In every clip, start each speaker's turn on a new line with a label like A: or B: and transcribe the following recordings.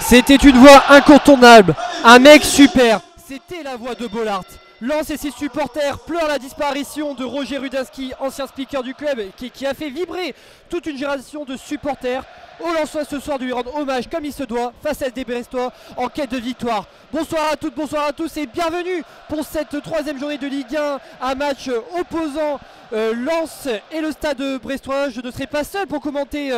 A: C'était une voix incontournable, un mec super. C'était la voix de Bollaert. Lens et ses supporters pleurent la disparition de Roger Rudinski, ancien speaker du club, qui a fait vibrer toute une génération de supporters. Au Lensois ce soir de lui rendre hommage comme il se doit face à des Brestois en quête de victoire. Bonsoir à toutes, bonsoir à tous et bienvenue pour cette troisième journée de Ligue 1, un match opposant Lens et le stade brestois. Je ne serai pas seul pour commenter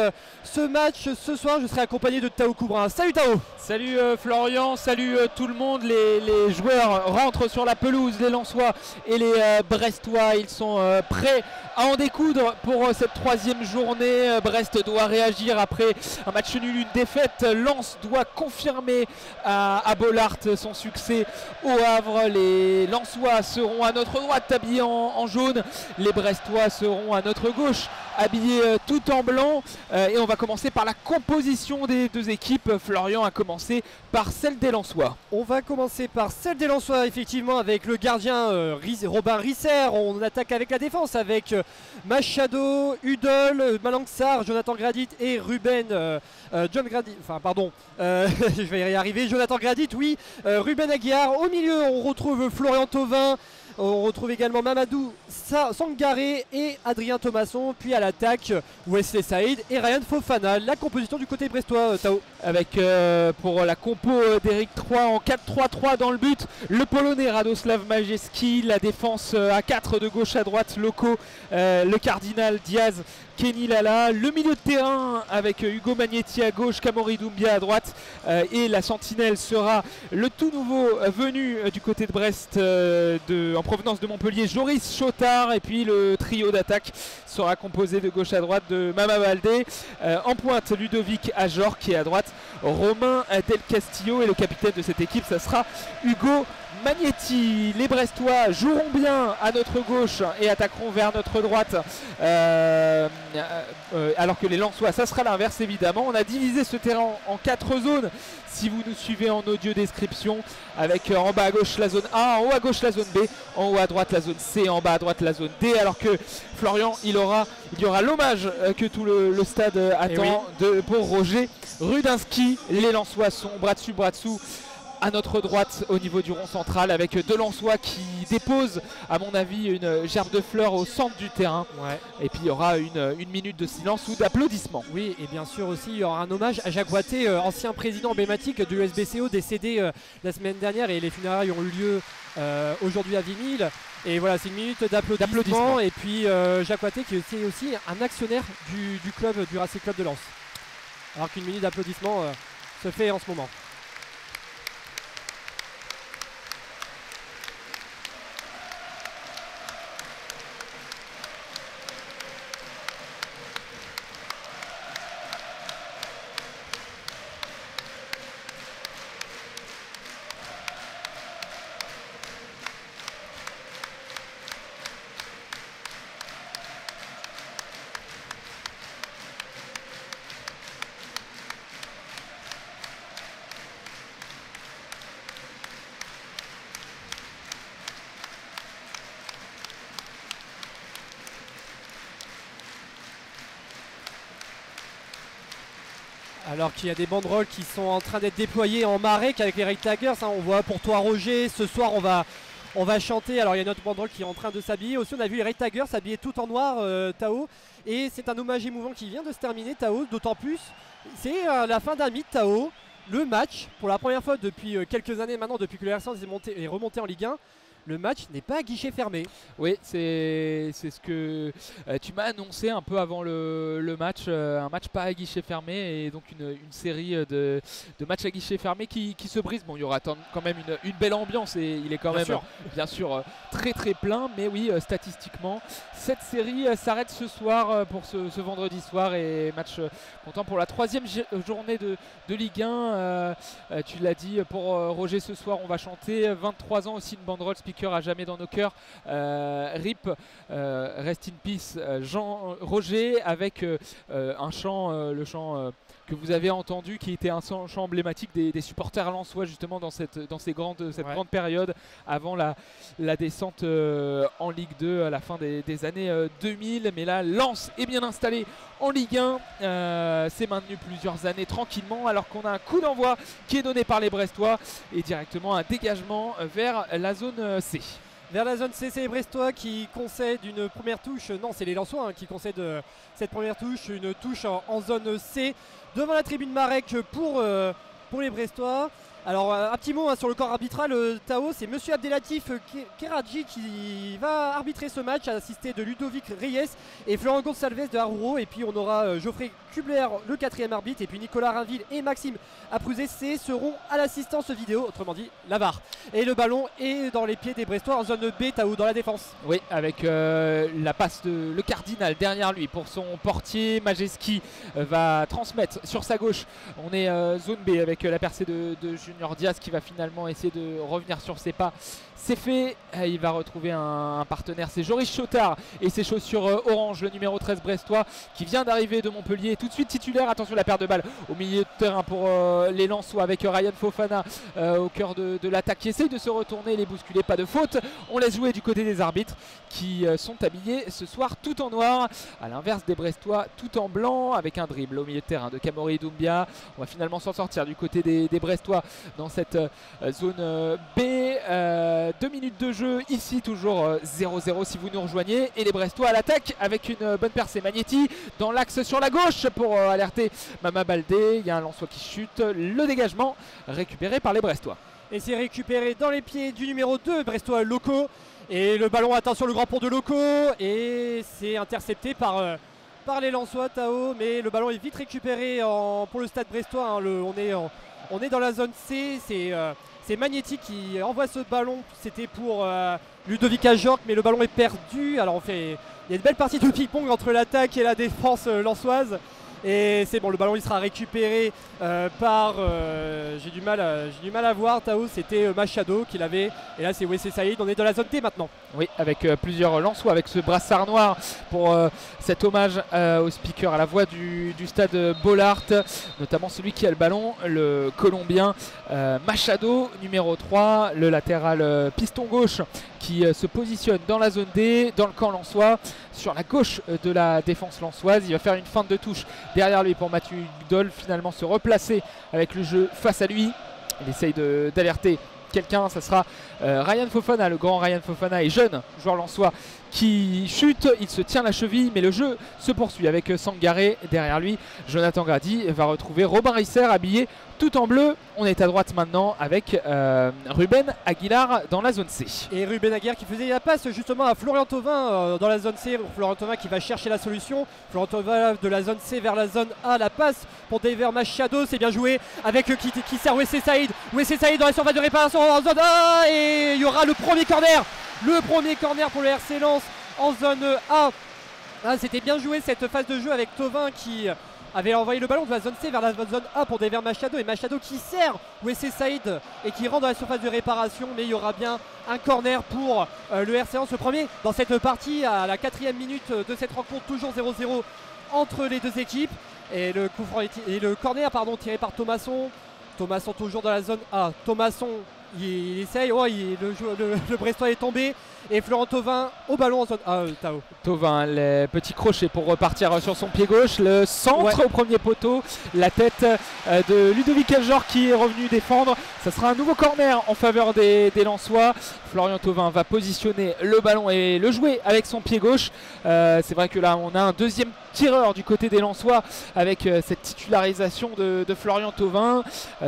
A: ce match ce soir, je serai accompagné de Tao Koubrin. Salut Tao.
B: Salut Florian, salut tout le monde. Les joueurs rentrent sur la pelouse, les Lensois et les Brestois. Ils sont prêts à en découdre pour cette troisième journée. Brest doit réagir après un match nul, une défaite. Lens doit confirmer à Bollaert son succès au Havre. Les Lensois seront à notre droite habillés en jaune. Les Brestois seront à notre gauche habillés tout en blanc. Et on va commencer par la composition des deux équipes. Florian a commencé par celle des Lensois.
A: On va commencer par celle des Lensois, effectivement, avec le gardien Robin Risser. On attaque avec la défense avec Machado, Udol, Malangsar, Jonathan Gradit et Ruben John Gradit, enfin pardon, je vais y arriver, Jonathan Gradit, oui, Ruben Aguiar. Au milieu on retrouve Florian Thauvin, on retrouve également Mamadou Sangaré et Adrien Thomasson. Puis à l'attaque, Wesley Saïd et Ryan Fofana. La composition du côté brestois, Tao.
B: Avec pour la compo d'Eric 3 en 4-3-3 dans le but, le Polonais Radoslav Majewski, la défense à 4 de gauche à droite, Loco, le Cardinal Diaz, Kenny Lala, le milieu de terrain avec Hugo Magnetti à gauche, Kamori Doumbia à droite, et la sentinelle sera le tout nouveau venu du côté de Brest en provenance de Montpellier, Joris Chotard. Et puis le trio d'attaque sera composé de gauche à droite de Mama Baldé, en pointe Ludovic Ajor, qui est à droite Romain Del Castillo, et le capitaine de cette équipe ça sera Hugo Magnetti. Les Brestois joueront bien à notre gauche et attaqueront vers notre droite, alors que les Lensois ça sera l'inverse évidemment. On a divisé ce terrain en 4 zones si vous nous suivez en audio description, avec en bas à gauche la zone A, en haut à gauche la zone B, en haut à droite la zone C, en bas à droite la zone D, alors que Florian il y aura l'hommage que tout le stade attend pour Roger Rudinski. Les Lensois sont bras dessus bras dessous à notre droite au niveau du rond central, avec deux Lensois qui déposent à mon avis une gerbe de fleurs au centre du terrain.
A: Ouais.
B: Et puis il y aura une minute de silence ou d'applaudissements.
A: Oui, et bien sûr aussi il y aura un hommage à Jacques Boité, ancien président emblématique de l'USBCO, décédé la semaine dernière, et les funérailles ont eu lieu aujourd'hui à Vimille. Et voilà, c'est une minute d'applaudissements. Et puis Jacques Boité qui est aussi un actionnaire du club, du Racing Club de Lens. Alors qu'une minute d'applaudissements se fait en ce moment. Alors qu'il y a des banderoles qui sont en train d'être déployées en Marek avec les Red Tigers, hein. On voit pour toi Roger, ce soir on va chanter. Alors il y a une autre banderole qui est en train de s'habiller. Aussi on a vu les Red Tigers s'habiller tout en noir, Tao. Et c'est un hommage émouvant qui vient de se terminer, Tao. D'autant plus, c'est la fin d'un mythe, Tao. Le match, pour la première fois depuis quelques années maintenant, depuis que le RC est remonté en Ligue 1, le match n'est pas à guichet fermé.
B: Oui, c'est ce que tu m'as annoncé un peu avant le match, un match pas à guichet fermé, et donc une série de matchs à guichet fermé qui se brise. Bon, il y aura quand même une belle ambiance, et il est quand même bien sûr très très plein, mais oui, statistiquement cette série s'arrête ce soir pour ce vendredi soir, et match comptant pour la troisième journée de Ligue 1. Tu l'as dit, pour Roger ce soir on va chanter 23 ans, aussi une banderole Speak speaker à jamais dans nos cœurs. RIP, Rest in Peace, Jean Roger, avec un chant, le chant que vous avez entendu, qui était un chant emblématique des supporters lensois justement dans cette grande période avant la descente en Ligue 2 à la fin des années 2000. Mais là, Lens est bien installé en Ligue 1, c'est maintenu plusieurs années tranquillement, alors qu'on a un coup d'envoi qui est donné par les Brestois et directement un dégagement vers la zone C.
A: Vers la zone C, c'est les Brestois qui concèdent une première touche. Non, c'est les Lensois qui concèdent cette première touche, une touche en zone C devant la tribune Marek pour les Brestois. Alors un petit mot sur le corps arbitral, Tao, c'est Monsieur Abdelatif Keradji qui va arbitrer ce match, assisté de Ludovic Reyes et Florent Gonçalves de Aruro. Et puis on aura Geoffrey Kubler, le 4e arbitre, et puis Nicolas Rainville et Maxime Aprouzé seront à l'assistance vidéo, autrement dit la VAR. Et le ballon est dans les pieds des Brestois en zone B, Tao, dans la défense.
B: Oui, avec la passe de le Cardinal derrière lui pour son portier. Majeski va transmettre sur sa gauche. On est zone B avec la percée de Junior Diaz qui va finalement essayer de revenir sur ses pas. C'est fait, il va retrouver un partenaire, c'est Joris Chotard et ses chaussures orange, le numéro 13 brestois qui vient d'arriver de Montpellier, tout de suite titulaire. Attention, la perte de balle au milieu de terrain pour les Lensois avec Ryan Fofana au cœur de l'attaque qui essaye de se retourner, les bousculer, pas de faute. On laisse jouer du côté des arbitres qui sont habillés ce soir tout en noir, à l'inverse des Brestois tout en blanc, avec un dribble au milieu de terrain de Kamori Doumbia. On va finalement s'en sortir du côté des Brestois dans cette zone B. 2 minutes de jeu ici, toujours 0-0 si vous nous rejoignez, et les Brestois à l'attaque avec une bonne percée. Magnetti dans l'axe sur la gauche pour alerter Mama Baldé. Il y a un Lensois qui chute, le dégagement récupéré par les Brestois.
A: Et c'est récupéré dans les pieds du numéro 2 Brestois, Loco, et le ballon atteint sur le grand pont de Loco et c'est intercepté par les Lensois, Tao, mais le ballon est vite récupéré pour le stade brestois. On est dans la zone C, c'est Magnetti qui envoie ce ballon, c'était pour Ludovic Ajorc, mais le ballon est perdu. Alors il y a une belle partie de ping-pong entre l'attaque et la défense lensoise. Et c'est bon, le ballon il sera récupéré par j'ai du mal à voir, Tao, c'était Machado qui l'avait, et là c'est Wessé Saïd. On est dans la zone T maintenant.
B: Oui, avec plusieurs Lensois avec ce brassard noir pour cet hommage au speaker, à la voix du stade Bollaert, notamment celui qui a le ballon, le Colombien Machado, numéro 3, le latéral piston gauche qui se positionne dans la zone D, dans le camp lensois, sur la gauche de la défense lensoise. Il va faire une feinte de touche derrière lui pour Mathieu Dol, finalement se replacer avec le jeu face à lui. Il essaye d'alerter quelqu'un, ça sera Ryan Fofana, le grand Ryan Fofana est jeune joueur lensois qui chute, il se tient la cheville, mais le jeu se poursuit avec Sangaré derrière lui. Jonathan Grady va retrouver Robin Risser habillé tout en bleu. On est à droite maintenant avec Ruben Aguilar dans la zone C. Et
A: Ruben Aguilar qui faisait la passe justement à Florian Thauvin dans la zone C. Florian Thauvin qui va chercher la solution. Florian Thauvin de la zone C vers la zone A. La passe pour David Machado, c'est bien joué avec qui sert Wessé Saïd. Wessé Saïd dans la surface de réparation en zone A. Et il y aura le premier corner. Le premier corner pour le RC Lens en zone A. C'était bien joué cette phase de jeu avec Thauvin qui avait envoyé le ballon de la zone C vers la zone A pour David Machado, et Machado qui sert Wessé Saïd et qui rentre dans la surface de réparation. Mais il y aura bien un corner pour le RC Lens, le premier dans cette partie à la 4e minute de cette rencontre, toujours 0-0 entre les deux équipes. Et le coup franc et le corner tiré par Thomasson. Thomasson toujours dans la zone A. Thomasson il essaye, le Brestois est tombé, et Florent Thauvin au ballon en zone A. Tao.
B: Thauvin, les petits crochets pour repartir sur son pied gauche, le centre au premier poteau, la tête de Ludovic Ajorc qui est revenu défendre. Ça sera un nouveau corner en faveur des Lensois. Florian Thauvin va positionner le ballon et le jouer avec son pied gauche. C'est vrai que là on a un deuxième tireur du côté des Lensois avec cette titularisation de Florian Thauvin.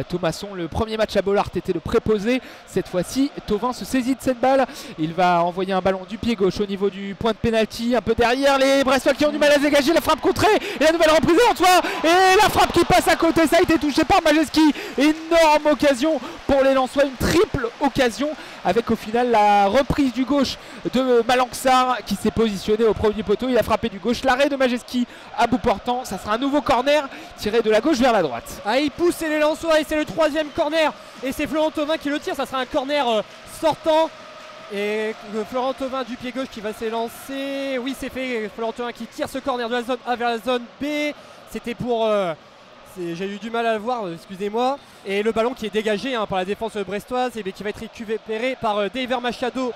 B: Thomasson, le premier match à Bollaert était le préposé. Cette fois-ci, Thauvin se saisit de cette balle. Il va envoyer un ballon du pied gauche au niveau du point de pénalty, un peu derrière les Brestois qui ont du mal à se dégager. La frappe contrée et la nouvelle reprise en toi. Et la frappe qui passe à côté, ça a été touché par Majeski. Énorme occasion pour les Lensois, une triple occasion avec au final la reprise du gauche de Malanxar qui s'est positionné au premier poteau. Il a frappé du gauche, l'arrêt de Majeski à bout portant. Ça sera un nouveau corner tiré de la gauche vers la droite.
A: Il pousse les Lensois et c'est le 3e corner et c'est Florent Thauvin qui le tire. Ça sera un corner sortant Et Florent Thauvin du pied gauche qui va s'élancer. Oui, c'est fait. Florent Thauvin qui tire ce corner de la zone A vers la zone B. C'était pour... j'ai eu du mal à le voir, excusez-moi. Et le ballon qui est dégagé par la défense brestoise et qui va être récupéré par Daver Machado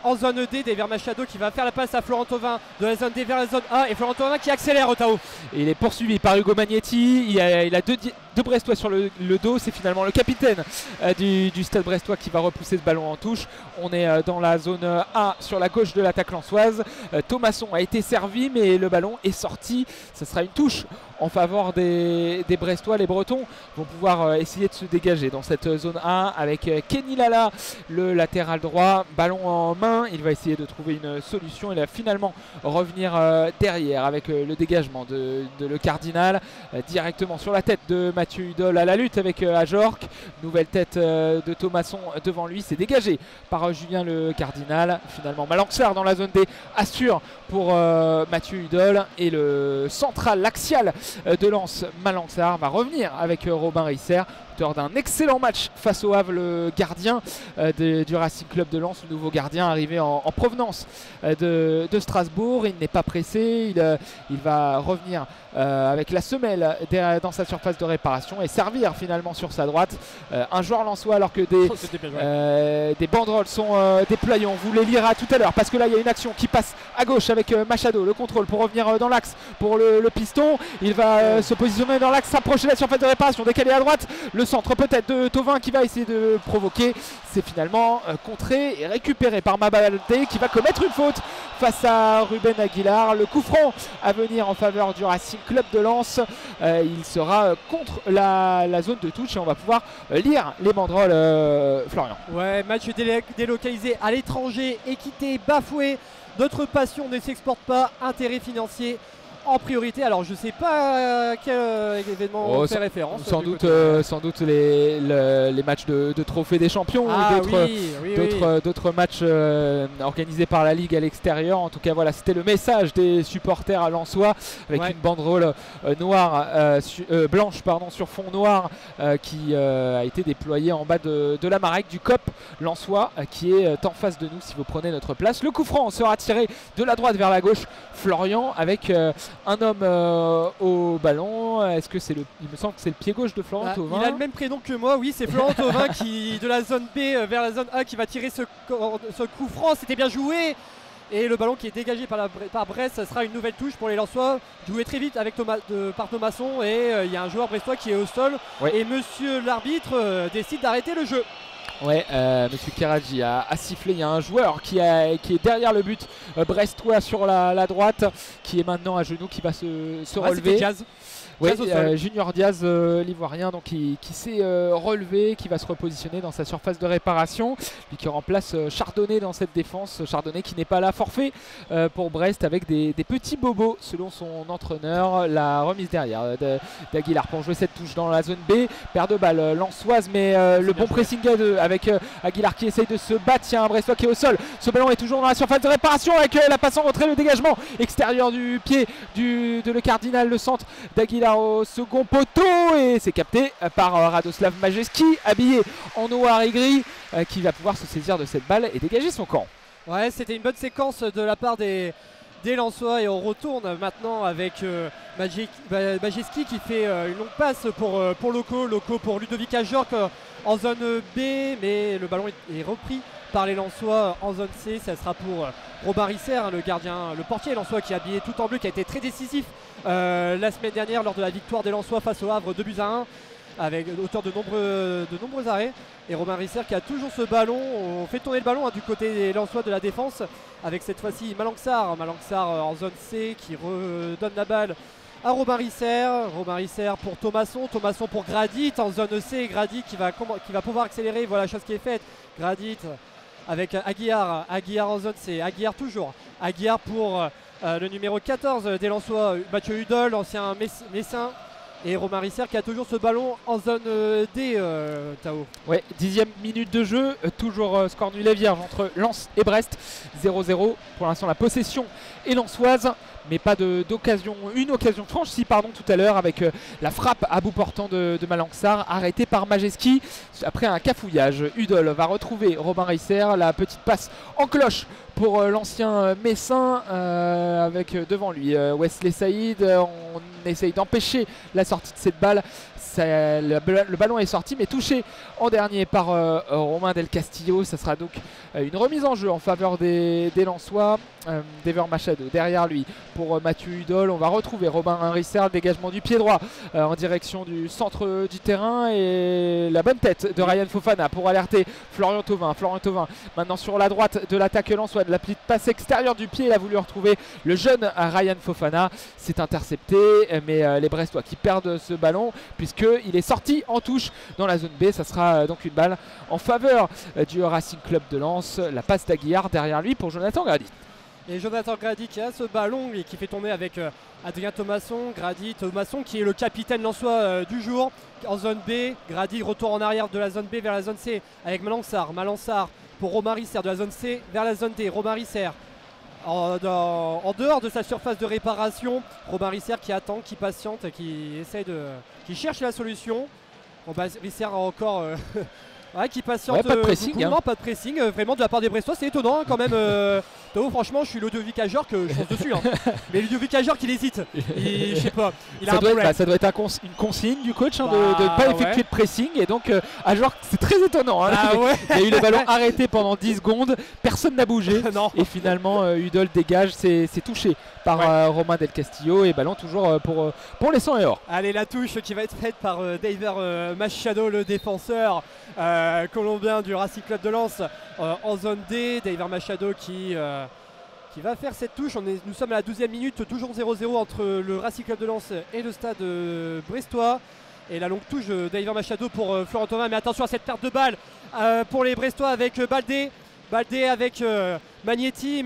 A: en zone D. Daver Machado qui va faire la passe à Florent Thauvin de la zone D vers la zone A. Et Florent Thauvin qui accélère, Tao.
B: Et il est poursuivi par Hugo Magnetti. Il a deux Brestois sur le dos. C'est finalement le capitaine du Stade Brestois qui va repousser ce ballon en touche. On est dans la zone A sur la gauche de l'attaque lensoise. Thomasson a été servi mais le ballon est sorti. Ce sera une touche en faveur des Brestois. Les Bretons vont pouvoir essayer de se dégager dans cette zone A avec Kenny Lala, le latéral droit, ballon en main. Il va essayer de trouver une solution. Il va finalement revenir derrière avec le dégagement de le Cardinal directement sur la tête de Mathieu Hudol à la lutte avec Ajorc. Nouvelle tête de Thomasson devant lui. C'est dégagé par Julien le Cardinal. Finalement Malanxar dans la zone D assure pour Mathieu Hudol et le central, l'axial de Lens, Malanxar va revenir avec Robin Risser, auteur d'un excellent match face au Havre, le gardien du Racing Club de Lens, le nouveau gardien arrivé en provenance de Strasbourg. Il n'est pas pressé, il va revenir avec la semelle dans sa surface de réparation et servir finalement sur sa droite un joueur lensois alors que des banderoles sont déployées. On vous les lira tout à l'heure parce que là il y a une action qui passe à gauche avec Machado, le contrôle pour revenir dans l'axe pour le piston. Il va se positionner dans l'axe, s'approcher de la surface de réparation, décalé à droite, le centre peut-être de Thauvin qui va essayer de provoquer. C'est finalement contré et récupéré par Mabalde qui va commettre une faute face à Ruben Aguilar. Le coup franc à venir en faveur du Racing Club de Lens. Il sera contre la zone de touche et on va pouvoir lire les banderoles, Florian.
A: Ouais, match délocalisé à l'étranger, équité bafouée. Notre passion ne s'exporte pas, intérêt financier en priorité. Alors je sais pas à quel événement on fait référence.
B: Sans doute les matchs de trophée des champions ou d'autres matchs organisés par la Ligue à l'extérieur. En tout cas voilà, c'était le message des supporters à lensois avec une banderole blanche sur fond noir qui a été déployée en bas de la marque du COP lensois qui est en face de nous si vous prenez notre place. Le coup franc sera tiré de la droite vers la gauche, Florian, avec un homme au ballon. Est-ce que c'est il me semble que c'est le pied gauche de Florent Thauvin.
A: Il a le même prénom que moi, oui, c'est Florent Thauvin qui de la zone B vers la zone A qui va tirer ce coup franc. C'était bien joué. Et le ballon qui est dégagé par Brest, ça sera une nouvelle touche pour les Lensois. Joué très vite avec par Thomasson et il y a un joueur brestois qui est au sol. Et monsieur l'arbitre décide d'arrêter le jeu.
B: Ouais, monsieur Keradji a sifflé. Il y a un joueur qui est derrière le but brestois sur la droite, qui est maintenant à genoux, qui va se relever.
A: Diaz.
B: Oui, Junior Diaz, l'ivoirien, donc qui s'est relevé, qui va se repositionner dans sa surface de réparation, lui qui remplace Chardonnay dans cette défense. Chardonnay qui n'est pas là, forfait pour Brest avec des petits bobos selon son entraîneur. La remise derrière d'Aguilar pour jouer cette touche dans la zone B. Perte de balle lensoise, mais le bon pressing avec Aguilar qui essaye de se battre. Il y a un Brestois qui est au sol. Ce ballon est toujours dans la surface de réparation avec la passe en retrait, le dégagement extérieur du pied de le Cardinal, le centre d'Aguilar au second poteau et c'est capté par Radoslav Majewski, habillé en noir et gris, qui va pouvoir se saisir de cette balle et dégager son camp.
A: Ouais, c'était une bonne séquence de la part des Lensois et on retourne maintenant avec Majewski qui fait une longue passe pour Loco pour Ludovic Ajorc en zone B, mais le ballon est repris par les Lensois en zone C. Ça sera pour Robin Risser, le gardien, le portier Lensois qui est habillé tout en bleu, qui a été très décisif la semaine dernière lors de la victoire des Lensois face au Havre 2-1 avec auteur de nombreux arrêts. Et Robin Risser qui a toujours ce ballon. On fait tourner le ballon du côté des Lensois de la défense avec cette fois-ci Malanxar en zone C qui redonne la balle à Robin Risser pour Thomasson pour Gradit en zone C. Gradit qui va pouvoir accélérer. Voilà la chose qui est faite. Gradit avec Aguilar en zone C. Aguilar pour le numéro 14 des Lensois, Mathieu Hudol, ancien Messin. Et Robin Risser qui a toujours ce ballon en zone D, Tao.
B: Ouais, 10e minute de jeu, toujours score nul et vierge entre Lens et Brest, 0-0. Pour l'instant la possession est lensoise. mais pas d'occasion, une occasion franche si pardon tout à l'heure avec la frappe à bout portant de Malangsar arrêtée par Majeski après un cafouillage. Udol va retrouver Robin Reisser, la petite passe en cloche pour l'ancien Messin avec devant lui Wesley Saïd. On essaye d'empêcher la sortie de cette balle. Le ballon est sorti mais touché en dernier par Romain Del Castillo. Ça sera donc une remise en jeu en faveur des Lensois. Dever Machado derrière lui pour Mathieu Udol. On va retrouver Robin Reisser, le dégagement du pied droit en direction du centre du terrain et la bonne tête de Ryan Fofana pour alerter Florian Thauvin. Florian Thauvin maintenant sur la droite de l'attaque lensois, de la petite passe extérieure du pied. Il a voulu retrouver le jeune Ryan Fofana. C'est intercepté mais les Brestois qui perdent ce ballon puisqu'il est sorti en touche dans la zone B. Ça sera donc une balle en faveur du Racing Club de Lens. La passe d'Aguillard derrière lui pour Jonathan Grady.
A: Et Jonathan Grady qui a ce ballon et qui fait tourner avec Adrien Thomasson. Thomasson qui est le capitaine lensois du jour en zone B. Grady retour en arrière de la zone B vers la zone C avec Malangsar. Malangsar pour Romain Reisser de la zone C vers la zone D. Romain Reisser en dehors de sa surface de réparation. Romain Reisser qui attend, qui patiente, qui cherche la solution. Bon, bah, Reisser encore... Ouais, qui patiente,
B: pas de pressing,
A: beaucoup, pas de pressing, vraiment de la part des Brestois, c'est étonnant hein, quand même. Tao, franchement, je suis Ludovic Ajor que je fonce dessus. Hein. Mais Ludovic Ajor qu'il hésite, je sais pas, il a un problème.
B: Ça doit être une consigne du coach hein, de ne pas effectuer de pressing. Et donc, Ajor, c'est très étonnant. Hein, il y a eu le ballon arrêté pendant 10 secondes, personne n'a bougé. Et finalement, Udol dégage, c'est touché par Romain Del Castillo et ballon toujours pour les 100 et or.
A: Allez, la touche qui va être faite par Dever Machado, le défenseur colombien du Racing Club de Lens en zone D. Dever Machado qui va faire cette touche. Nous sommes à la 12e minute, toujours 0-0 entre le Racing Club de Lens et le stade brestois. Et la longue touche de Dever Machado pour Florent Thauvin. Mais attention à cette perte de balle pour les Brestois avec Baldé. Baldé avec Magnetti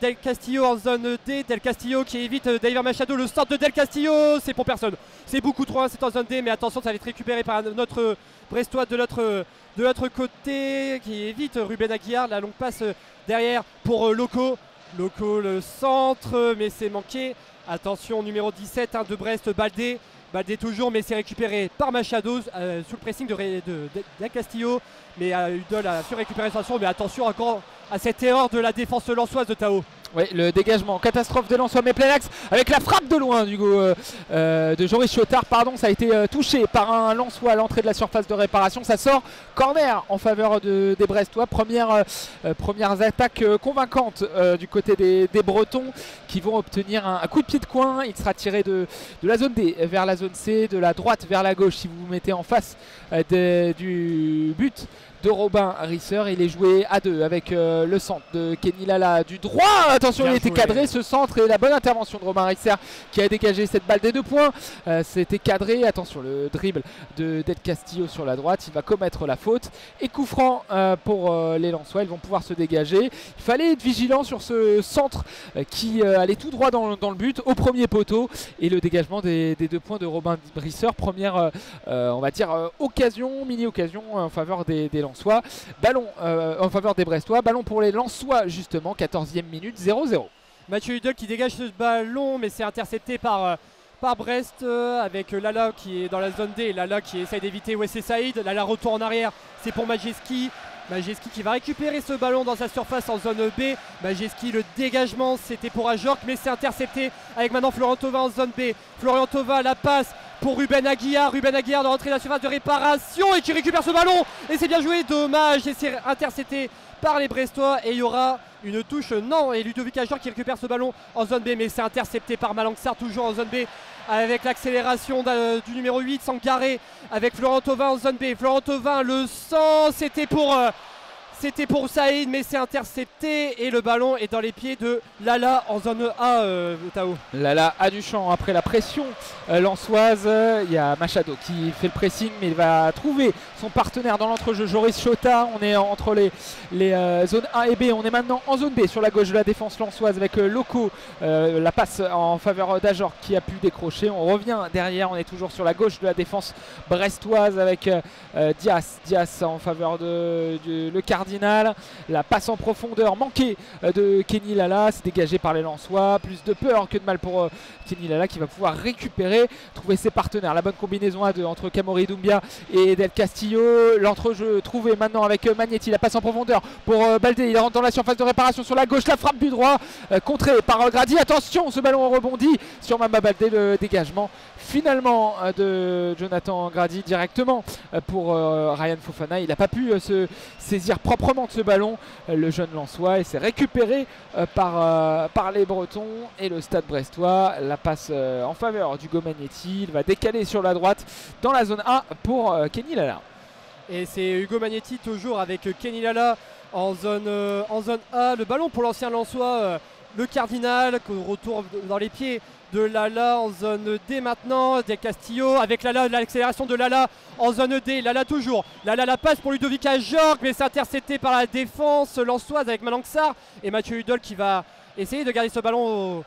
A: Del Castillo en zone D. Del Castillo qui évite Dever Machado. Le start de Del Castillo, c'est pour personne. C'est beaucoup trop, c'est en zone D, mais attention, ça va être récupéré par notre Brestois de l'autre côté qui évite Ruben Aguillard. La longue passe derrière pour Loco. Loco le centre, mais c'est manqué. Attention, numéro 17 hein, de Brest, Baldé. Baldé toujours, mais c'est récupéré par Machado sous le pressing de Del Castillo. Mais Udol a su récupérer son action. Mais attention encore à cette erreur de la défense lensoise de Tao.
B: Oui, le dégagement, catastrophe de Lensois, mais plein axe avec la frappe de loin de Joris Chotard. Ça a été touché par un Lensois à l'entrée de la surface de réparation. Ça sort corner en faveur des Brestois. Premières attaques convaincantes du côté des Bretons qui vont obtenir un coup de pied de coin. Il sera tiré de la zone D vers la zone C, de la droite vers la gauche si vous vous mettez en face du but de Robin Reisser. Il est joué à deux avec le centre de Kenny Lala du droit. Attention, bien il était cadré ce centre et la bonne intervention de Robin Reisser qui a dégagé cette balle des 2 points. C'était cadré. Attention, le dribble de Del Castillo sur la droite. Il va commettre la faute. Et coup franc pour les Lensois. Ils vont pouvoir se dégager. Il fallait être vigilant sur ce centre qui allait tout droit dans le but au premier poteau. Et le dégagement des 2 points de Robin Reisser. Première, on va dire, mini-occasion en faveur des Lensois. Ballon en faveur des Brestois. Ballon pour les Lensois justement. 14e minute, 0-0.
A: Mathieu Udol qui dégage ce ballon, mais c'est intercepté par Brest avec Lala qui est dans la zone D et Lala qui essaye d'éviter Wesley Saïd. Lala retour en arrière, c'est pour Majeski. Majeski qui va récupérer ce ballon dans sa surface en zone B. Majeski, le dégagement, c'était pour Ajorc, mais c'est intercepté avec maintenant Florian Thauvin en zone B. Florian Thauvin, la passe pour Ruben Aguillard. Ruben Aguillard de rentrer dans la surface de réparation et qui récupère ce ballon. Et c'est bien joué, dommage. Et c'est intercepté par les Brestois. Et il y aura une touche, non. Et Ludovic Ajorc qui récupère ce ballon en zone B, mais c'est intercepté par Malangsar, toujours en zone B. Avec l'accélération du numéro 8, Sangaré, avec Florent Thauvin en zone B. Florent Thauvin, le sang, c'était pour Saïd, mais c'est intercepté et le ballon est dans les pieds de Lala en zone A, Tao.
B: Lala a du champ après la pression lensoise. Il y a Machado qui fait le pressing, mais il va trouver son partenaire dans l'entrejeu, Joris Chotard. On est entre les zones A et B. On est maintenant en zone B sur la gauche de la défense lensoise avec Loco. La passe en faveur d'Ajorc qui a pu décrocher. On revient derrière. On est toujours sur la gauche de la défense brestoise avec Dias en faveur de le Cardinal. Cardinal. La passe en profondeur manquée de Kenny Lala, c'est dégagé par les Lensois. Plus de peur que de mal pour Kenny Lala qui va pouvoir récupérer, trouver ses partenaires. La bonne combinaison à deux entre Kamori Doumbia et Del Castillo. L'entrejeu trouvé maintenant avec Magnetti. La passe en profondeur pour Baldé. Il rentre dans la surface de réparation sur la gauche. La frappe du droit contrée par Grady. Attention, ce ballon rebondit sur Mamba Baldé. Le dégagement finalement de Jonathan Grady directement pour Ryan Fofana. Il n'a pas pu se saisir proprement de ce ballon, le jeune Lensois, et c'est récupéré par les Bretons et le Stade Brestois. La passe en faveur d'Hugo Magnetti. Il va décaler sur la droite dans la zone A pour Kenny Lala.
A: Et c'est Hugo Magnetti toujours avec Kenny Lala en zone A. Le ballon pour l'ancien Lensois, le Cardinal, qu'on retourne dans les pieds de Lala en zone D maintenant. Del Castillo avec Lala, l'accélération de Lala en zone D. Lala toujours. Lala la passe pour Ludovic Ajorc, mais c'est intercepté par la défense lensoise avec Malanxar et Mathieu Hudol qui va essayer de garder ce ballon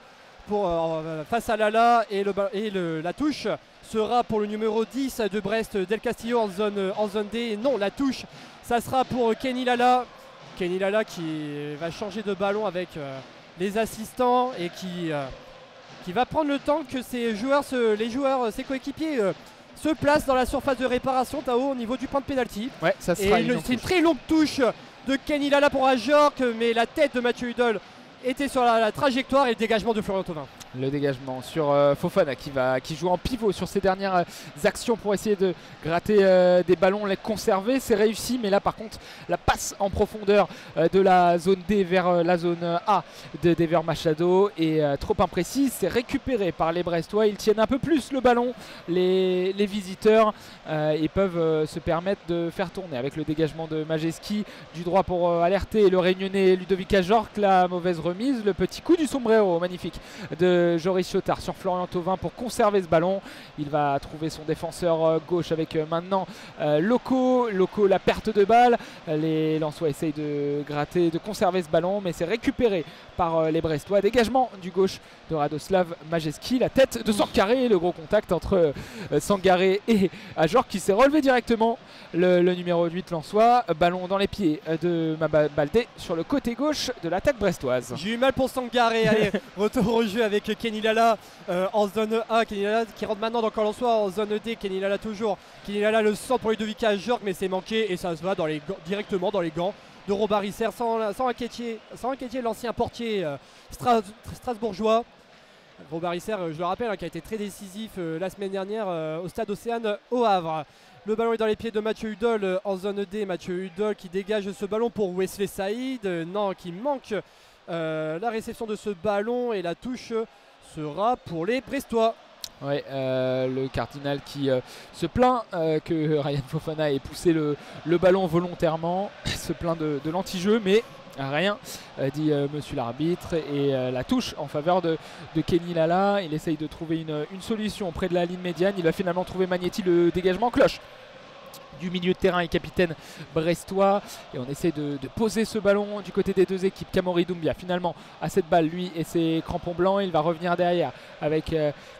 A: face à Lala, et la touche sera pour le numéro 10 de Brest, Del Castillo en zone D. Et non, la touche, ça sera pour Kenny Lala. Kenny Lala qui va changer de ballon avec les assistants et qui va prendre le temps que ses coéquipiers se placent dans la surface de réparation, Tao, au niveau du point de pénalty.
B: Ouais, ça sera
A: c'est une très longue touche de Kenny Lala pour Ajorc, mais la tête de Mathieu Hudol était sur la trajectoire, et le dégagement de Florian Thauvin.
B: Le dégagement sur Fofana qui joue en pivot sur ses dernières actions pour essayer de gratter des ballons, les conserver. C'est réussi, mais là par contre la passe en profondeur de la zone D vers la zone A de Dever Machado est trop imprécise. C'est récupéré par les Brestois. Ils tiennent un peu plus le ballon, les visiteurs, et peuvent se permettre de faire tourner avec le dégagement de Majeski du droit pour alerter le Réunionnais Ludovic Ajorc. La mauvaise remise, le petit coup du sombrero magnifique de Joris Chotard sur Florian Thauvin pour conserver ce ballon. Il va trouver son défenseur gauche avec maintenant Loco, la perte de balle. Les Lensois essayent de gratter, de conserver ce ballon, mais c'est récupéré par les Brestois. Dégagement du gauche de Radoslav Majeski, la tête de Sangaré, le gros contact entre Sangaré et Ajorc qui s'est relevé directement. Le numéro 8 Lensois, ballon dans les pieds de Mamba Baldé sur le côté gauche de l'attaque brestoise.
A: J'ai eu mal pour Sangaré. Allez, retour au jeu avec Kenny Lala en zone A. Kenny Lala qui rentre maintenant dans Lensois en zone D. Kenny Lala toujours. Kenny Lala le centre pour Ludovic Ajorc, mais c'est manqué et ça se va directement dans les gants de Robert Risser sans inquiéter l'ancien portier strasbourgeois. Robert Risser, je le rappelle, qui a été très décisif la semaine dernière au stade Océane au Havre. Le ballon est dans les pieds de Mathieu Hudol en zone D. Mathieu Hudol qui dégage ce ballon pour Wesley Saïd. Non, qui manque la réception de ce ballon, et la touche sera pour les Brestois.
B: Ouais, le Cardinal qui se plaint que Ryan Fofana ait poussé le ballon volontairement, se plaint de l'anti-jeu, mais rien, dit monsieur l'arbitre, et la touche en faveur de Kenny Lala. Il essaye de trouver une solution près de la ligne médiane. Il va finalement trouver Magnetti, le dégagement cloche du milieu de terrain et capitaine brestois, et on essaie de poser ce ballon du côté des deux équipes. Kamori Doumbia finalement a cette balle, lui et ses crampons blancs. Il va revenir derrière avec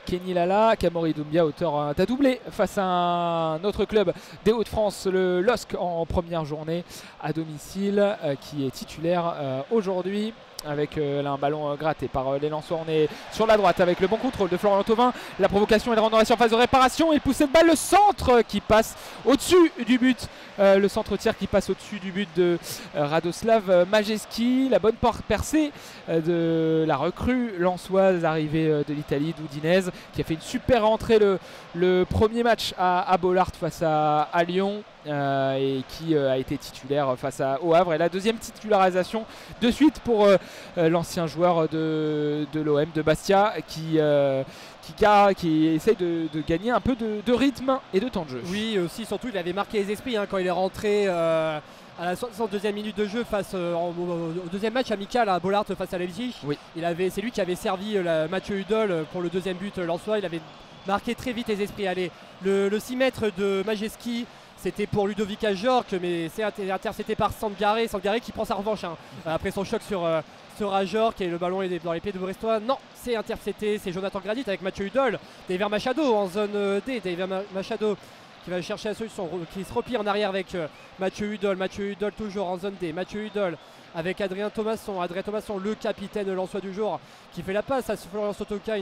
B: Kenny Lala. Kamori Doumbia, auteur d'un doublé face à un autre club des Hauts-de-France, le LOSC, en première journée à domicile, qui est titulaire aujourd'hui. Avec là, un ballon gratté par les Lensois. On est sur la droite avec le bon contrôle de Florian Thauvin. La provocation, il rentre dans la surface de réparation. Il pousse cette balle, le centre qui passe au-dessus du but. Le centre-tir qui passe au-dessus du but de Radoslav Majeski. La bonne porte percée de la recrue lensoise arrivée de l'Italie, d'Udinese, qui a fait une super entrée le premier match à Bollaert face à Lyon. Et qui a été titulaire face au Havre, et la deuxième titularisation de suite pour l'ancien joueur de l'OM de Bastia qui essaye de gagner un peu de rythme et de temps de jeu.
A: Oui, aussi, surtout il avait marqué les esprits quand il est rentré à la 62e minute de jeu face au deuxième match amical à Bollaert face à Leipzig.
B: Oui.
A: C'est lui qui avait servi Mathieu Hudol pour le deuxième but lensois. Il avait marqué très vite les esprits. Allez, le 6 mètres de Majeski, c'était pour Ludovic Ajorc, mais c'est intercepté par Sangaré qui prend sa revanche après son choc sur Ajorc, et le ballon est dans les pieds de Brestois. Non, c'est intercepté, c'est Jonathan Grady avec Mathieu Hudol. Dever Machado en zone D. Dever Machado qui va chercher la solution, qui se replie en arrière avec Mathieu Hudol toujours en zone D, Mathieu Hudol avec Adrien Thomasson, le capitaine lensois du jour, qui fait la passe à Florian Sotoka,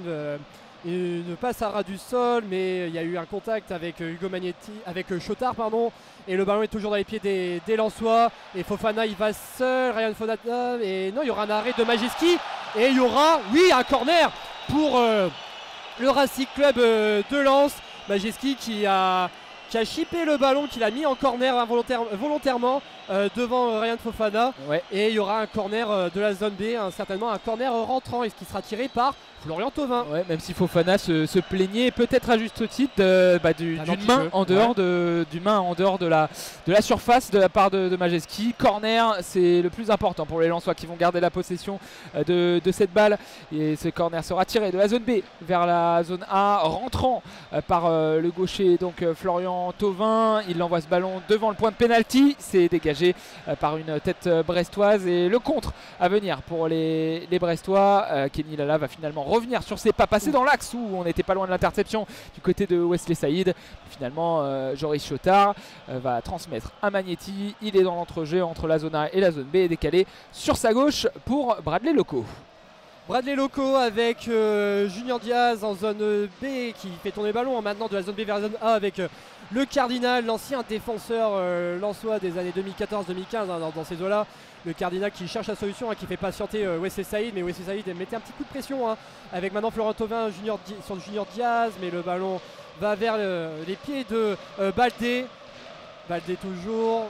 A: une passe à ras du sol, mais il y a eu un contact avec Hugo Magnetti, avec Chotard pardon, et le ballon est toujours dans les pieds des Lensois, et Fofana il va seul, Ryan Fofana, et non, il y aura un arrêt de Majewski, et il y aura, oui, un corner pour le Racing Club de Lens. Majewski qui a chippé le ballon, qu'il a mis en corner volontairement devant Ryan Fofana, ouais. Et il y aura un corner de la zone B, certainement un corner rentrant, et ce qui sera tiré par Florian Thauvin. Ouais,
B: même si Fofana se plaignait peut-être à juste titre d'une main en dehors, de la surface de la part de Majewski. Corner, c'est le plus important pour les Lensois qui vont garder la possession de cette balle, et ce corner sera tiré de la zone B vers la zone A, rentrant par le gaucher, donc Florian Thauvin. Il envoie ce ballon devant le point de pénalty, c'est dégagé par une tête brestoise, et le contre à venir pour les Brestois. Kenny Lala va finalement revenir sur ses pas, passés dans l'axe où on n'était pas loin de l'interception du côté de Wesley Saïd. Finalement Joris Chotard va transmettre à Magnetti, il est dans l'entrejeu entre la zone A et la zone B, et décalé sur sa gauche pour Bradley Loco.
A: Bradley Loco avec Junior Diaz en zone B qui fait tourner le ballon maintenant de la zone B vers la zone A avec le Cardinal, l'ancien défenseur lensois des années 2014-2015 dans ces eaux-là. Le Cardinal qui cherche la solution, qui fait patienter Wesley Saïd, mais Wesley Saïd mettait un petit coup de pression avec maintenant Florent Thauvin sur Junior Diaz, mais le ballon va vers les pieds de Baldé. Baldé toujours.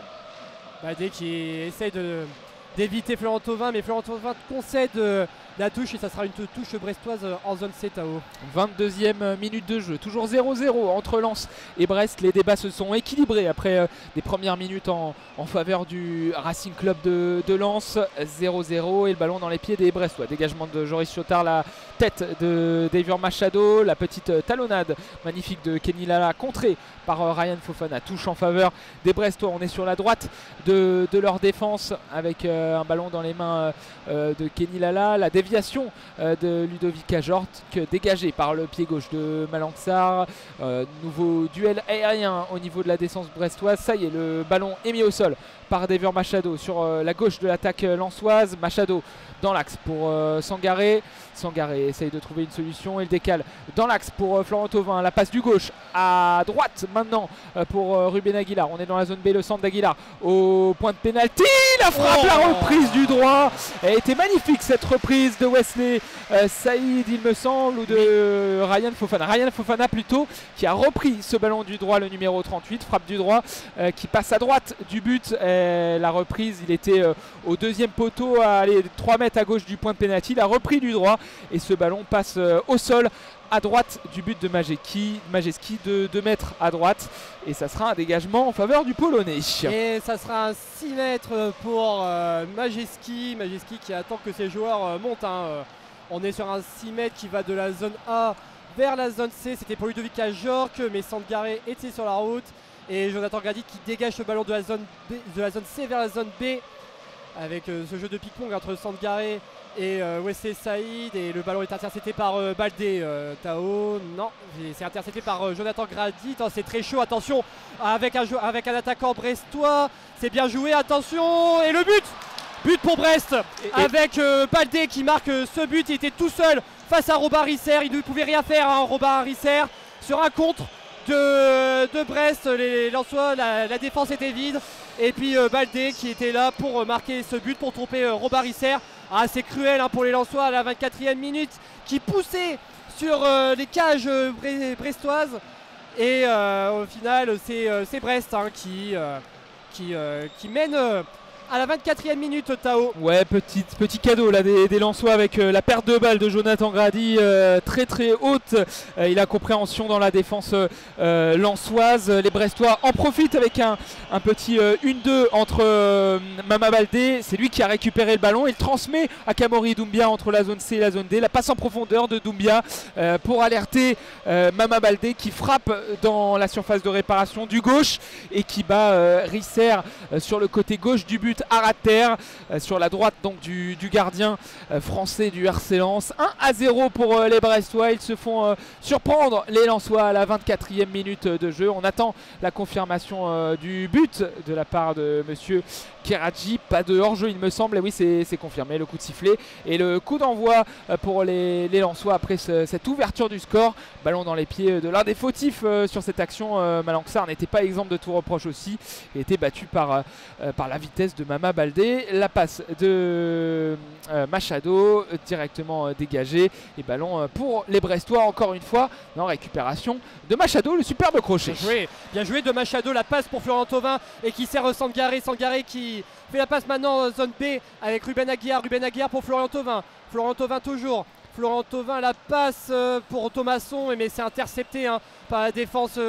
A: Baldé qui essaye d'éviter Florent Thauvin, mais Florent Thauvin concède la touche, et ça sera une touche brestoise en zone C, Tao.
B: 22e minute de jeu, toujours 0-0 entre Lens et Brest. Les débats se sont équilibrés après des premières minutes en faveur du Racing Club de Lens. 0-0 et le ballon dans les pieds des Brestois. Dégagement de Joris Chotard, la tête de David Machado, la petite talonnade magnifique de Kenny Lala contrée par Ryan Fofana. Touche en faveur des Brestois. On est sur la droite de leur défense avec un ballon dans les mains de Kenny Lala. La déviation de Ludovic Ajort, dégagé par le pied gauche de Malanxar. Nouveau duel aérien au niveau de la défense brestoise. Ça y est, le ballon est mis au sol par David Machado sur la gauche de l'attaque lensoise. Machado dans l'axe pour Sangaré. Sangaré essaye de trouver une solution, il décale dans l'axe pour Florent Thauvin. La passe du gauche à droite maintenant pour Ruben Aguilar. On est dans la zone B, le centre d'Aguilar au point de pénalty. La frappe, la reprise du droit. Elle a été magnifique cette reprise de Wesley Saïd, il me semble, ou de Ryan Fofana. Ryan Fofana plutôt, qui a repris ce ballon du droit, le numéro 38, frappe du droit qui passe à droite du but. La reprise, il était au deuxième poteau, à 3 mètres à gauche du point de pénalty. Il a repris du droit et ce ballon passe au sol à droite du but de Majewski de 2 mètres à droite, et ça sera un dégagement en faveur du Polonais.
A: Et ça sera un 6 mètres pour Majewski qui attend que ses joueurs montent. On est sur un 6 mètres qui va de la zone A vers la zone C. C'était pour Ludovic Ajorc, mais Sangaré était sur la route, et Jonathan Grady qui dégage le ballon de la zone C vers la zone B avec ce jeu de ping-pong entre Sangaré et Wesley Saïd, et le ballon est intercepté par Baldé. Tao, non, c'est intercepté par Jonathan Grady. C'est très chaud, attention, avec un attaquant brestois, c'est bien joué, attention, et le but pour Brest, avec Baldé qui marque ce but. Il était tout seul face à Robin Risser, il ne pouvait rien faire, Robin Risser, sur un contre de Brest. Les Lensois, la défense était vide, et puis Baldé qui était là pour marquer ce but, pour tromper Robin Risser. C'est cruel pour les Lensois à la 24e minute, qui poussait sur les cages brestoises, et au final c'est Brest qui mène à la 24e minute, Tao.
B: Ouais, petit cadeau là des Lensois avec la perte de balle de Jonathan Grady très très haute. Il a compréhension dans la défense lensoise. Les Brestois en profitent avec un petit 1-2 entre Mama Baldé. C'est lui qui a récupéré le ballon. Il transmet à Kamori Doumbia entre la zone C et la zone D. La passe en profondeur de Doumbia pour alerter Mama Baldé, qui frappe dans la surface de réparation du gauche et qui bat Risser sur le côté gauche du but. but à ras de terre sur la droite donc du gardien français du RC Lens. 1-0 pour les Brestois. Ils se font surprendre les Lensois à la 24e minute de jeu. On attend la confirmation du but de la part de monsieur Keradji. Pas de hors-jeu il me semble. Et oui, c'est confirmé, le coup de sifflet et le coup d'envoi pour les Lensois après cette ouverture du score. Ballon dans les pieds de l'un des fautifs sur cette action. Malang-Sarr n'était pas exempt de tout reproche aussi et était battu par la vitesse de Mama Baldé. La passe de Machado directement dégagée et ballon pour les Brestois encore une fois en récupération de Machado, le superbe crochet.
A: Bien joué de Machado, la passe pour Florent Thauvin et qui sert Sangaré qui fait la passe maintenant en zone B avec Ruben Aguiar pour Florent Thauvin. Florent Thauvin toujours. Florent Thauvin, la passe pour Thomasson, mais c'est intercepté par la défense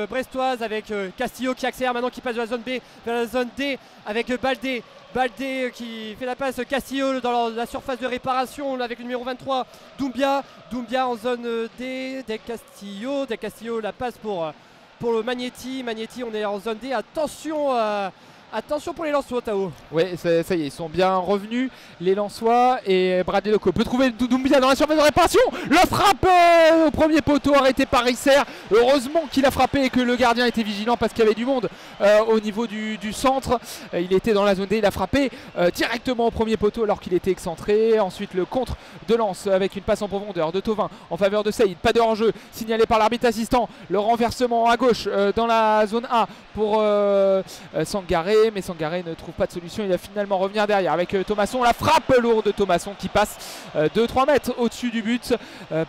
A: brestoise avec Castillo qui accélère maintenant, qui passe de la zone B vers la zone D avec Baldé. Baldé qui fait la passe, Castillo dans la surface de réparation avec le numéro 23, Doumbia en zone D, Del Castillo, la passe pour le Magnetti, on est en zone D, attention pour les Lensois, Tao.
B: Oui, ça y est, ils sont bien revenus, les Lensois, et Bradley Loco peut trouver Doumbia dans la surface de réparation. La frappe au premier poteau arrêté par Risser. Heureusement qu'il a frappé et que le gardien était vigilant parce qu'il y avait du monde au niveau du centre. Il était dans la zone D, il a frappé directement au premier poteau alors qu'il était excentré. Ensuite le contre de Lens avec une passe en profondeur de Thauvin en faveur de Saïd. Pas de hors-jeu signalé par l'arbitre assistant. Le renversement à gauche dans la zone A pour Sangaré. Mais Sangaré ne trouve pas de solution, il va finalement revenir derrière avec Thomasson, la frappe lourde de Thomasson qui passe 2-3 mètres au-dessus du but.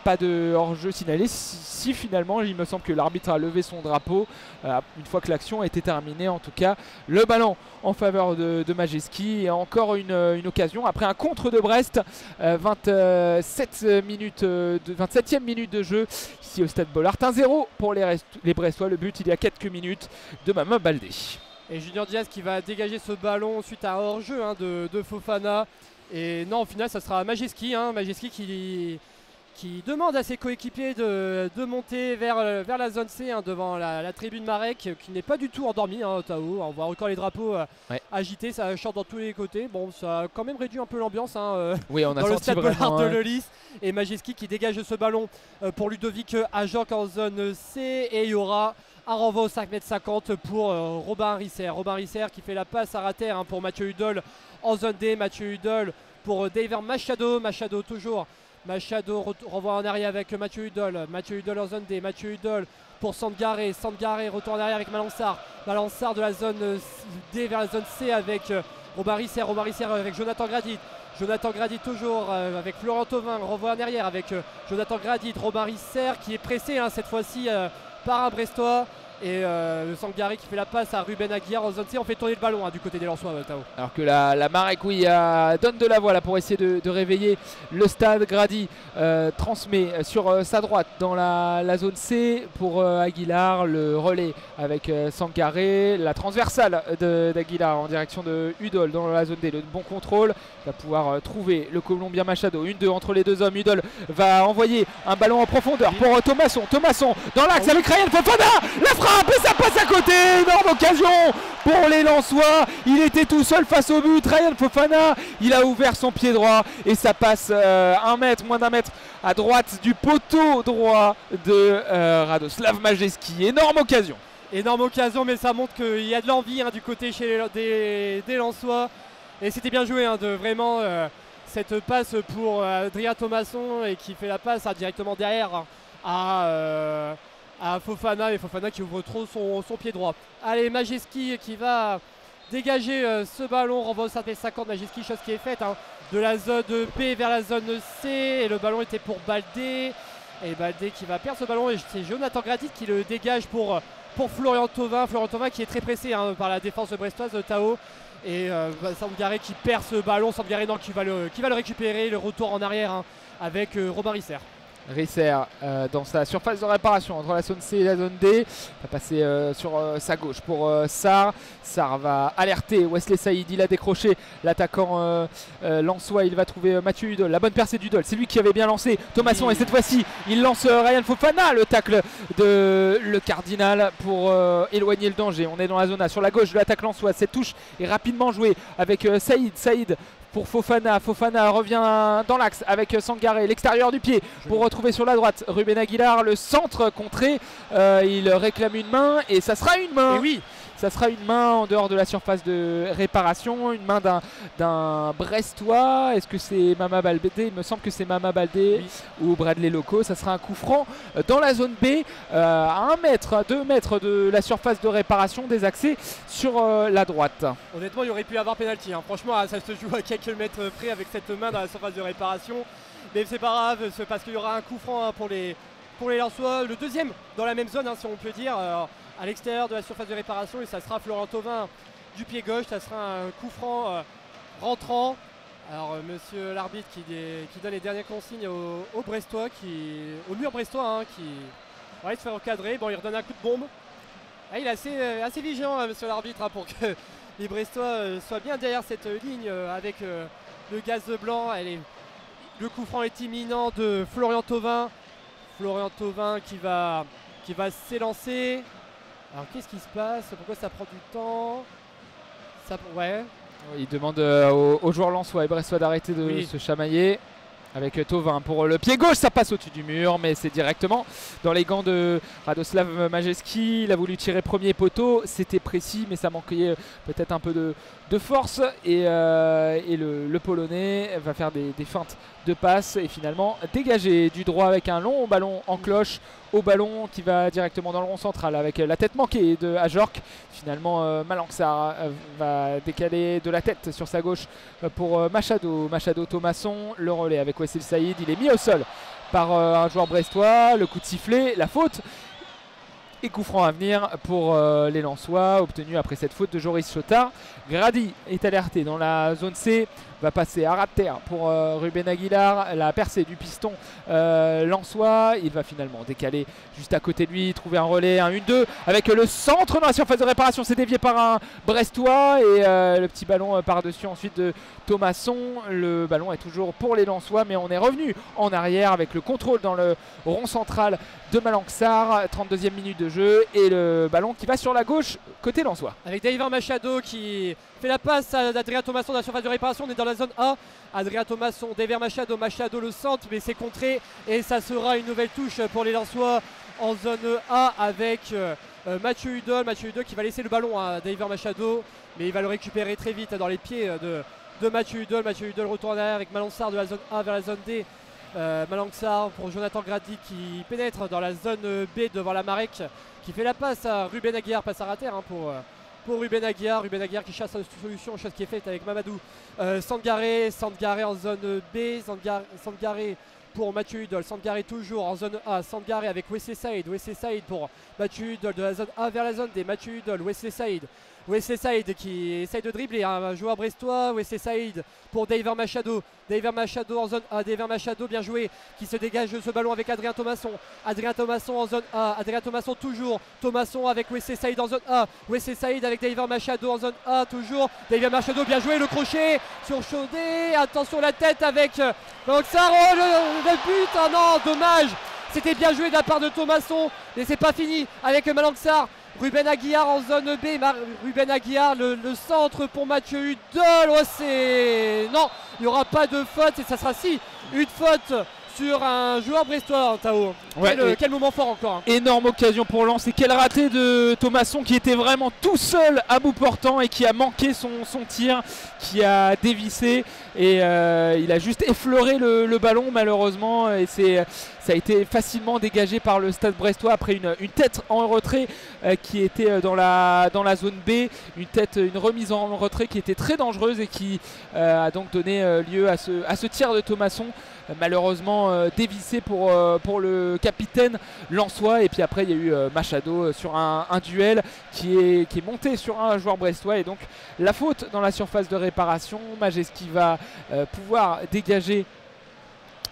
B: Pas de hors-jeu signalé, si finalement il me semble que l'arbitre a levé son drapeau une fois que l'action était terminée. En tout cas le ballon en faveur de Majewski et encore une occasion après un contre de Brest. 27e minute de jeu ici au stade Bollaert. 1-0 pour les Brestois, le but il y a quelques minutes de Mama Baldé.
A: Et Junior Diaz qui va dégager ce ballon suite à un hors-jeu de Fofana. Et non, au final, ça sera Majewski. Majewski qui demande à ses coéquipiers de monter vers la zone C devant la tribune Marek, qui n'est pas du tout endormi, Tao. On voit encore les drapeaux agités, ça chante dans tous les côtés. Bon, ça a quand même réduit un peu l'ambiance
B: oui, on a
A: dans le stade Bollaert de Leulis. Et Majewski qui dégage ce ballon pour Ludovic Ajorc en zone C. Et il y aura un renvoi au 5,50 m pour Robin Risser. Robin Risser qui fait la passe à rater pour Mathieu Hudol en zone D. Mathieu Hudol pour David Machado. Machado toujours. Machado renvoie en arrière avec Mathieu Hudol. Mathieu Hudol en zone D. Mathieu Hudol pour Sangaré. Sangaré retourne en arrière avec Malang-Sarr. Malang-Sarr de la zone D vers la zone C avec Robin Risser. Robin Risser avec Jonathan Gradit. Jonathan Gradit toujours avec Florent Thauvin. Renvoie en arrière avec Jonathan Gradit. Robin Risser qui est pressé cette fois-ci par un Brestois. Et le Sangaré qui fait la passe à Ruben Aguiar en zone C. On fait tourner le ballon du côté des Lensois, Tao.
B: Alors que la Marek donne de la voix là, pour essayer de réveiller le stade. Grady transmet sur sa droite dans la zone C pour Aguilar. Le relais avec Sangaré. La transversale d'Aguilar en direction de Hudol dans la zone D. Le bon contrôle. Va pouvoir trouver le Colombien Machado. 1-2 entre les deux hommes. Hudol va envoyer un ballon en profondeur pour Thomasson. Thomasson dans l'axe avec Ryan Fofana. La frappe et ça passe à côté. Énorme occasion pour les Lensois. Il était tout seul face au but. Ryan Fofana, il a ouvert son pied droit et ça passe moins d'un mètre à droite du poteau droit de Radoslav Majewski. Énorme occasion.
A: Énorme occasion, mais ça montre qu'il y a de l'envie du côté des Lensois. Et c'était bien joué de vraiment cette passe pour Adrien Thomasson et qui fait la passe directement derrière à Fofana, et Fofana qui ouvre trop son pied droit. Allez, Majewski qui va dégager ce ballon, renvoie au 5,50 Majewski, chose qui est faite de la zone B vers la zone C, et le ballon était pour Baldé, et Baldé qui va perdre ce ballon, et c'est Jonathan Gradit qui le dégage pour Florent Thauvin qui est très pressé par la défense brestoise de Tao. Et Sangaré qui perd ce ballon, Sangaré qui va le récupérer, le retour en arrière avec Robin Risser.
B: Risser dans sa surface de réparation entre la zone C et la zone D. Va passer sur sa gauche pour Sarr. Sarr va alerter Wesley Saïd. Il a décroché l'attaquant lensois. Il va trouver Mathieu Hudol. La bonne percée d'Hudol. C'est lui qui avait bien lancé Thomasson. Et cette fois-ci, il lance Ryan Fofana. Le tacle de le Cardinal pour éloigner le danger. On est dans la zone A. Sur la gauche de l'attaque lensoise. Cette touche est rapidement jouée avec Saïd. Saïd pour Fofana. Fofana revient dans l'axe avec Sangaré, l'extérieur du pied pour retrouver sur la droite Ruben Aguilar, le centre contré. Il réclame une main et ça sera une main.
A: Et oui,
B: ça sera une main en dehors de la surface de réparation, une main d'un Brestois. Est-ce que c'est Mama Baldé? Il me semble que c'est Mama Baldé, oui, ou Bradley Loco. Ça sera un coup franc dans la zone B, à 1 mètre, à 2 mètres de la surface de réparation des accès sur la droite.
A: Honnêtement, il aurait pu y avoir pénalty, hein. Franchement, ça se joue à quelques mètres près avec cette main dans la surface de réparation. Mais c'est pas grave, c'est parce qu'il y aura un coup franc, hein, pour les Lensois. Le deuxième dans la même zone, hein, si on peut dire, à l'extérieur de la surface de réparation. Et ça sera Florent Thauvin du pied gauche. Ça sera un coup franc rentrant. Alors monsieur l'arbitre qui donne les dernières consignes au Brestois, au mur brestois, hein, qui va se faire encadrer. Bon, il redonne un coup de bombe. Ah, il est assez vigilant, hein, monsieur l'arbitre, hein, pour que les Brestois soient bien derrière cette ligne avec le gaz blanc. Le coup franc est imminent de Florian Thauvin. Florian Thauvin qui va s'élancer. Alors qu'est-ce qui se passe? Pourquoi ça prend du temps? Ouais.
B: Il demande aux joueurs lensois et brestois d'arrêter de se chamailler. Avec Thauvin pour le pied gauche, ça passe au-dessus du mur, mais c'est directement dans les gants de Radoslav Majewski. Il a voulu tirer premier poteau, c'était précis, mais ça manquait peut-être un peu de force. Et le Polonais va faire des feintes de passe et finalement dégager du droit avec un long ballon en cloche au ballon qui va directement dans le rond central avec la tête manquée de Ajorc. Finalement Malanxar va décaler de la tête sur sa gauche pour Machado Thomasson. Le relais avec Wesley Saïd, il est mis au sol par un joueur brestois. Le coup de sifflet, la faute et coup franc à venir pour les Lensois, obtenu après cette faute de Joris Chotard. Grady est alerté dans la zone C, va passer à ras de terre pour Ruben Aguilar. La percée du piston lensois, il va finalement décaler juste à côté de lui, trouver un relais, un 1-2 avec le centre dans la surface de réparation. C'est dévié par un Brestois et le petit ballon par-dessus ensuite de Thomasson. Le ballon est toujours pour les Lensois, mais on est revenu en arrière avec le contrôle dans le rond central de Malanxar. 32e minute de jeu et le ballon qui va sur la gauche côté lensois.
A: Avec David Machado qui fait la passe à Adrien Thomasson dans la surface de réparation. On est dans la zone A. Adrien Thomasson, David Machado le centre, mais c'est contré et ça sera une nouvelle touche pour les Lensois en zone A avec Mathieu Hudol qui va laisser le ballon à David Machado, mais il va le récupérer très vite dans les pieds de Mathieu Hudol. Mathieu Hudol retourne derrière avec Malanxar de la zone A vers la zone D. Malanxar pour Jonathan Grady qui pénètre dans la zone B devant la Marek, qui fait la passe à Ruben Aguiar, passe à rater, hein, pour Ruben Aguiar qui chasse la solution, chose qui est faite avec Mamadou Sangaré en zone B, Sangaré pour Mathieu Hudol, Sangaré toujours en zone A, Sangaré avec Wesley Saïd pour Mathieu Hudol de la zone A vers la zone D, Mathieu Hudol, Wesley Saïd qui essaye de dribbler, un joueur brestois. Wesley Saïd pour David Machado en zone A, David Machado bien joué qui se dégage de ce ballon avec Adrien Thomasson en zone A, Adrien Thomasson toujours, Thomasson avec Wesley Saïd en zone A, Wesley Saïd avec David Machado en zone A toujours, David Machado bien joué, le crochet sur Chaudé, attention la tête avec Malanxar, oh le but, oh non, dommage, c'était bien joué de la part de Thomasson, mais c'est pas fini avec Malanxar. Ruben Aguiar en zone B, Ruben Aguiar le centre pour Mathieu Hudol. Oh, non, il n'y aura pas de faute et ça sera une faute sur un joueur brestois, Tao. Ouais, quel moment fort encore, hein. Énorme occasion pour Lens et quel raté de Thomasson qui était vraiment tout seul à bout portant et qui a manqué son tir, qui a dévissé et il a juste effleuré le ballon malheureusement et ça a été facilement dégagé par le Stade brestois après une tête en retrait qui était dans la zone B, une remise en retrait qui était très dangereuse et qui a donc donné lieu à ce tir de Thomasson, malheureusement dévissé pour le capitaine lensois. Et puis après il y a eu Machado sur un duel qui est monté sur un joueur brestois et donc la faute dans la surface de réparation. Majewski va pouvoir dégager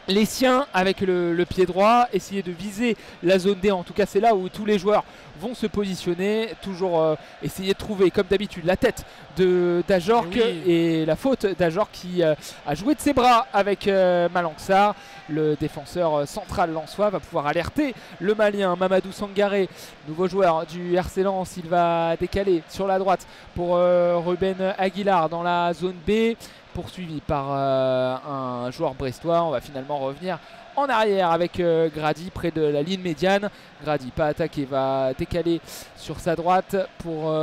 B: les siens avec le pied droit, essayer de viser la zone D. En tout cas, c'est là où tous les joueurs vont se positionner. Toujours essayer de trouver, comme d'habitude, la tête d'Ajorc et la faute d'Ajorc qui a joué de ses bras avec Malanxar. Le défenseur central lensois va pouvoir alerter le Malien Mamadou Sangaré, nouveau joueur du RC Lens. Il va décaler sur la droite pour Ruben Aguilar dans la zone B, poursuivi par un joueur brestois. On va finalement revenir en arrière avec Grady près de la ligne médiane. Grady pas attaqué, va décaler sur sa droite pour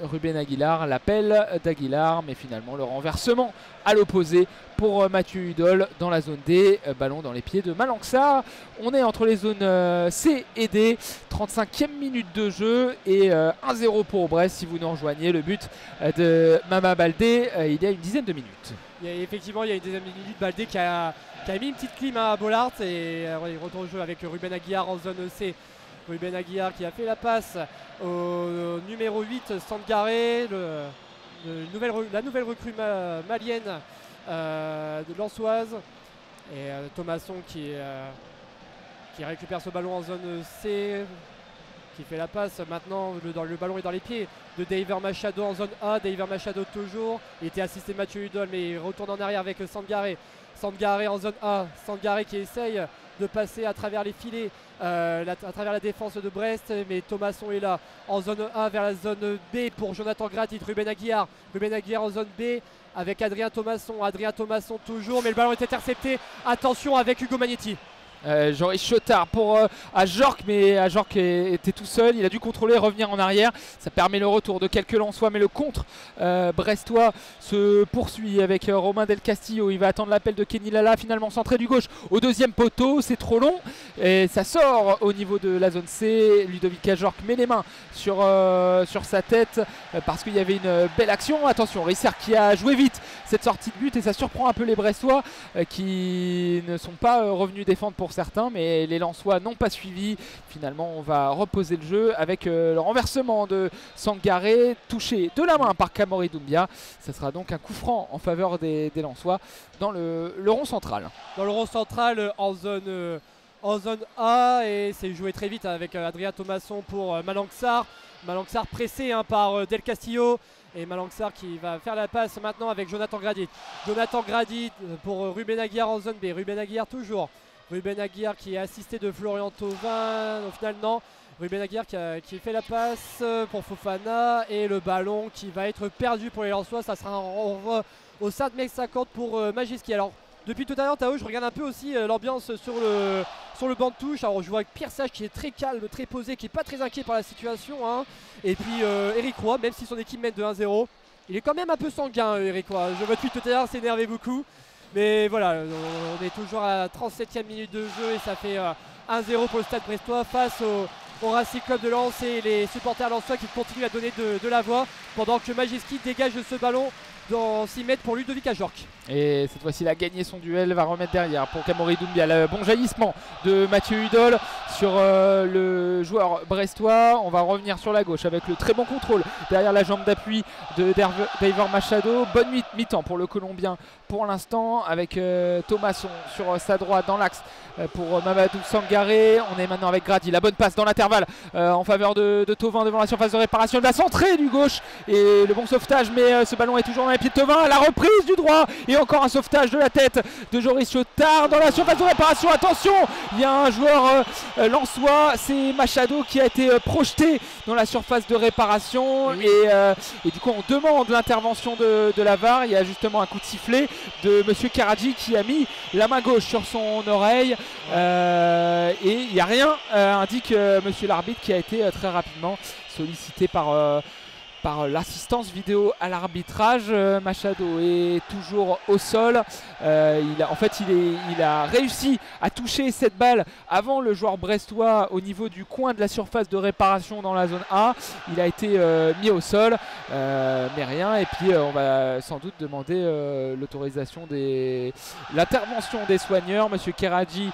B: Ruben Aguilar. L'appel d'Aguilar, mais finalement le renversement à l'opposé pour Mathieu Hudol dans la zone D. Ballon dans les pieds de Malanxar. On est entre les zones C et D. 35e minute de jeu et 1-0 pour Brest si vous nous rejoignez. Le but de Mama Baldé il y a une dizaine de minutes.
A: Effectivement, il y a une dizaine de minutes. Baldé qui a mis une petite clim à Bollaert et il retourne au jeu avec Ruben Aguilar en zone C. Ruben Aguilar qui a fait la passe au numéro 8, Sangaré, la nouvelle recrue malienne de Lensoise. Et Thomasson qui récupère ce ballon en zone C, qui fait la passe. Maintenant le ballon est dans les pieds de Daver Machado en zone A. Daver Machado toujours, il était assisté Mathieu Hudol, mais il retourne en arrière avec Sangaré. Sangaré en zone A, Sangaré qui essaye de passer à travers les filets, à travers la défense de Brest, mais Thomasson est là en zone A vers la zone B pour Jonathan Gratit. Ruben Aguilar en zone B avec Adrien Thomasson toujours, mais le ballon est intercepté. Attention avec Hugo Magnetti.
B: Joris Chotard pour Ajorc, mais Ajorc était tout seul, il a dû contrôler, revenir en arrière. Ça permet le retour de quelques Lensois, mais le contre brestois se poursuit avec Romain Del Castillo. Il va attendre l'appel de Kenny Lala, finalement centré du gauche au deuxième poteau. C'est trop long et ça sort au niveau de la zone C. Ludovic Ajorc met les mains sur sa tête parce qu'il y avait une belle action. Attention, Risser qui a joué vite cette sortie de but et ça surprend un peu les Brestois qui ne sont pas revenus défendre pour certains, mais les Lensois n'ont pas suivi. Finalement, on va reposer le jeu avec le renversement de Sangaré, touché de la main par Kamori Doumbia. Ça sera donc un coup franc en faveur des Lensois dans le rond central.
A: Dans le rond central, en zone A, et c'est joué très vite avec Adrien Thomasson pour Malanxar. Malanxar pressé par Del Castillo. Et Malanxar qui va faire la passe maintenant avec Jonathan Grady. Jonathan Grady pour Ruben Aguilar en zone B. Ruben Aguilar toujours. Ruben Aguilar qui est assisté de Florian Thauvin. Au final, non. Ruben Aguilar qui fait la passe pour Fofana. Et le ballon qui va être perdu pour les Lensois. Ça sera un renvoi au 5 m 50 pour Majewski. Alors, depuis tout à l'heure, Tao, je regarde un peu aussi l'ambiance sur le banc de touche. Alors, je vois Pierre Sage qui est très calme, très posé, qui n'est pas très inquiet par la situation. Et puis, Eric Roy, même si son équipe mène de 1-0, il est quand même un peu sanguin, Eric Roy. Je vois depuis tout à l'heure s'énerver beaucoup. Mais voilà, on est toujours à la 37e minute de jeu et ça fait 1-0 pour le Stade Brestois face au Racing Club de Lens et les supporters lensois qui continuent à donner de la voix pendant que Majewski dégage ce ballon dans 6 mètres pour Ludovic Ajorc.
B: Et cette fois-ci, il a gagné son duel, va remettre derrière pour Kamori Doumbia. Le bon jaillissement de Mathieu Hudol sur le joueur brestois. On va revenir sur la gauche avec le très bon contrôle derrière la jambe d'appui de Daver Machado. Bonne mi-temps pour le Colombien pour l'instant avec Thomasson sur sa droite dans l'axe pour Mamadou Sangaré. On est maintenant avec Grady. La bonne passe dans l'intervalle en faveur de Thauvin devant la surface de réparation. Il va centrer du gauche et le bon sauvetage, mais ce ballon est toujours dans les pieds de Thauvin. La reprise du droit et encore un sauvetage de la tête de Joris Chotard dans la surface de réparation. Attention, il y a un joueur lensois, c'est Machado qui a été projeté dans la surface de réparation. Et du coup on demande l'intervention de la VAR. Il y a justement un coup de sifflet de Monsieur Karadji qui a mis la main gauche sur son oreille et il n'y a rien, indique Monsieur l'arbitre qui a été très rapidement sollicité par l'assistance vidéo à l'arbitrage. Machado est toujours au sol. Il a réussi à toucher cette balle avant le joueur brestois au niveau du coin de la surface de réparation dans la zone A. Il a été mis au sol, mais rien. Et puis on va sans doute demander l'intervention des soigneurs. Monsieur Karadji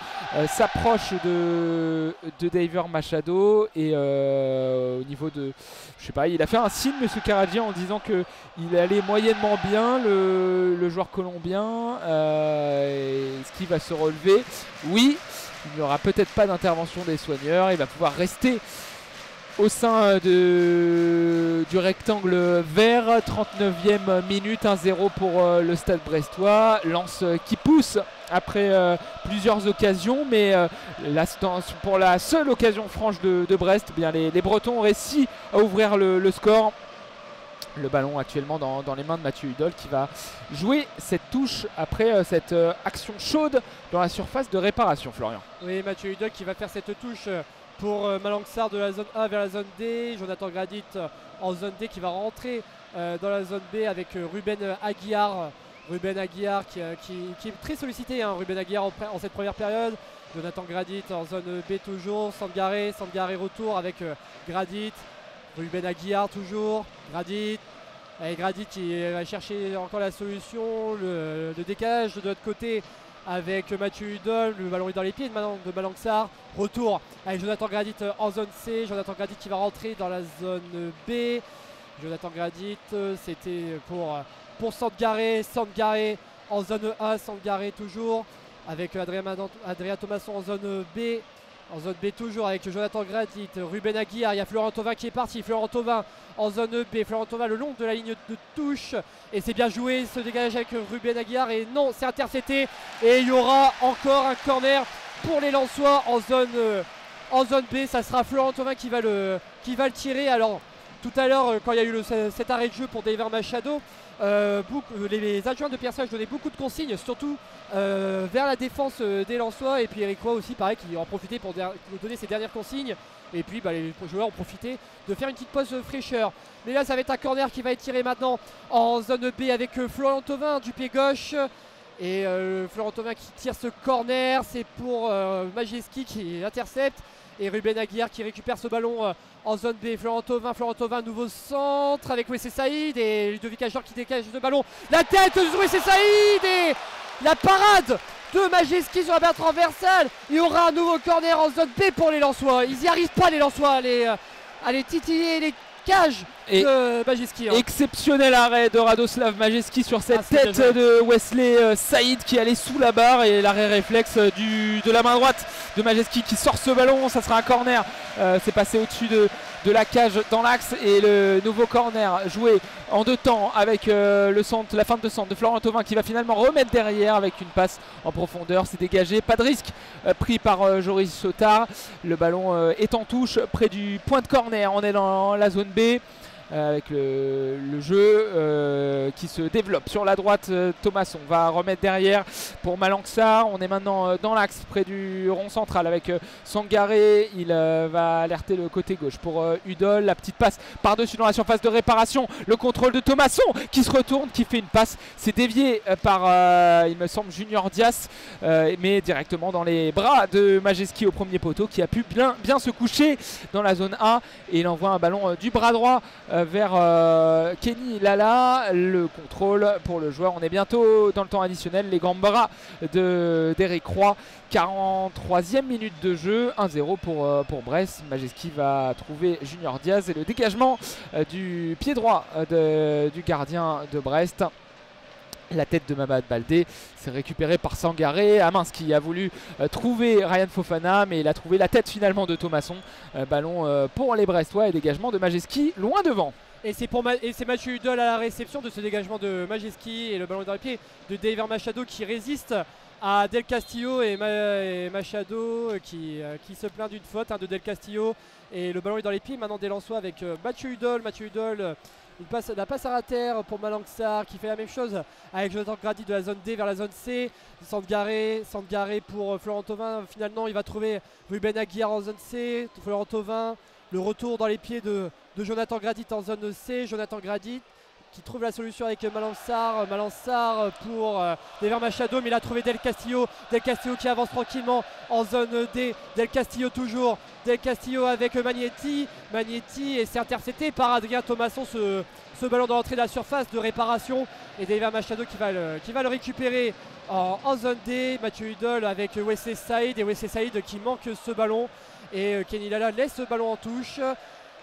B: s'approche de Daver Machado et au niveau de, je sais pas, il a fait un signe Monsieur Karadji en disant qu'il allait moyennement bien, le joueur colombien. Est-ce qu'il va se relever? Oui, il n'y aura peut-être pas d'intervention des soigneurs. Il va pouvoir rester au sein du rectangle vert. 39e minute, 1-0 pour le Stade brestois. Lens qui pousse après plusieurs occasions, mais pour la seule occasion franche de Brest, eh bien les Bretons ont réussi à ouvrir le score. Le ballon actuellement dans les mains de Mathieu Hudol qui va jouer cette touche après cette action chaude dans la surface de réparation, Florian.
A: Oui, Mathieu Hudol qui va faire cette touche pour Malang Sarr de la zone A vers la zone D. Jonathan Gradit en zone D qui va rentrer dans la zone B avec Ruben Aguiar. Ruben Aguiar qui est très sollicité, hein, Ruben Aguiar en cette première période. Jonathan Gradit en zone B toujours. Sangaré retour avec Gradit. Ruben Aguiar toujours. Gradit. Et Gradit qui va chercher encore la solution. Le décalage de l'autre côté avec Mathieu Hudol, le ballon est dans les pieds maintenant de Malang Sarr. Retour avec Jonathan Gradit en zone C. Jonathan Gradit qui va rentrer dans la zone B. Jonathan Gradit, c'était pour Sangaré en zone A. Sangaré toujours avec Adrien Thomasson en zone B. En zone B toujours avec Jonathan Gradit, Ruben Aguiar, il y a Florent Thauvin qui est parti. Florent Thauvin en zone B, Florent Thauvin le long de la ligne de touche. Et c'est bien joué, ce dégage avec Ruben Aguiar. Et non, c'est intercepté. Et il y aura encore un corner pour les Lensois en zone B. Ça sera Florent Thauvin qui va le tirer. Alors tout à l'heure, quand il y a eu cet arrêt de jeu pour David Machado, les adjoints de Pierre Sage donnaient beaucoup de consignes, surtout vers la défense des Lensois. Et puis Eric Roy aussi, pareil, qui en profitait pour donner ses dernières consignes. Et puis les joueurs ont profité de faire une petite pause fraîcheur. Mais là, ça va être un corner qui va être tiré maintenant en zone B avec Florent Thauvin du pied gauche. Et Florent Thauvin qui tire ce corner, c'est pour Majewski qui intercepte. Et Ruben Aguiar qui récupère ce ballon en zone B. Florent Thauvin, nouveau centre avec Wessé Saïd et Ludovic Ajor qui dégage le ballon. La tête de Wessé Saïd et la parade de Majewski sur la barre transversale. Il y aura un nouveau corner en zone B pour les Lensois. Ils n'y arrivent pas les Lensois à les titiller les cages de Majewski.
B: Exceptionnel arrêt de Radoslav Majewski sur cette tête de Wesley Saïd qui allait sous la barre, et l'arrêt réflexe de la main droite de Majewski qui sort ce ballon. Ça sera un corner, c'est passé au-dessus de la cage dans l'axe, et le nouveau corner joué en deux temps avec la feinte de centre de Florent Thauvin qui va finalement remettre derrière avec une passe en profondeur. C'est dégagé, pas de risque pris par Joris Sautard. Le ballon est en touche près du point de corner. On est dans la zone B avec le jeu qui se développe sur la droite. Thomasson va remettre derrière pour Malang Sarr. On est maintenant dans l'axe près du rond central avec Sangaré. Il va alerter le côté gauche pour Hudol. La petite passe par-dessus dans la surface de réparation. Le contrôle de Thomasson qui se retourne, qui fait une passe. C'est dévié par, il me semble, Junior Dias, mais directement dans les bras de Majewski au premier poteau, qui a pu bien se coucher dans la zone A. Et il envoie un ballon du bras droit vers Kenny Lala. Le contrôle pour le joueur. On est bientôt dans le temps additionnel. Les grands bras d'Eric Roy. 43e minute de jeu, 1-0 pour Brest. Majewski va trouver Junior Diaz et le dégagement du pied droit du gardien de Brest. La tête de Mamad Baldé, c'est récupéré par Sangaré. Amins qui a voulu trouver Ryan Fofana, mais il a trouvé la tête finalement de Thomasson. Ballon pour les Brestois et dégagement de Majewski loin devant.
A: Et c'est Mathieu Hudol à la réception de ce dégagement de Majewski, et le ballon dans les pieds de David Machado qui résiste à Del Castillo, et Machado qui se plaint d'une faute de Del Castillo. Et le ballon est dans les pieds maintenant des Lensois avec Mathieu Hudol. La passe à terre pour Malang Sarr qui fait la même chose avec Jonathan Gradit de la zone D vers la zone C. Sangaré pour Florent Thauvin. Finalement, il va trouver Ruben Aguiar en zone C. Florent Thauvin, le retour dans les pieds de Jonathan Gradit en zone C. Jonathan Gradit qui trouve la solution avec Malang Sarr pour David Machado, mais il a trouvé Del Castillo qui avance tranquillement en zone D. Del Castillo toujours, Del Castillo avec Magnetti, et c'est intercepté par Adrien Thomasson, ce ballon dans l'entrée de la surface de réparation, et David Machado qui va le récupérer en zone D. Mathieu Hudol avec Wesley Saïd, et Wesley Saïd qui manque ce ballon, et Kenny Lala laisse ce ballon en touche.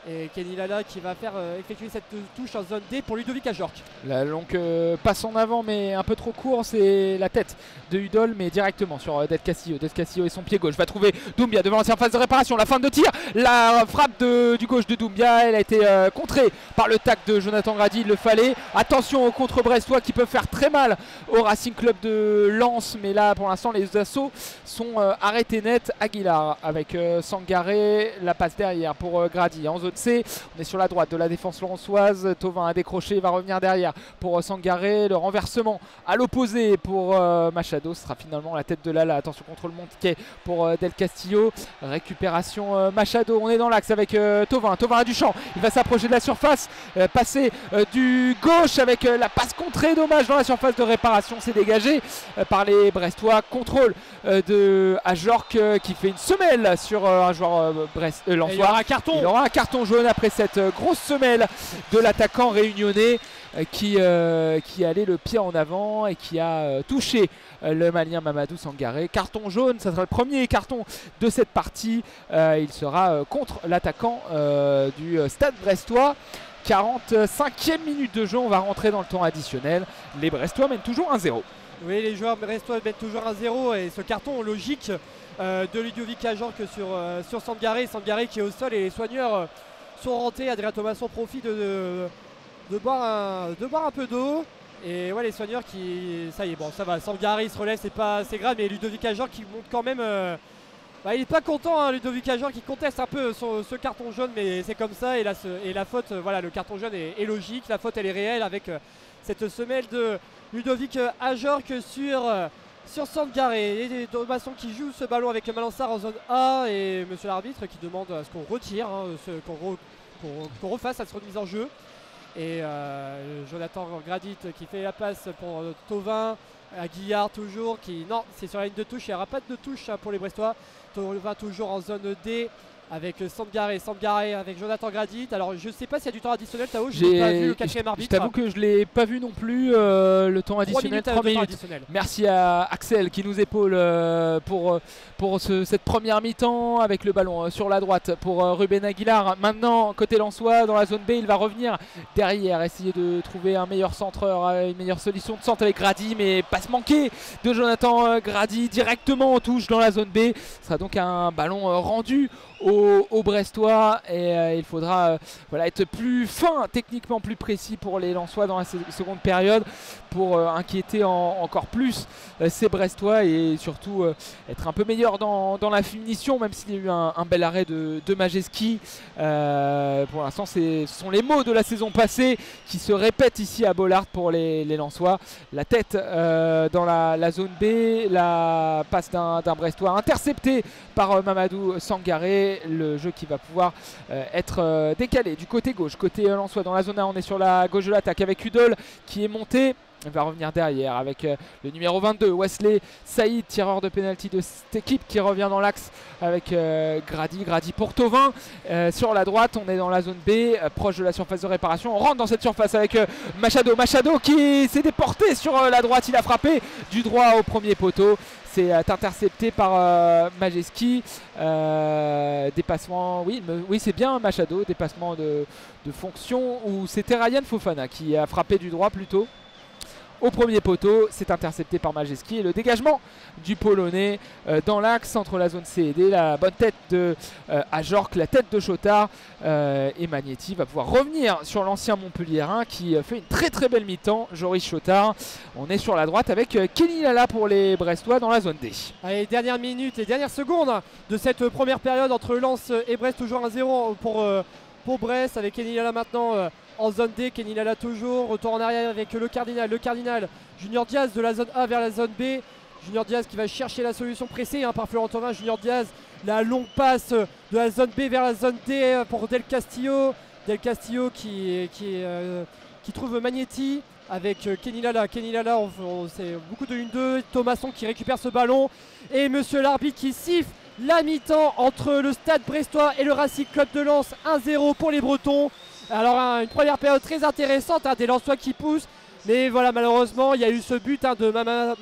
A: Et Kenny Lala qui va faire effectuer cette touche en zone D pour Ludovic Ajorc.
B: La longue passe en avant mais un peu trop court, c'est la tête de Udol mais directement sur Del Castillo. Del Castillo et son pied gauche va trouver Doumbia devant la surface de réparation, la fin de tir, la frappe du gauche de Doumbia, elle a été contrée par le tac de Jonathan Grady, il le fallait. Attention aux contre-brestois qui peuvent faire très mal au Racing Club de Lens, mais là pour l'instant les assauts sont arrêtés net. Aguilar avec Sangaré, la passe derrière pour Grady en zone C, on est sur la droite de la défense lensoise. Thauvin a décroché, va revenir derrière pour Sangaré, le renversement à l'opposé pour Machado, ce sera finalement la tête de Lala. Attention contre le monte-quai pour Del Castillo, récupération Machado, on est dans l'axe avec Thauvin a du champ, il va s'approcher de la surface, passer du gauche avec la passe contrée, dommage dans la surface de réparation, c'est dégagé par les Brestois. Contrôle de Ajorc qui fait une semelle sur un joueur lensois.
A: Il aura un carton.
B: Il aura un carton jaune après cette grosse semelle de l'attaquant réunionnais qui allait le pied en avant et qui a touché le Malien Mamadou Sangaré. Carton jaune, ça sera le premier carton de cette partie. Il sera contre l'attaquant du Stade Brestois. 45e minute de jeu, on va rentrer dans le temps additionnel. Les Brestois mènent toujours 1-0.
A: Oui, les joueurs brestois mènent toujours 1-0 et ce carton logique de Ludovic Ajorc sur Sangaré. Sangaré qui est au sol et les soigneurs sont rentrés. Adrien Thomasson profite de boire un peu d'eau. Et ouais, les soigneurs qui... Ça y est, bon, ça va. Sangaré se relève, c'est pas assez grave, mais Ludovic Ajorc qui monte quand même... il n'est pas content, hein, Ludovic Ajorc qui conteste un peu ce carton jaune, mais c'est comme ça. Et la faute, voilà, le carton jaune est logique. La faute, elle est réelle avec cette semelle de Ludovic Ajorc sur Sangaré. Et Thomasson qui joue ce ballon avec Malansar en zone A. Et monsieur l'arbitre qui demande à ce qu'on retire, hein, qu'on refasse cette remise en jeu. Et Jonathan Gradit qui fait la passe pour Thauvin. Aguilar toujours qui... Non, c'est sur la ligne de touche, il n'y aura pas de touche pour les Brestois. Thauvin toujours en zone D avec Sangaré avec Jonathan Gradit. Alors je ne sais pas s'il y a du temps additionnel, Tao, je n'ai pas vu le quatrième arbitre.
B: Je t'avoue que je ne l'ai pas vu non plus, le temps additionnel, 3 minutes. Merci à Axel qui nous épaule pour cette première mi-temps avec le ballon sur la droite pour Ruben Aguilar. Maintenant côté lensois dans la zone B, il va revenir derrière, essayer de trouver un meilleur centreur, une meilleure solution de centre avec Grady, mais passe manquée de Jonathan Grady directement en touche dans la zone B. Ce sera donc un ballon rendu aux Brestois et il faudra être plus fin, techniquement plus précis pour les Lensois dans la seconde période pour inquiéter encore plus ces Brestois et surtout être un peu meilleur dans la finition, même s'il y a eu un bel arrêt de Majeski. Pour l'instant ce sont les mots de la saison passée qui se répètent ici à Bollaert pour les Lensois. La tête dans la zone B, la passe d'un Brestois intercepté par Mamadou Sangaré. Le jeu qui va pouvoir être décalé du côté gauche, côté lensois dans la zone A. On est sur la gauche de l'attaque avec Udol qui est monté. Il va revenir derrière avec le numéro 22 Wesley Saïd, tireur de pénalty de cette équipe qui revient dans l'axe avec Grady pour Thauvin. Sur la droite on est dans la zone B, proche de la surface de réparation. On rentre dans cette surface avec Machado qui s'est déporté sur la droite. Il a frappé du droit au premier poteau. C'est intercepté par Majeski. Dépassement, oui c'est bien Machado, dépassement de fonction, ou c'était Ryan Fofana qui a frappé du droit plutôt au premier poteau. C'est intercepté par Majeski et le dégagement du Polonais dans l'axe entre la zone C et D. La bonne tête de Ajorc, la tête de Chotard et Magnetti va pouvoir revenir sur l'ancien Montpelliérain qui fait une très très belle mi-temps. Joris Chotard. On est sur la droite avec Kenny Lala pour les Brestois dans la zone D.
A: Allez, dernière minute et dernière seconde de cette première période entre Lens et Brest, toujours 1-0 pour Brest avec Kenny Lala maintenant en zone D. Kenny Lala toujours, retour en arrière avec le Cardinal Junior Diaz de la zone A vers la zone B. Junior Diaz qui va chercher la solution pressée par Florent Thauvin. Junior Diaz, la longue passe de la zone B vers la zone D pour Del Castillo. Del Castillo qui trouve Magnetti avec Kenny Lala. C'est beaucoup de 1-2. Thomasson qui récupère ce ballon et monsieur l'arbitre qui siffle la mi-temps entre le Stade Brestois et le Racing Club de Lens. 1-0 pour les Bretons. Alors une première période très intéressante, des Lensois qui poussent, mais voilà, malheureusement il y a eu ce but de Mama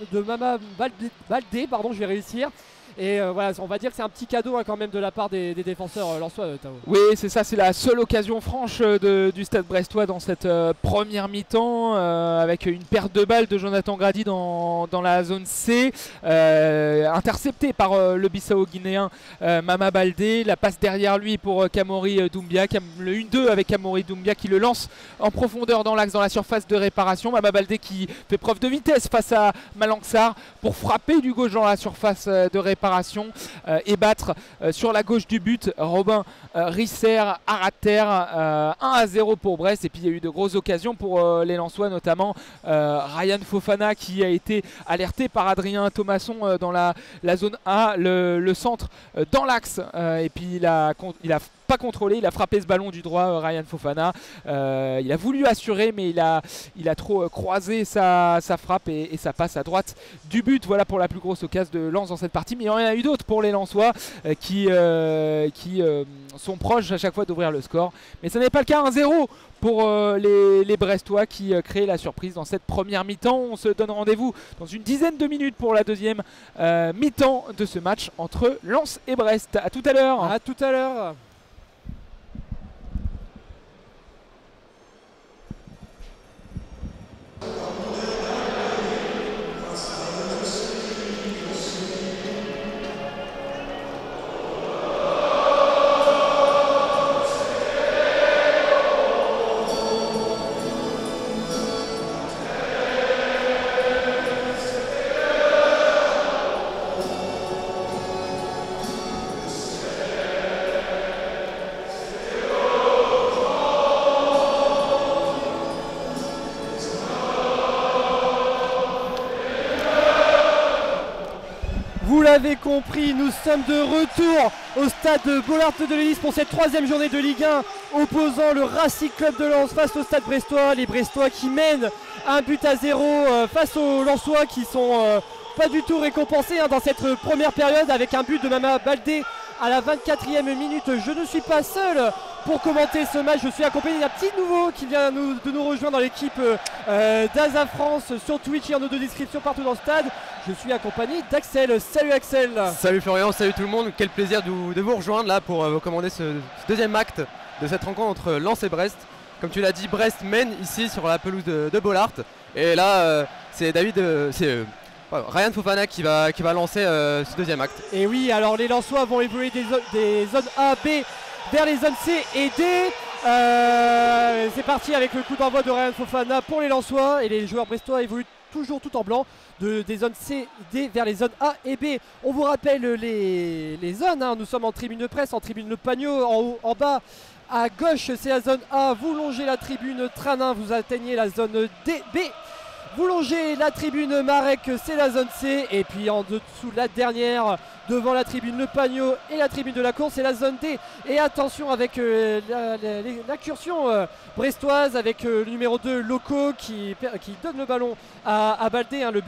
A: Baldé, pardon, je vais réussir, Et voilà, on va dire que c'est un petit cadeau quand même de la part des défenseurs lensois, Tao.
B: Oui, c'est ça, c'est la seule occasion franche du Stade Brestois dans cette première mi-temps, avec une perte de balle de Jonathan Grady dans la zone C, intercepté par le Bissau-Guinéen Mama Baldé. La passe derrière lui pour Kamori Doumbia, le 1-2 avec Kamori Doumbia qui le lance en profondeur dans l'axe, dans la surface de réparation. Mama Baldé qui fait preuve de vitesse face à Malangsar pour frapper du gauche dans la surface de réparation et battre sur la gauche du but Robin Risser à terre. 1-0 pour Brest. Et puis il y a eu de grosses occasions pour les Lensois, notamment Ryan Fofana qui a été alerté par Adrien Thomasson dans la zone A, le centre dans l'axe, et puis il a pas contrôlé, il a frappé ce ballon du droit, Ryan Fofana. Il a voulu assurer, mais il a trop croisé sa frappe et ça passe à droite du but. Voilà pour la plus grosse occasion de Lens dans cette partie, mais il y en a eu d'autres pour les Lensois qui sont proches à chaque fois d'ouvrir le score, mais ce n'est pas le cas. 1-0 pour les Brestois qui créent la surprise dans cette première mi-temps. On se donne rendez-vous dans une dizaine de minutes pour la deuxième mi-temps de ce match entre Lens et Brest. A tout à l'heure.
A: À tout à l'heure. Vous l'avez compris, nous sommes de retour au stade Bollaert de l'Hélice pour cette troisième journée de Ligue 1 opposant le Racing Club de Lens face au stade brestois. Les Brestois qui mènent 1-0 face aux Lensois qui sont pas du tout récompensés dans cette première période avec un but de Mama Baldé à la 24e minute. Je ne suis pas seul pour commenter ce match, je suis accompagné d'un petit nouveau qui vient de nous rejoindre dans l'équipe d'Asa France sur Twitch et en audio-description partout dans le stade. Je suis accompagné d'Axel. Salut Axel.
C: Salut Florian, salut tout le monde. Quel plaisir de vous rejoindre là pour vous commander ce deuxième acte de cette rencontre entre Lens et Brest. Comme tu l'as dit, Brest mène ici sur la pelouse de Bollaert. Et là, c'est Ryan Fofana qui va lancer ce deuxième acte.
A: Et oui, alors les Lensois vont évoluer des zones A, B vers les zones C et D. C'est parti avec le coup d'envoi de Ryan Fofana pour les Lensois et les joueurs brestois évoluent toujours tout en blanc des zones C, D vers les zones A et B. On vous rappelle les zones, nous sommes en tribune de presse, en tribune Le Pagnot, en haut, en bas. À gauche c'est la zone A, vous longez la tribune Tranin, vous atteignez la zone D, B. Vous longez la tribune Marek, c'est la zone C. Et puis en dessous la dernière, devant la tribune Le Pagnot et la tribune de la course, c'est la zone D. Et attention avec l'incursion brestoise avec le numéro 2 Loco qui donne le ballon à Baldé, le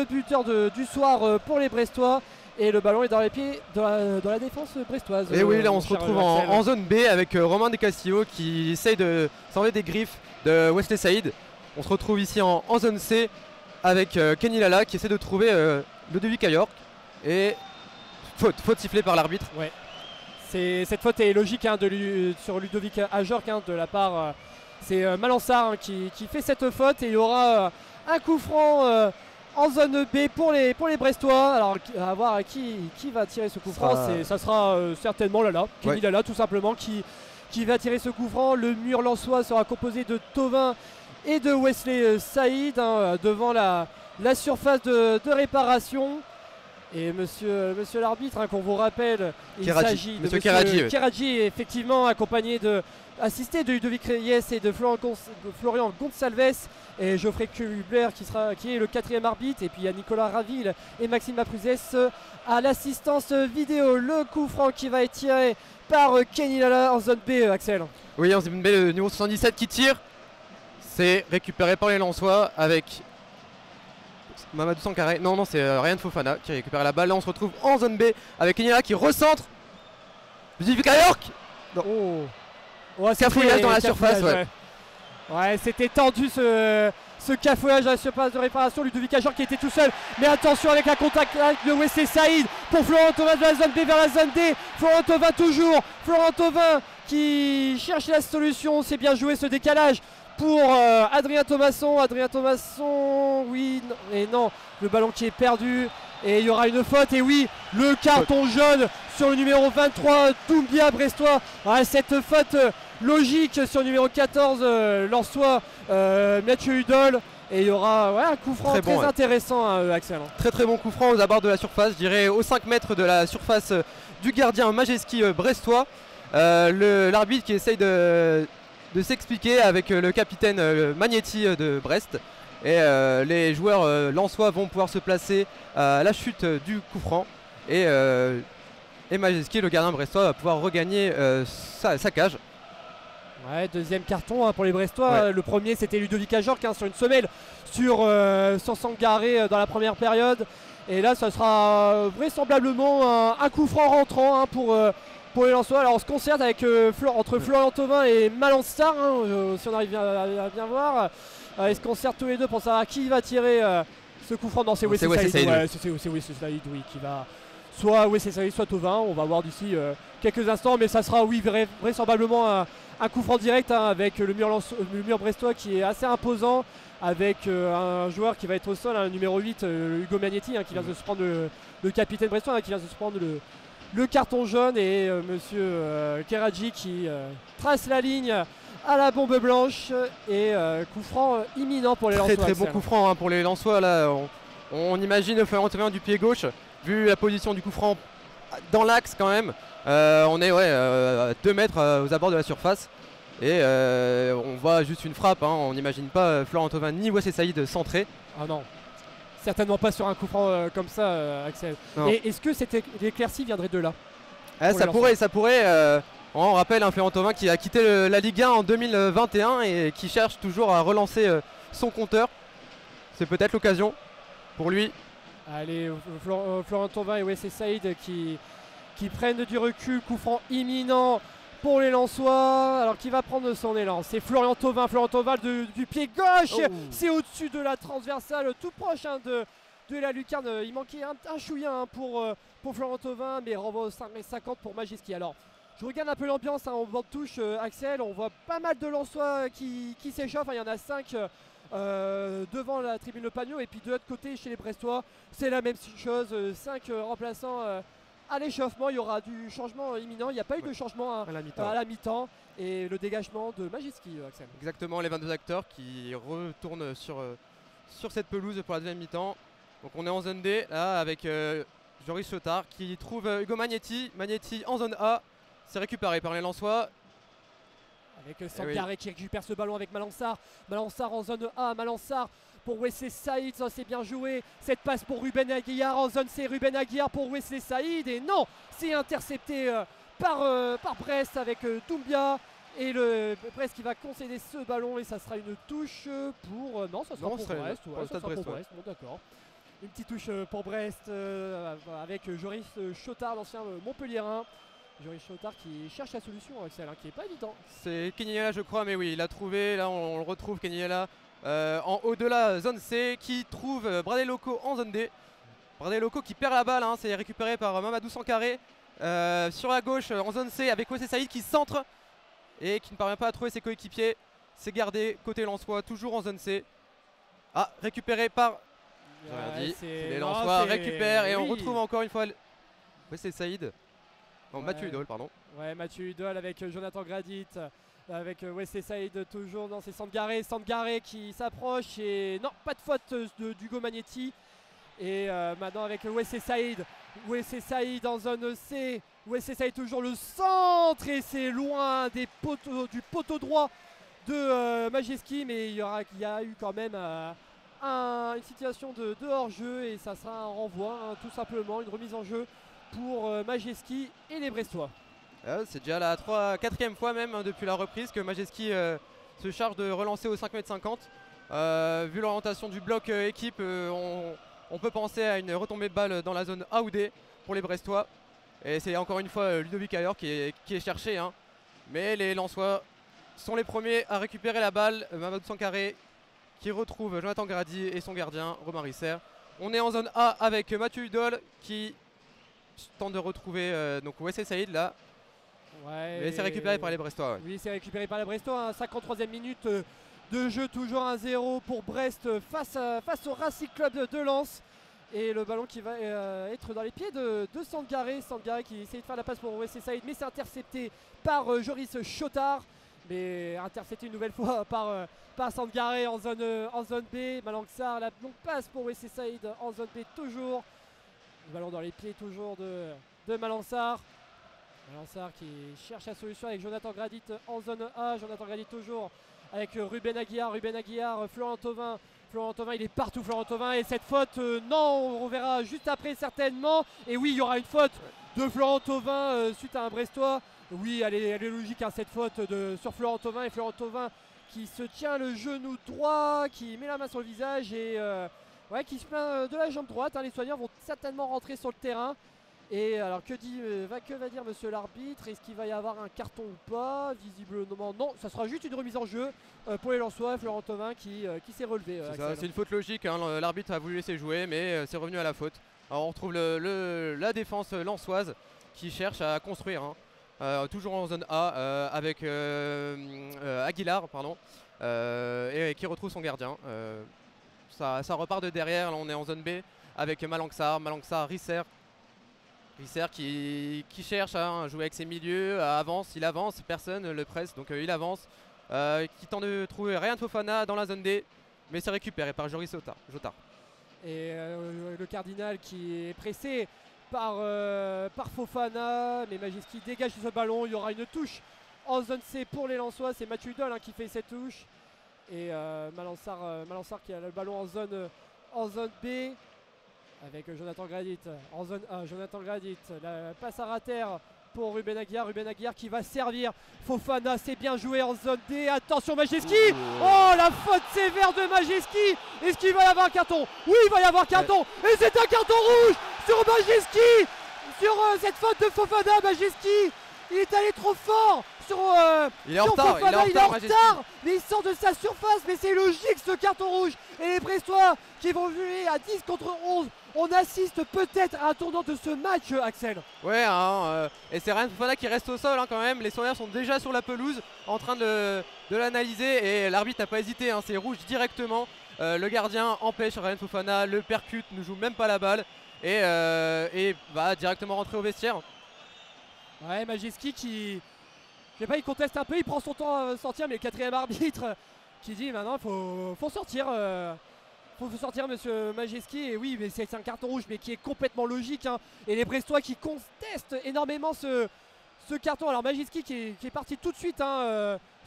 A: buteur du soir pour les Brestois. Et le ballon est dans les pieds dans la défense brestoise.
C: Et oui, là on se retrouve en zone B avec Romain De Castillo qui essaye de s'enlever des griffes de Wesley Saïd. On se retrouve ici en zone C avec Kenny Lala qui essaie de trouver Ludovic Ayork. Et faute sifflée par l'arbitre.
A: Ouais. Cette faute est logique sur Ludovic Ayork de la part. C'est Malangsar qui fait cette faute et il y aura un coup franc en zone B pour les Brestois. Alors à voir qui va tirer ce coup franc. Ça sera certainement Lala, Kenny Lala tout simplement qui va tirer ce coup franc. Le mur lensois sera composé de Thauvin et de Wesley Saïd devant la surface de réparation. Et monsieur l'arbitre, qu'on vous rappelle, il s'agit de monsieur Keradji, effectivement assisté de Ludovic Reyes et de Florian Gonçalves et Geoffrey Kubler qui est le quatrième arbitre. Et puis il y a Nicolas Raville et Maxime Mapruzès à l'assistance vidéo. Le coup franc qui va être tiré par Kenny Lala en zone B, Axel.
C: Oui, en zone B, le numéro 77 qui tire. C'est récupéré par les Lensois avec Mamadou Sankaré. Non, c'est Ryan Fofana qui récupère la balle. Là, on se retrouve en zone B avec Kenny Lala qui recentre. Ludovic Ayork.
A: Cafouillage
C: dans la surface.
A: Ouais, c'était tendu ce ce cafouillage à la surface de réparation. Ludovic Ajor qui était tout seul, mais attention avec la contact de Wesley Saïd pour Florent Thauvin de la zone B vers la zone D. Florent Thauvin toujours, Florent Thauvin qui cherche la solution. C'est bien joué ce décalage pour Adrien Thomasson. Adrien Thomasson, oui et non, le ballon qui est perdu et il y aura une faute. Et oui, le carton jaune sur le numéro 23 Doumbia brestois. Cette faute logique sur le numéro 14 Lensois Mathieu Hudol. Et il y aura un coup franc très intéressant Axel.
C: Très bon coup franc aux abords de la surface, je dirais aux 5 mètres de la surface du gardien Majewski brestois. L'arbitre qui essaye de s'expliquer avec le capitaine Magnetti de Brest. Et les joueurs lensois vont pouvoir se placer à la chute du coup franc. Et Majewski, le gardien brestois, va pouvoir regagner sa cage.
A: Ouais, deuxième carton pour les Brestois. Le premier c'était Ludovic Ajorc sur une semelle sur Sangaré dans la première période. Et là ça sera vraisemblablement un coup franc rentrant pour les Lensois. Alors on se concerte avec entre Florian Thauvin et Malansar, si on arrive à bien voir. Ils se concertent tous les deux pour savoir qui va tirer ce coup franc. Non, c'est Wesley Saïd. C'est Wesley Saïd, oui, qui va soit Wesley Saïd, soit Thauvin. On va voir d'ici quelques instants, mais ça sera vraisemblablement un coup franc direct avec le mur brestois qui est assez imposant, avec un joueur qui va être au sol, numéro 8, Hugo Magnetti, qui vient de se prendre le capitaine brestois, qui vient de se prendre le carton jaune, et monsieur Keradji qui trace la ligne à la bombe blanche. Et coup franc imminent pour les Lensois.
C: Très bon coup franc pour les Lensois. Là, on imagine Florent Thauvin du pied gauche, vu la position du coup franc dans l'axe quand même. On est à 2 mètres aux abords de la surface. Et on voit juste une frappe. On n'imagine pas Florent Thauvin ni Wesley Saïd centré.
A: Ah non, certainement pas sur un coup franc comme ça, Axel. Non. Et est-ce que l'éclaircie viendrait de là?
C: Ça pourrait. On rappelle Florent Thauvin qui a quitté la Ligue 1 en 2021 et qui cherche toujours à relancer son compteur. C'est peut-être l'occasion pour lui.
A: Allez, Florent Thauvin et Wesley Saïd qui prennent du recul. Coup franc imminent pour les Lensois. Alors qui va prendre son élan? C'est Florian Thauvin. Florian Thauvin du pied gauche. C'est au-dessus de la transversale, tout proche de la lucarne. Il manquait un chouïa pour Florian Thauvin, mais renvoi au 5,50 pour Majewski. Alors je regarde un peu l'ambiance au bord de touche, Axel. On voit pas mal de Lensois qui s'échauffent. Il y en a 5 devant la tribune Le Pagno, et puis de l'autre côté chez les Brestois c'est la même chose. 5 remplaçants à l'échauffement. Il y aura du changement imminent. Il n'y a pas eu de changement à la mi-temps. Et le dégagement de Majewski, Axel.
C: Exactement, les 22 acteurs qui retournent sur cette pelouse pour la deuxième mi-temps. Donc on est en zone D là avec Joris Chotard qui trouve Hugo Magnetti en zone A. C'est récupéré par les Lensois.
A: Avec Sangaré qui récupère ce ballon avec Malansar. Malansar en zone A. Malansar pour Wesley Saïd. Ça c'est bien joué. Cette passe pour Ruben Aguiar en zone C. Ruben Aguiar pour Wesley Saïd. Et non, c'est intercepté par Brest avec Doumbia. Et le Brest qui va concéder ce ballon. Et ça sera une touche pour. Non, ça sera pour Brest. Brest. Bon, d'accord. Une petite touche pour Brest avec Joris Chotard, l'ancien Montpellierin. Joris Chotard qui cherche la solution, Axel, qui n'est pas évident.
C: C'est Kenyela, je crois, mais oui, il l'a trouvé. Là, on le retrouve, Kenyela, en haut de la zone C, qui trouve Bradley Loco en zone D. Bradley Loco qui perd la balle, c'est récupéré par Mamadou Sangaré. Sur la gauche, en zone C, avec Wesley Saïd qui centre et qui ne parvient pas à trouver ses coéquipiers. C'est gardé côté Lensois, toujours en zone C. Récupéré par. Les Lensois récupèrent et on retrouve encore une fois Wesley Saïd. Non, Mathieu Hudol, pardon.
A: Ouais, Mathieu Hudol avec Jonathan Gradit, avec Wesley Saïd toujours dans ses Sangaré. Sangaré qui s'approche et non, pas de faute d'Hugo Magnetti. Et maintenant avec Wesley Saïd. Wesley Saïd en zone C. Wesley Saïd toujours le centre et c'est loin du poteau droit de Majewski. Mais il y a eu quand même une situation de hors-jeu et ça sera un renvoi, tout simplement, une remise en jeu pour Majewski et les Brestois.
C: C'est déjà la 4e fois même depuis la reprise que Majewski se charge de relancer au 5,50 m. Vu l'orientation du bloc équipe, on peut penser à une retombée de balle dans la zone A ou D pour les Brestois. Et c'est encore une fois Ludovic Ayer qui est cherché. Mais les Lensois sont les premiers à récupérer la balle. Mamadou Sangaré qui retrouve Jonathan Grady et son gardien Romain Risser. On est en zone A avec Mathieu Hudol qui tente de retrouver donc Wesley Saïd là.
A: Ouais,
C: mais c'est récupéré par les Brestois. Ouais.
A: Oui, c'est récupéré par les Brestois. 53e minute de jeu, toujours 1-0 pour Brest face au Racing Club de Lens. Et le ballon qui va être dans les pieds de Sangaré. Sangaré qui essaie de faire la passe pour Wesley Saïd, mais c'est intercepté par Joris Chotard. Mais intercepté une nouvelle fois par Sangaré en zone B. Malangsar, la longue passe pour Wesley Saïd en zone B toujours. Le ballon dans les pieds toujours de Malangsar. Malangsar qui cherche la solution avec Jonathan Gradit en zone A. Jonathan Gradit toujours avec Ruben Aguiar. Ruben Aguiar, Florent Thauvin. Florent Thauvin, il est partout, Florent Thauvin. Et cette faute, non, on verra juste après certainement. Et oui, il y aura une faute de Florent Thauvin suite à un Brestois. Oui, elle est logique, hein, cette faute sur Florent Thauvin. Et Florent Thauvin qui se tient le genou droit, qui met la main sur le visage et qui se plaint de la jambe droite. Hein. Les soignants vont certainement rentrer sur le terrain. Et alors que va dire monsieur l'arbitre? Est-ce qu'il va y avoir un carton ou pas? Visiblement non, ça sera juste une remise en jeu pour les Lensois. Florent Thauvin qui s'est relevé.
C: C'est une faute logique, hein. L'arbitre a voulu laisser jouer mais c'est revenu à la faute. Alors on retrouve la défense lensoise qui cherche à construire, hein. Toujours en zone A avec Aguilar pardon, et qui retrouve son gardien. Ça repart de derrière, là on est en zone B avec Malangsar, Risser qui cherche à jouer avec ses milieux, il avance, personne le presse, donc il avance, qui tente de trouver Ryan Fofana dans la zone D, mais c'est récupéré par Joris Jotard.
A: Et le Cardinal qui est pressé par Fofana, mais Majewski dégage ce ballon, il y aura une touche en zone C pour les Lensois, c'est Mathieu Hudol qui fait cette touche. Et Malangsar qui a le ballon en zone B. Avec Jonathan Gradit en zone A. Jonathan Gradit, la passe à rater pour Ruben Aguiar. Ruben Aguiar qui va servir. Fofana, c'est bien joué en zone D. Attention Majewski. Oh, la faute sévère de Majewski. Est-ce qu'il va y avoir un carton? Oui, il va y avoir un carton. Et c'est un carton rouge sur Majewski. Sur cette faute de Fofana, Majewski. Il est allé trop fort sur
C: il est en retard,
A: Fofana, il est en retard, mais il sort de sa surface, mais c'est logique ce carton rouge. Et les Brestois qui vont jouer à 10 contre 11. On assiste peut-être à un tournant de ce match, Axel.
C: Ouais, et c'est Ryan Fofana qui reste au sol quand même. Les soigneurs sont déjà sur la pelouse en train de l'analyser et l'arbitre n'a pas hésité, c'est rouge directement. Le gardien empêche Ryan Fofana, le percute, ne joue même pas la balle et va directement rentrer au vestiaire.
A: Ouais, Majewski qui, je sais pas, il conteste un peu, il prend son temps à sortir, mais le quatrième arbitre qui dit maintenant il faut sortir. Faut sortir monsieur Majewski. Et oui, mais c'est un carton rouge mais qui est complètement logique, et les Brestois qui contestent énormément ce carton. Alors Majewski qui est parti tout de suite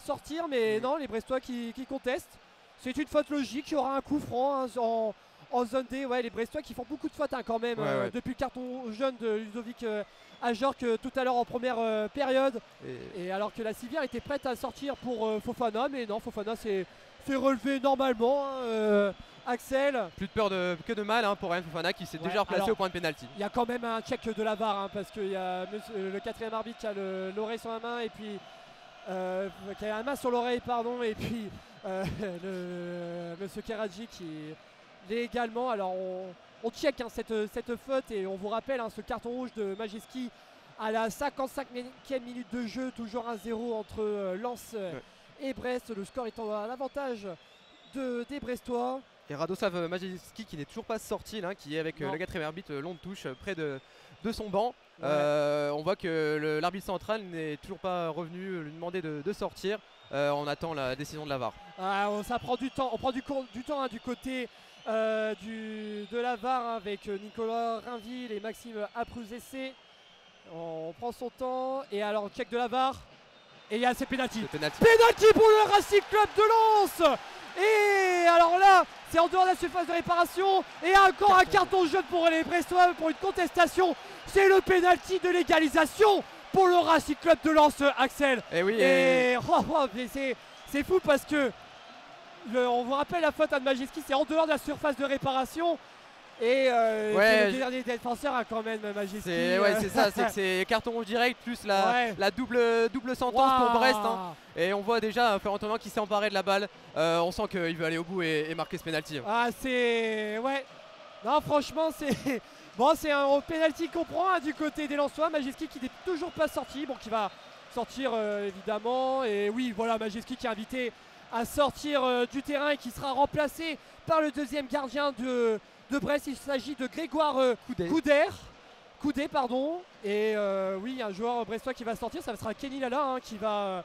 A: sortir, mais non, les Brestois qui contestent. C'est une faute logique, il y aura un coup franc en zone D. Ouais, les Brestois qui font beaucoup de fautes quand même depuis le carton jaune de Ludovic Ajorc tout à l'heure en première période. Et alors que la civière était prête à sortir pour Fofana, mais non, Fofana s'est relevé normalement. Axel.
C: Plus de peur que de mal pour Ryan Fofana qui s'est déjà replacé au point de pénalty.
A: Il y a quand même un check de la VAR parce qu'il y a le quatrième arbitre qui a l'oreille sur la main et puis qui a la main sur l'oreille pardon, et puis monsieur Keradji qui l'est également. Alors on check cette faute et on vous rappelle ce carton rouge de Majewski à la 55e minute de jeu, toujours 1-0 entre Lens et Brest. Le score étant à l'avantage des Brestois.
C: Et Radoslav Majewski qui n'est toujours pas sorti, qui est avec le quatrième arbitre longue touche près de son banc. On voit que l'arbitre central n'est toujours pas revenu lui demander de sortir. On attend la décision de la VAR.
A: Ça prend du temps, on prend du temps du côté de la VAR avec Nicolas Rainville et Maxime Aprouzessé. On prend son temps et alors check de la VAR et il y a ces pénalty. Pénalty pour le Racing Club de Lens. Et alors là, c'est en dehors de la surface de réparation. Et encore un carton jaune pour les Brestois pour une contestation. C'est le pénalty de l'égalisation pour le Racing Club de Lens, Axel.
C: Et oui.
A: C'est fou parce que on vous rappelle la faute de Majewski, c'est en dehors de la surface de réparation. Et
C: Ouais,
A: le dernier défenseur a quand même Majewski.
C: C'est ça, c'est que c'est carton rouge direct plus la double sentence pour Brest. Hein. Et on voit déjà Florent Thauvin qui s'est emparé de la balle. On sent qu'il veut aller au bout et marquer ce penalty.
A: Ah, c'est. Ouais. Non, franchement, c'est. Bon, c'est un penalty qu'on prend hein, du côté des Lensois. Majewski qui n'est toujours pas sorti. Bon, qui va sortir évidemment. Et oui, voilà, Majewski qui est invité à sortir du terrain et qui sera remplacé par le deuxième gardien de Brest. Il s'agit de Grégoire Coudet, pardon. Et oui, un joueur brestois qui va sortir, ça sera Kenny Lala hein,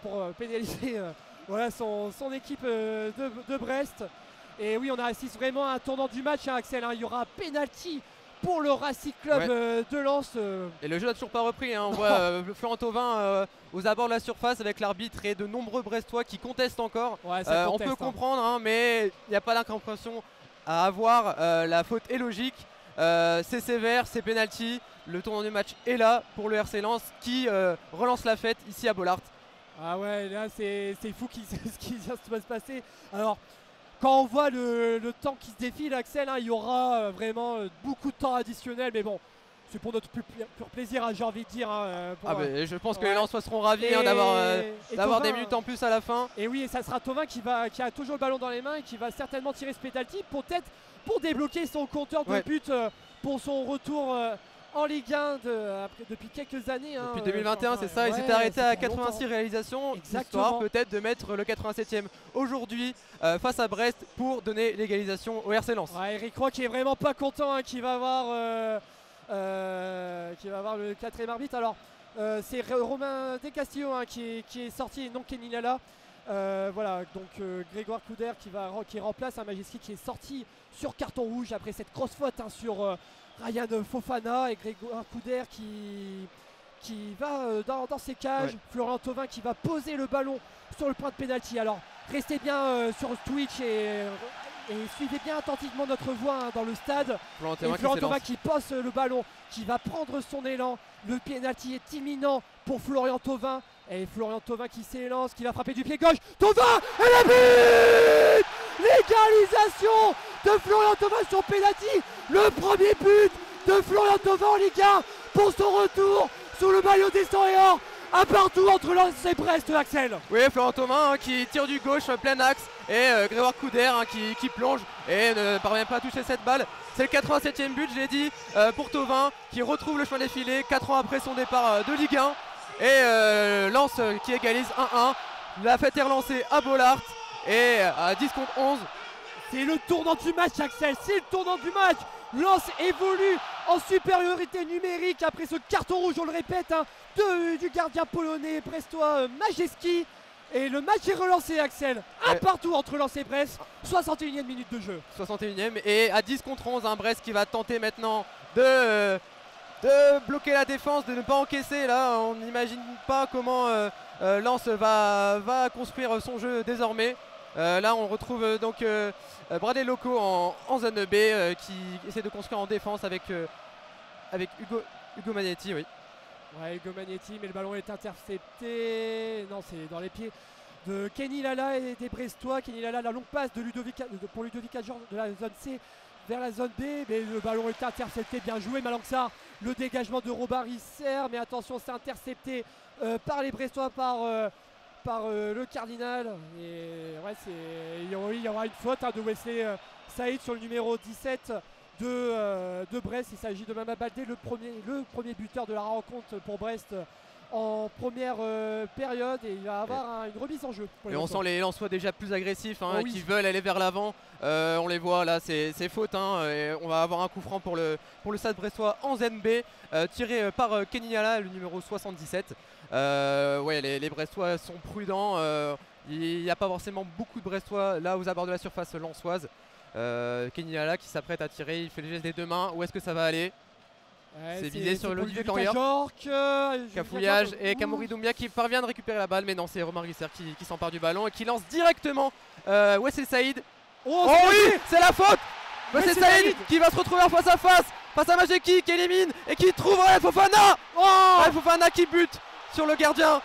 A: pour pénaliser voilà, son équipe de Brest. Et oui, on assiste vraiment à un tournant du match, hein, Axel. Hein. Il y aura penalty pour le Racing Club de Lens.
C: Et le jeu n'a toujours pas repris. Hein. On voit Florent Thauvin aux abords de la surface avec l'arbitre et de nombreux Brestois qui contestent encore.
A: Ouais,
C: on peut comprendre, hein, mais il n'y a pas d'incompréhension à avoir. La faute est logique. C'est sévère, c'est penalty. Le tournant du match est là pour le RC Lens qui relance la fête ici à Bollaert.
A: Ah ouais, là c'est fou ce qui vient de se passer. Alors, quand on voit le temps qui se défile, Axel, hein, il y aura vraiment beaucoup de temps additionnel. Mais bon, c'est pour notre pur plaisir, hein, j'ai envie de dire. Hein,
C: je pense que les Lensois seront ravis hein, d'avoir des minutes en plus à la fin.
A: Et oui, et ça sera Thauvin qui a toujours le ballon dans les mains et qui va certainement tirer ce penalty, peut-être pour débloquer son compteur de but pour son retour en Ligue 1 depuis quelques années.
C: Depuis 2021, c'est ça, il s'était arrêté à 86 réalisations, histoire peut-être de mettre le 87e aujourd'hui face à Brest pour donner l'égalisation au RC Lens.
A: Ouais, Eric Roy qui est vraiment pas content, hein, qui va avoir le 4e arbitre. Alors c'est Romain Descastillo hein, qui est sorti et non Kenny Lala. Voilà, donc Grégoire Couder qui remplace un Majewski qui est sorti sur carton rouge après cette grosse faute hein, sur Ryan Fofana, et Grégoire Couder qui va dans ses cages. Florent Thauvin qui va poser le ballon sur le point de pénalty. Alors restez bien sur Twitch et suivez bien attentivement notre voix hein, dans le stade. Florent Thauvin qui pose le ballon, qui va prendre son élan. Le pénalty est imminent pour Florian Thauvin. Et Florian Thauvin qui s'élance, qui va frapper du pied gauche. Thauvin et le but! L'égalisation de Florian Thauvin sur pénalty. Le premier but de Florian Thauvin en Ligue 1 pour son retour sous le maillot des 100 et or. Un partout entre Lens et Brest, Axel.
C: Oui, Florent Thauvin hein, qui tire du gauche plein axe et Grégoire Couder hein, qui plonge et ne parvient pas à toucher cette balle. C'est le 87e but, je l'ai dit, pour Thauvin qui retrouve le chemin des filets 4 ans après son départ de Ligue 1. Et Lens qui égalise 1-1. La fête est relancée à Bollaert et à 10 contre 11.
A: C'est le tournant du match, Axel, c'est le tournant du match. Lens évolue en supériorité numérique après ce carton rouge, on le répète, hein, du gardien polonais brestois Majewski. Et le match est relancé, Axel. Un partout entre Lens et Brest. 61e minute de jeu.
C: 61e et à 10 contre 11, un Brest qui va tenter maintenant de bloquer la défense, de ne pas encaisser. Là, on n'imagine pas comment Lens va construire son jeu désormais. Là, on retrouve donc Bradley Loco en zone B qui essaie de construire en défense avec Hugo Magnetti. Oui.
A: Ouais, Hugo Magnetti, mais le ballon est intercepté. Non, c'est dans les pieds de Kenny Lala et des Brestois. Kenny Lala, la longue passe pour Ludovic Adjor de la zone C vers la zone B, mais le ballon est intercepté, bien joué Malangsar. Le dégagement de Robert Risser, mais attention, c'est intercepté par les Brestois, par le Cardinal. Et ouais, il y aura une faute hein, de Wesley Saïd sur le numéro 17 de Brest. Il s'agit de Mama Baldé, le premier buteur de la rencontre pour Brest en première période, et il va avoir une remise en jeu.
C: Et on sent les Lensois déjà plus agressifs hein, qui veulent aller vers l'avant. On les voit là, c'est faute hein, et on va avoir un coup franc pour le stade brestois en ZB tiré par Kenny Lala, le numéro 77. Ouais, les Brestois sont prudents, il n'y a pas forcément beaucoup de Brestois là aux abords de la surface lensoise. Kenny Lala qui s'apprête à tirer, il fait le geste des deux mains. Où est-ce que ça va aller? C'est visé sur le Ludovic Adjor. Cafouillage et Kamori Doumbia qui parvient de récupérer la balle, mais non, c'est Romain Risser qui s'empare du ballon et qui lance directement Wesley Saïd.
A: Oh
C: oui, c'est la faute. Wesley Saïd qui va se retrouver en face à Majewski qui élimine et qui trouve Ryan Fofana. Ryan Fofana qui bute sur le gardien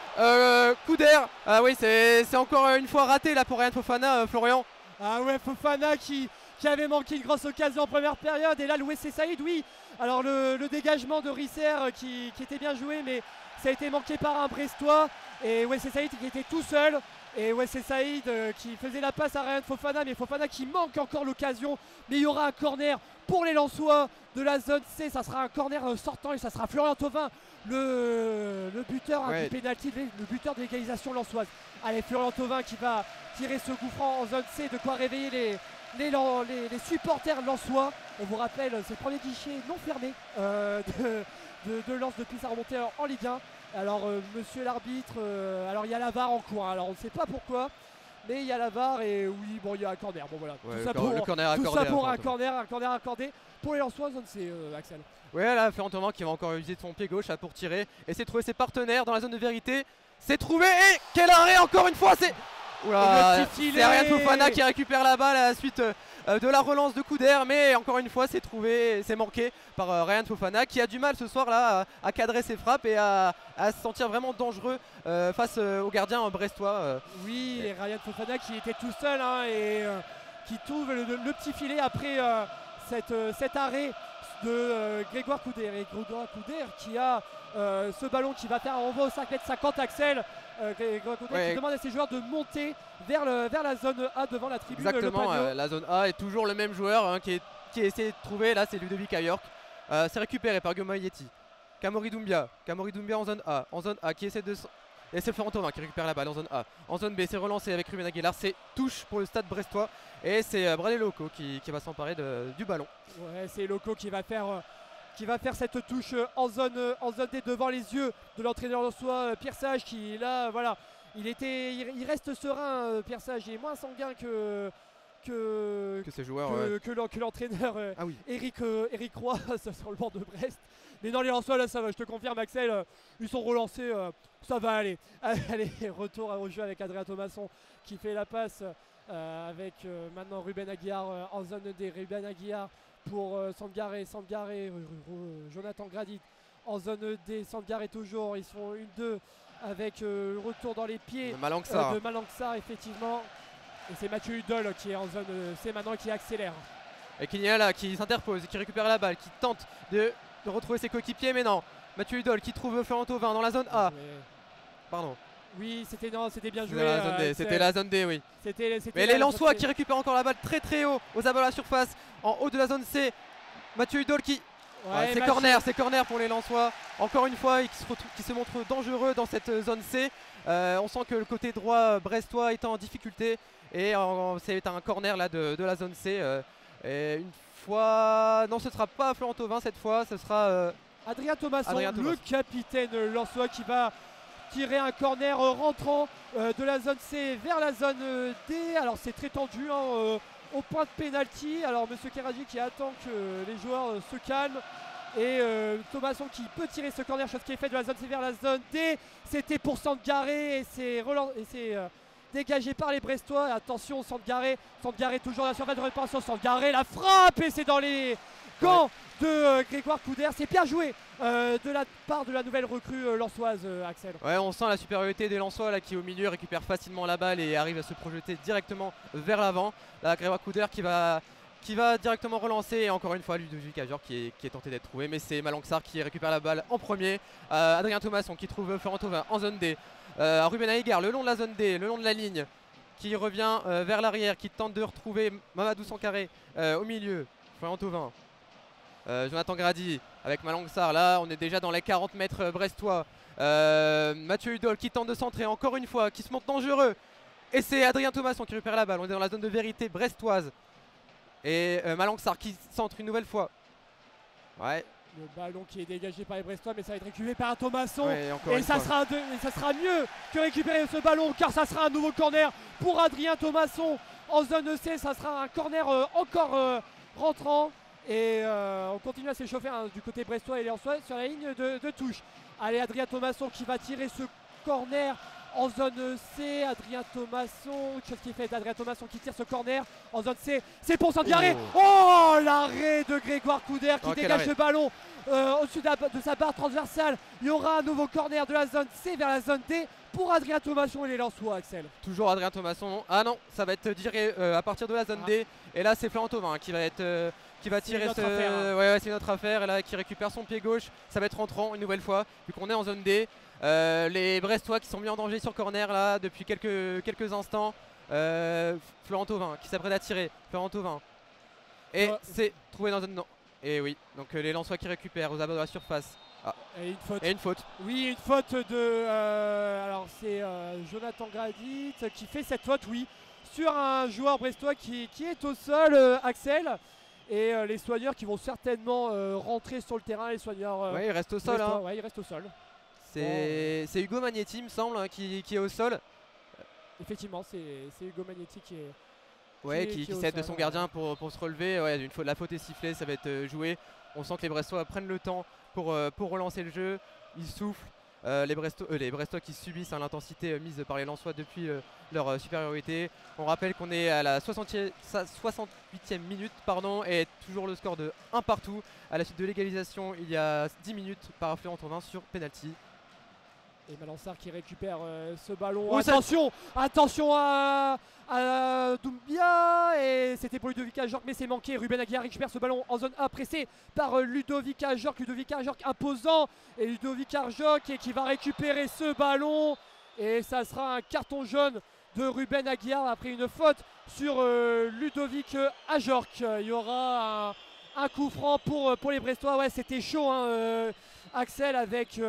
C: Couder. Oui, c'est encore une fois raté là pour Ryan Fofana, Florian.
A: Ah ouais, Fofana qui qui avait manqué une grosse occasion en première période. Et là, le WC Saïd, oui. Alors le dégagement de Risser qui était bien joué, mais ça a été manqué par un Brestois. Et WC Saïd qui était tout seul. Et WC Saïd qui faisait la passe à Ryan Fofana, mais Fofana qui manque encore l'occasion. Mais il y aura un corner pour les Lensois de la zone C. Ça sera un corner sortant et ça sera Florian Thauvin, le buteur du pénalty, le buteur de l'égalisation lensoise. Allez, Florian Thauvin qui va tirer ce coup franc en zone C, de quoi réveiller les supporters lensois. On vous rappelle, c'est le premier guichet non fermé de Lens depuis sa remontée en Ligue 1. Alors monsieur l'arbitre, alors il y a la VAR en cours, hein. Alors on ne sait pas pourquoi, mais il y a la VAR et oui, bon, il y a un corner. Bon voilà,
C: Ouais,
A: tout ça pour un
C: corner
A: corner accordé pour les Lensois, zone C, Axel.
C: Ouais, là, Florian Thauvin qui va encore utiliser son pied gauche pour tirer, essayer de trouver ses partenaires dans la zone de vérité. C'est trouvé et quel arrêt encore une fois, c'est... Oula, c'est Ryan Fofana qui récupère la balle à la suite de la relance de Couder, mais encore une fois c'est trouvé, c'est manqué par Ryan Fofana qui a du mal ce soir là à cadrer ses frappes et à se sentir vraiment dangereux face au gardien brestois.
A: Oui, et Ryan Fofana qui était tout seul hein, et qui trouve le petit filet après cet arrêt de Grégoire Couder. Et Grégoire Couder qui a ce ballon qui va faire un renvoi au 5m50, Axel. Grégoire Couder qui demande à ses joueurs de monter vers la zone A devant la tribune.
C: Exactement, la zone A est toujours le même joueur hein, qui essaie de trouver, là c'est Ludovic Ayork. C'est récupéré par Guillaume Yeti. Kamori Doumbia en zone A qui essaie de... Et c'est Florent Thauvin qui récupère la balle en zone A. En zone B, c'est relancé avec Ruben Aguilar. C'est touche pour le stade brestois. Et c'est Bradley Loco qui va s'emparer du ballon. Ouais,
A: c'est Loco qui va faire cette touche en zone D devant les yeux de l'entraîneur lensois Pierre Sage qui là voilà, il reste serein. Pierre Sage est moins sanguin que
C: ses joueurs,
A: que l'entraîneur Eric Roy sur le bord de Brest. Mais dans les Lensois là ça va, je te confirme Axel, ils sont relancés, ça va aller. Allez, retour au jeu avec Adrien Thomasson qui fait la passe avec maintenant Ruben Aguilar en zone D. Ruben Aguilar pour Sangaré, Jonathan Gradit en zone D. Sangaré toujours, ils sont 1-2 avec le retour dans les pieds de Malanxar effectivement. Et c'est Mathieu Hudol qui est en zone C maintenant qui accélère.
C: Et Kinyala qui s'interpose, qui récupère la balle, qui tente de retrouver ses coéquipiers, mais non. Mathieu Hudol qui trouve Florent Thauvin dans la zone A. Pardon.
A: Oui, c'était bien joué.
C: C'était la zone D, oui.
A: Mais
C: les Lensois qui récupèrent encore la balle très haut aux abords de la surface, en haut de la zone C. Mathieu Hudol qui... c'est corner pour les Lensois. Encore une fois, qui se montre dangereux dans cette zone C. On sent que le côté droit brestois est en difficulté. Et c'est un corner là de la zone C. Et une fois... Non, ce ne sera pas Florent Thauvin cette fois, ce sera...
A: Adrien Thomasson, le capitaine lensois qui va tirer un corner rentrant de la zone C vers la zone D. Alors c'est très tendu hein, au point de pénalty. Alors monsieur Keragi qui attend que les joueurs se calment. Et Thomasson qui peut tirer ce corner, chose qui est faite de la zone C vers la zone D. C'était pour Sangaré et c'est dégagé par les Brestois. Attention, Sangaré toujours dans la surface de réparation. Sangaré la frappe et c'est dans les gants de Grégoire Couder. C'est bien joué de la part de la nouvelle recrue lensoise, Axel.
C: Ouais, on sent la supériorité des Lensois là, qui au milieu récupère facilement la balle et arrive à se projeter directement vers l'avant. Là, Grégoire Couder qui va directement relancer. Et encore une fois, Ludovic Ayork qui est tenté d'être trouvé, mais c'est Malanxar qui récupère la balle en premier. Adrien Thomasson qui trouve Florent Thauvin en zone D. Ruben Aïgar le long de la zone D, le long de la ligne, qui revient vers l'arrière, qui tente de retrouver Mamadou Sankaré au milieu. Florent Thauvin. Jonathan Grady avec Malanxar. Là, on est déjà dans les 40 mètres brestois. Mathieu Hudol qui tente de centrer encore une fois, qui se montre dangereux. Et c'est Adrien Thomasson qui récupère la balle. On est dans la zone de vérité brestoise. Et Malanxar qui centre une nouvelle fois. Ouais.
A: Le ballon qui est dégagé par les Brestois, mais ça va être récupéré par Thomasson.
C: Ouais,
A: ça sera mieux que récupérer ce ballon, car ça sera un nouveau corner pour Adrien Thomasson en zone C. Ça sera un corner encore rentrant. Et on continue à s'échauffer hein, du côté brestois et lensois sur la ligne de touche. Allez, Adrien Thomasson qui va tirer ce corner en zone C. Adrien Thomasson, chose qui est faite. Adrien Thomasson qui tire ce corner en zone C. C'est pour Sangaré. Oh, l'arrêt de Grégoire Couder qui dégage le ballon au-dessus de sa barre transversale. Il y aura un nouveau corner de la zone C vers la zone D pour Adrien Thomasson et les Lensois, Axel.
C: Toujours Adrien Thomasson. Ah non, ça va être tiré à partir de la zone D. Et là, c'est Florent Thauvin qui va être qui va tirer
A: notre affaire, hein.
C: Ouais, c'est notre affaire. Et là, qui récupère son pied gauche. Ça va être rentrant une nouvelle fois, vu qu'on est en zone D. Les Brestois qui sont mis en danger sur corner là depuis quelques instants. Florent Thauvin qui s'apprête à tirer. Florent Thauvin. Et c'est trouvé dans zone. Non. Et oui, donc les Lensois qui récupèrent aux abords de la surface. Ah.
A: Et une faute.
C: Et une faute.
A: Oui, une faute de. Alors c'est Jonathan Gradit qui fait cette faute, oui, sur un joueur brestois qui est au sol, Axel. Et les soigneurs qui vont certainement rentrer sur le terrain, les soigneurs.
C: Ouais, il reste au sol. Hein.
A: Ouais, il reste au sol.
C: C'est Hugo Magnetti, me semble, hein, qui est au sol.
A: Effectivement, c'est Hugo Magnetti qui est.
C: Ouais, qui s'aide de son gardien pour se relever. Ouais, la faute est sifflée, ça va être joué. On sent que les Brestois prennent le temps pour relancer le jeu. Ils soufflent. Les Brestois qui subissent l'intensité mise par les Lensois depuis leur supériorité. On rappelle qu'on est à la 68e minute et toujours le score de 1 partout. À la suite de l'égalisation il y a 10 minutes par Florent Thauvin sur penalty.
A: Et Malansar qui récupère ce ballon.
C: Oh,
A: attention à Doumbia. Et c'était pour Ludovic Ajorc, mais c'est manqué. Ruben Aguiar récupère ce ballon en zone A, pressé par Ludovic Ajorc. Ludovic Ajorc imposant. Et Ludovic Ajorc qui va récupérer ce ballon. Et ça sera un carton jaune de Ruben Aguiar après une faute sur Ludovic Ajorc. Il y aura un coup franc pour les Brestois. Ouais, c'était chaud, hein, Axel, avec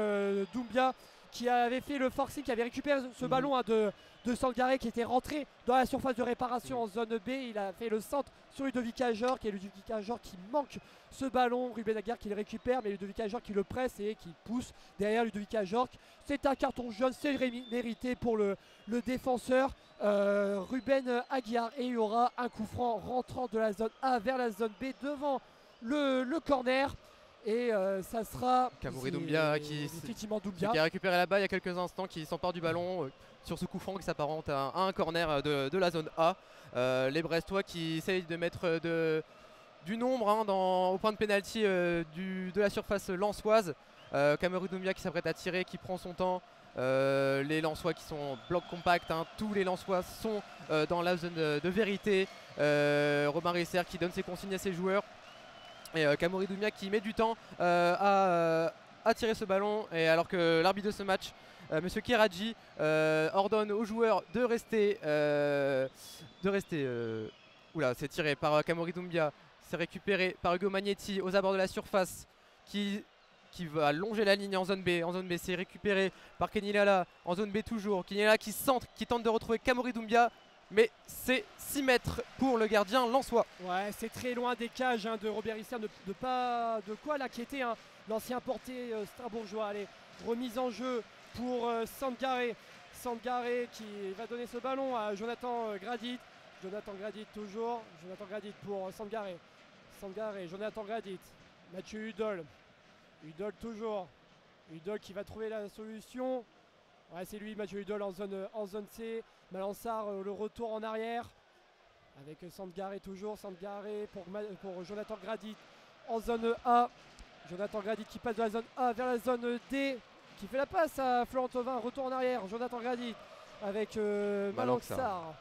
A: Doumbia qui avait fait le forcing, qui avait récupéré ce ballon de Sangaré qui était rentré dans la surface de réparation en zone B. Il a fait le centre sur Ludovic Ajorc et Ludovic Ajorc qui manque ce ballon. Ruben Aguiar qui le récupère, mais Ludovic Ajorc qui le presse et qui pousse derrière Ludovic Ajorc. C'est un carton jaune, c'est mérité pour le défenseur Ruben Aguiar. Et il y aura un coup franc rentrant de la zone A vers la zone B devant le corner. Et ça sera
C: Camouri Doumbia qui a récupéré la balle il y a quelques instants, qui s'empare du ballon sur ce coup franc qui s'apparente à un corner de la zone A. Les Brestois qui essayent de mettre du nombre, hein, au point de pénalty de la surface lensoise. Camouri Doumbia qui s'apprête à tirer, qui prend son temps. Les Lensois qui sont en bloc compact, hein, tous les Lensois sont dans la zone de vérité. Romain Risser qui donne ses consignes à ses joueurs. Et Camouri Doumbia qui met du temps à tirer ce ballon, et alors que l'arbitre de ce match, Monsieur Keradji, ordonne aux joueurs de rester. Oula, c'est tiré par Camouri Doumbia, c'est récupéré par Hugo Magnetti aux abords de la surface qui va longer la ligne en zone B. En zone B, c'est récupéré par Kenny Lala en zone B toujours. Kenny Lala qui centre, qui tente de retrouver Camouri Doumbia. Mais c'est 6 mètres pour le gardien lensois.
A: Ouais, c'est très loin des cages, hein, de Robert Risser, de pas de quoi l'inquiéter, hein, l'ancien portier strasbourgeois. Allez, remise en jeu pour Sangaré. Sangaré qui va donner ce ballon à Jonathan Gradit. Jonathan Gradit toujours. Jonathan Gradit pour Sangaré. Sangaré, Jonathan Gradit. Mathieu Hudol. Hudol toujours. Hudol qui va trouver la solution. Ouais, c'est lui, Mathieu Hudol en zone C. Malansar, le retour en arrière. Avec Sangaré toujours. Sangaré pour Jonathan Gradit en zone A. Jonathan Gradit qui passe de la zone A vers la zone D. Qui fait la passe à Florent Thauvin. Retour en arrière. Jonathan Gradit avec Malansar.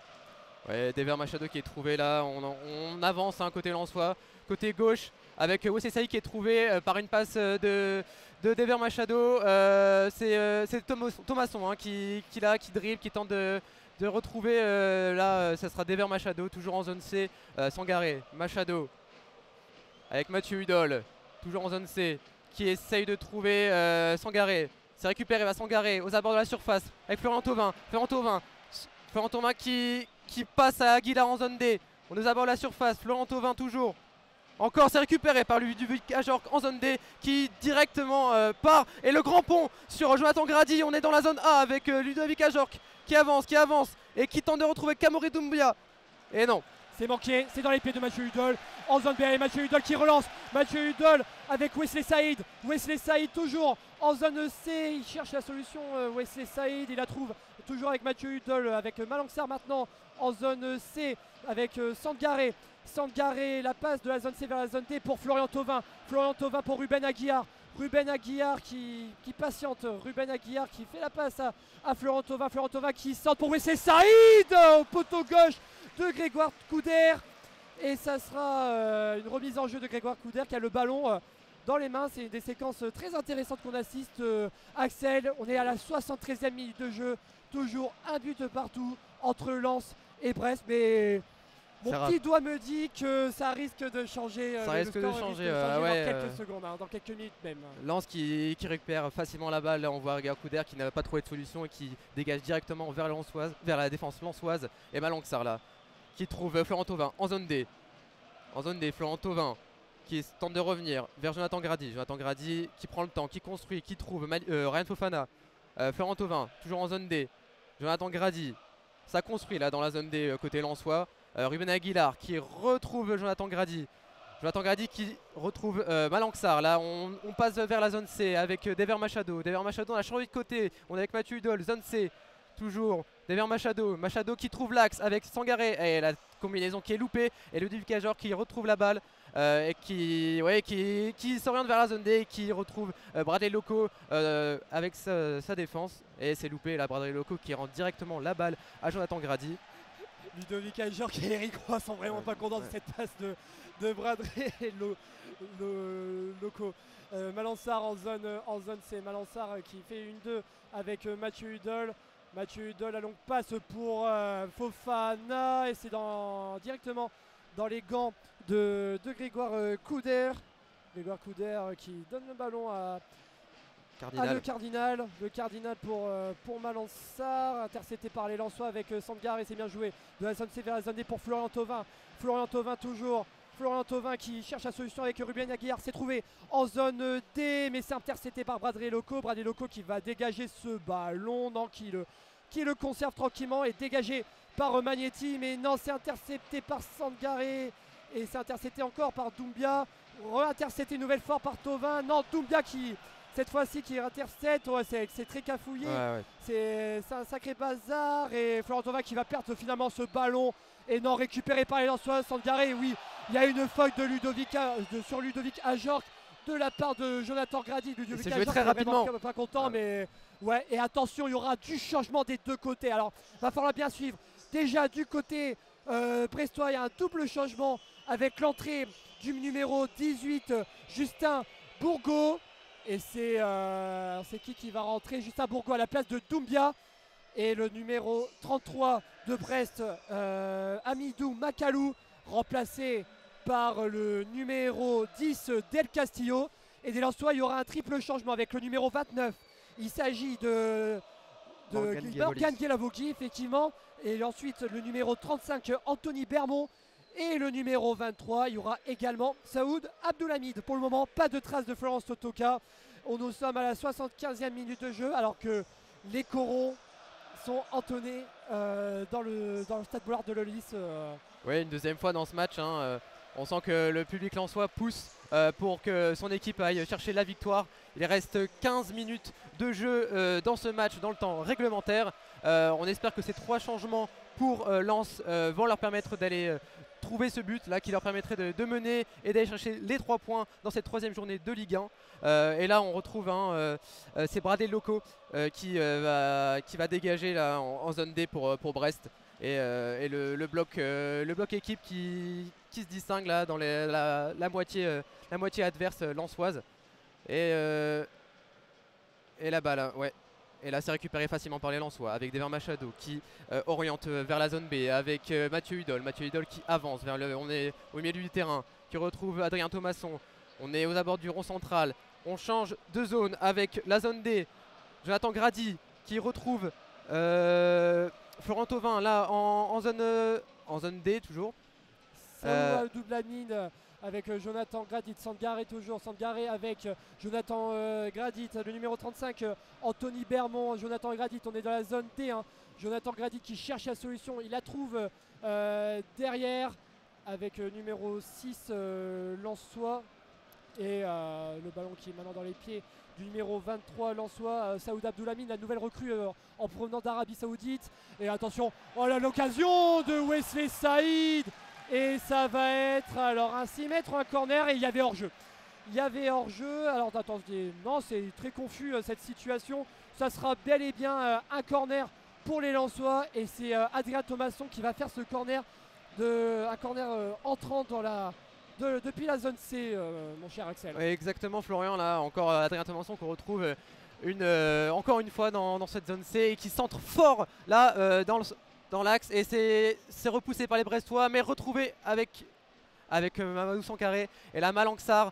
C: Ouais, Dever Machado qui est trouvé là. On avance, hein, côté lensois. Côté gauche avec Wesley Saïd qui est trouvé par une passe de Dever Machado. C'est Thomasson, hein, qui dribble, qui tente de retrouver. Là, ça sera Dever Machado, toujours en zone C. Sangaré, Machado avec Mathieu Hudol, toujours en zone C, qui essaye de trouver Sangaré. C'est récupéré, va Sangaré aux abords de la surface avec Florent Thauvin. Florent Thauvin qui passe à Aguilar en zone D. On nous aborde la surface, Florent Thauvin toujours. Encore, c'est récupéré par Ludovic Ajorc en zone D qui directement part. Et le grand pont sur Jonathan Gradit. On est dans la zone A avec Ludovic Ajorc qui avance et qui tente de retrouver Camouri Doumbia. Et non.
A: C'est manqué, c'est dans les pieds de Mathieu Hudol en zone B. Et Mathieu Hudol qui relance. Mathieu Hudol avec Wesley Saïd. Wesley Saïd toujours en zone C. Il cherche la solution. Wesley Saïd, il la trouve toujours avec Mathieu Hudol. Avec Malansar maintenant en zone C avec Sangaré. Sangaré, la passe de la zone C vers la zone D pour Florian Thauvin. Florian Thauvin pour Ruben Aguiar. Ruben Aguiar qui patiente. Ruben Aguiar qui fait la passe à Florent Thauvin. Florent Thauvin qui centre pour Wesley Saïd au poteau gauche de Grégoire Couder. Et ça sera une remise en jeu de Grégoire Couder qui a le ballon dans les mains. C'est une des séquences très intéressantes qu'on assiste. Axel, on est à la 73e minute de jeu. Toujours un but partout entre Lens et Brest. Mais mon petit doigt me dit que ça risque de changer.
C: Ça risque de changer,
A: dans quelques secondes, dans quelques minutes même.
C: Lens qui récupère facilement la balle. Là, on voit Grégoire Couder qui n'a pas trouvé de solution et qui dégage directement vers la défense lensoise. Et Malang-Sarr là, qui trouve Florent Thauvin en zone D. En zone D, Florent Thauvin qui tente de revenir vers Jonathan Grady. Jonathan Grady qui prend le temps, qui construit, qui trouve Ryan Fofana. Florent Thauvin, toujours en zone D. Jonathan Grady, ça construit là dans la zone D côté lensois. Ruben Aguilar qui retrouve Jonathan Grady. Jonathan Grady qui retrouve Malang-Sarr. Là, on passe vers la zone C avec Dever Machado. Dever Machado, on a changé de côté. On est avec Mathieu Hudol, zone C. Toujours Dever Machado. Machado qui trouve l'axe avec Sangaré. Et la combinaison qui est loupée. Et Ludovic Ajor qui retrouve la balle. Et qui s'oriente vers la zone D et qui retrouve Bradley Loco avec sa défense. Et c'est loupé là, Bradley Loco qui rend directement la balle à Jonathan Grady.
A: Ludovic Ajor et Eric Roy sont vraiment pas contents de cette passe de Bradley Loco. Malang-Sarr en zone C. Malang-Sarr qui fait une 2 avec Mathieu Hudol. Mathieu Hudol, la longue passe pour Fofana et c'est directement dans les gants de Grégoire Couder. Grégoire Couder qui donne le ballon à le Cardinal. Le Cardinal pour Malang-Sarr, intercepté par les Lensois avec Sangaré, c'est bien joué. De la zone C vers la zone D pour Florian Thauvin. Florian Thauvin toujours. Florian Thauvin qui cherche la solution avec Ruben Aguiar, s'est trouvé en zone D, mais c'est intercepté par Bradley Loco. Bradley Loco qui va dégager ce ballon, non, qui le conserve tranquillement et dégagé par Magnetti, mais non, c'est intercepté par Sangaré et c'est intercepté encore par Doumbia. Re-intercepté une nouvelle fois par Thauvin. Non, Doumbia qui cette fois-ci qui intercepte, c'est très cafouillé, c'est un sacré bazar et Florent Thauvin qui va perdre finalement ce ballon et non récupéré par les Lensois. Sangaré, oui, il y a une faute sur Ludovic Ajor de la part de Jonathan Grady.
C: C'est joué très rapidement.
A: Pas content, mais ouais. Et attention, il y aura du changement des deux côtés. Alors, va falloir bien suivre. Déjà du côté brestois, il y a un double changement avec l'entrée du numéro 18, Justin Bourgault. Et c'est qui va rentrer? Justin Bourgault à la place de Doumbia. Et le numéro 33 de Brest, Amidou Makalou, remplacé par le numéro 10 Del Castillo. Et des Lensois, il y aura un triple changement avec le numéro 29. Il s'agit de Morgan Guelavogui, effectivement. Et ensuite le numéro 35 Anthony Bermond. Et le numéro 23, il y aura également Saoud Abdoulhamid. Pour le moment, pas de traces de Florence Totoka. Nous sommes à la 75e minute de jeu alors que les corons sont entonnés dans le stade Bollard de Lollis.
C: Oui, une deuxième fois dans ce match. On sent que le public lensois pousse pour que son équipe aille chercher la victoire. Il reste 15 minutes de jeu dans ce match, dans le temps réglementaire. On espère que ces 3 changements pour Lens vont leur permettre d'aller trouver ce but là qui leur permettrait de mener et d'aller chercher les 3 points dans cette 3e journée de Ligue 1. Et là on retrouve c'est Bradley Loco qui va dégager là, en zone D pour Brest. Et le bloc équipe qui se distingue là dans la moitié adverse lensoise. Et la balle, ouais. Et là c'est récupéré facilement par les Lensois avec Dever Machado qui oriente vers la zone B avec Mathieu Hudol. Mathieu Hudol qui avance on est au milieu du terrain, qui retrouve Adrien Thomasson. On est aux abords du rond central. On change de zone avec la zone D. Jonathan Grady qui retrouve Florent Thauvin là en zone D toujours.
A: Double amine avec Jonathan Gradit, Sangaré toujours, Sangaré avec Jonathan Gradit, le numéro 35 Anthony Bermond, Jonathan Gradit, on est dans la zone D, Jonathan Gradit qui cherche la solution, il la trouve derrière avec numéro 6 Lensois et le ballon qui est maintenant dans les pieds du numéro 23 Lensois, Saoud Abdoulhamid, la nouvelle recrue en provenance d'Arabie Saoudite. Et attention, oh là, l'occasion de Wesley Saïd. Et ça va être alors un 6 mètres ou un corner et il y avait hors-jeu. il y avait hors-jeu. Alors attendez, non, c'est très confus cette situation. Ça sera bel et bien un corner pour les Lensois et c'est Adrien Thomasson qui va faire ce corner, un corner entrant dans depuis la zone C, mon cher Axel.
C: Oui, exactement, Florian. Là, encore Adrien Thomasson qu'on retrouve encore une fois dans cette zone C et qui centre fort là dans l'axe. Et c'est repoussé par les Brestois, mais retrouvé avec Mamadou Sankaré et la Malanxar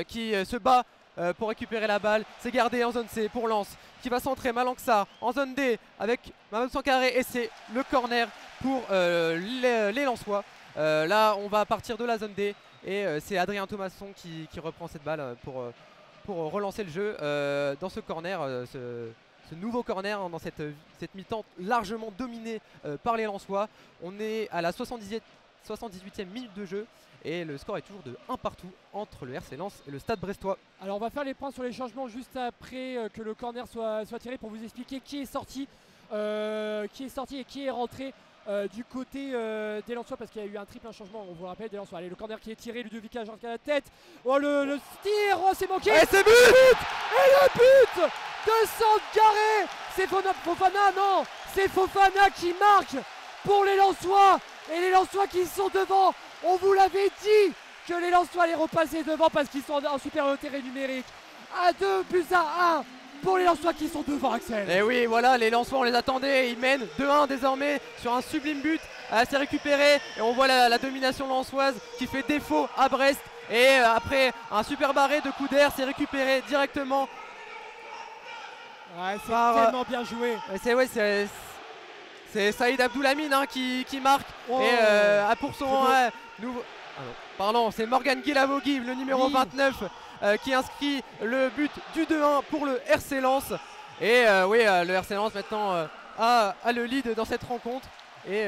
C: qui se bat pour récupérer la balle. C'est gardé en zone C pour Lens qui va centrer Malanxar en zone D avec Mamadou Sankaré et c'est le corner pour les Lensois. Là on va partir de la zone D et c'est Adrien Thomasson qui reprend cette balle pour relancer le jeu dans ce corner, ce nouveau corner dans cette mi-temps largement dominée par les Lensois. On est à la 78e minute de jeu et le score est toujours de 1 partout entre le RC Lens et le Stade Brestois.
A: Alors on va faire les points sur les changements juste après que le corner soit tiré pour vous expliquer qui est sorti et qui est rentré du côté des Lensois parce qu'il y a eu un triple changement, on vous le rappelle, des Lensois. Allez, le corner qui est tiré, Ludovic Ajorc à la tête. Oh le tir, oh c'est manqué.
C: Et c'est but.
A: Et le but de Sankaré. C'est Fofana, non, c'est Fofana qui marque pour les Lensois et les Lensois qui sont devant. On vous l'avait dit que les Lensois allaient repasser devant parce qu'ils sont en supériorité numérique. À 2-1 pour les Lensois qui sont devant, Axel.
C: Et oui, voilà, les Lensois on les attendait, ils mènent 2-1 désormais sur un sublime but. C'est récupéré et on voit la domination lensoise qui fait défaut à Brest. Et après un super barré de Couder, c'est récupéré directement.
A: Ouais, c'est tellement bien joué.
C: C'est Saïd Abdoulamine qui marque.
A: Oh,
C: et pour son nouveau. Pardon, c'est Morgan Guilavogui, le numéro 29, qui inscrit le but du 2-1 pour le RC Lens. Et le RC Lens maintenant a le lead dans cette rencontre et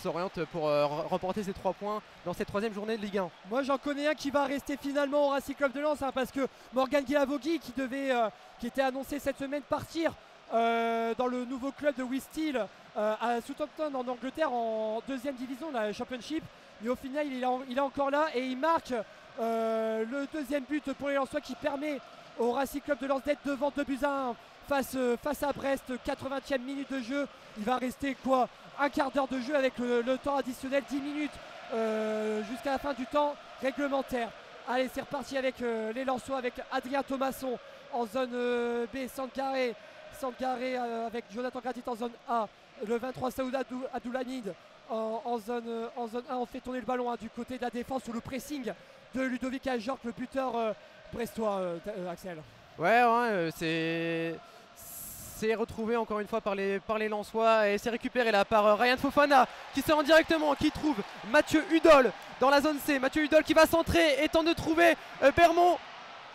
C: s'oriente pour remporter ces 3 points dans cette 3e journée de Ligue 1.
A: Moi j'en connais un qui va rester finalement au Racing Club de Lens parce que Morgan Guilavogui qui était annoncé cette semaine partir dans le nouveau club de Wistil à Southampton en Angleterre en 2e division, la Championship. Mais au final il est encore là et il marque le 2e but pour les Lensois qui permet au Racing Club de Lens d'être devant 2-1 face à Brest. 80e minute de jeu. Il va rester un quart d'heure de jeu avec le temps additionnel, 10 minutes jusqu'à la fin du temps réglementaire. Allez, c'est reparti avec les Lensois avec Adrien Thomasson en zone B, Sankaré avec Jonathan Gradit en zone A, le 23 Saoud Abdoulamid en zone 1. On fait tourner le ballon du côté de la défense sous le pressing de Ludovic Ajorc, le buteur brestois, Axel.
C: C'est retrouvé encore une fois par les Lensois et c'est récupéré là par Ryan Fofana qui se rend directement, qui trouve Mathieu Hudol dans la zone C. Mathieu Hudol qui va centrer et tente de trouver Bermond.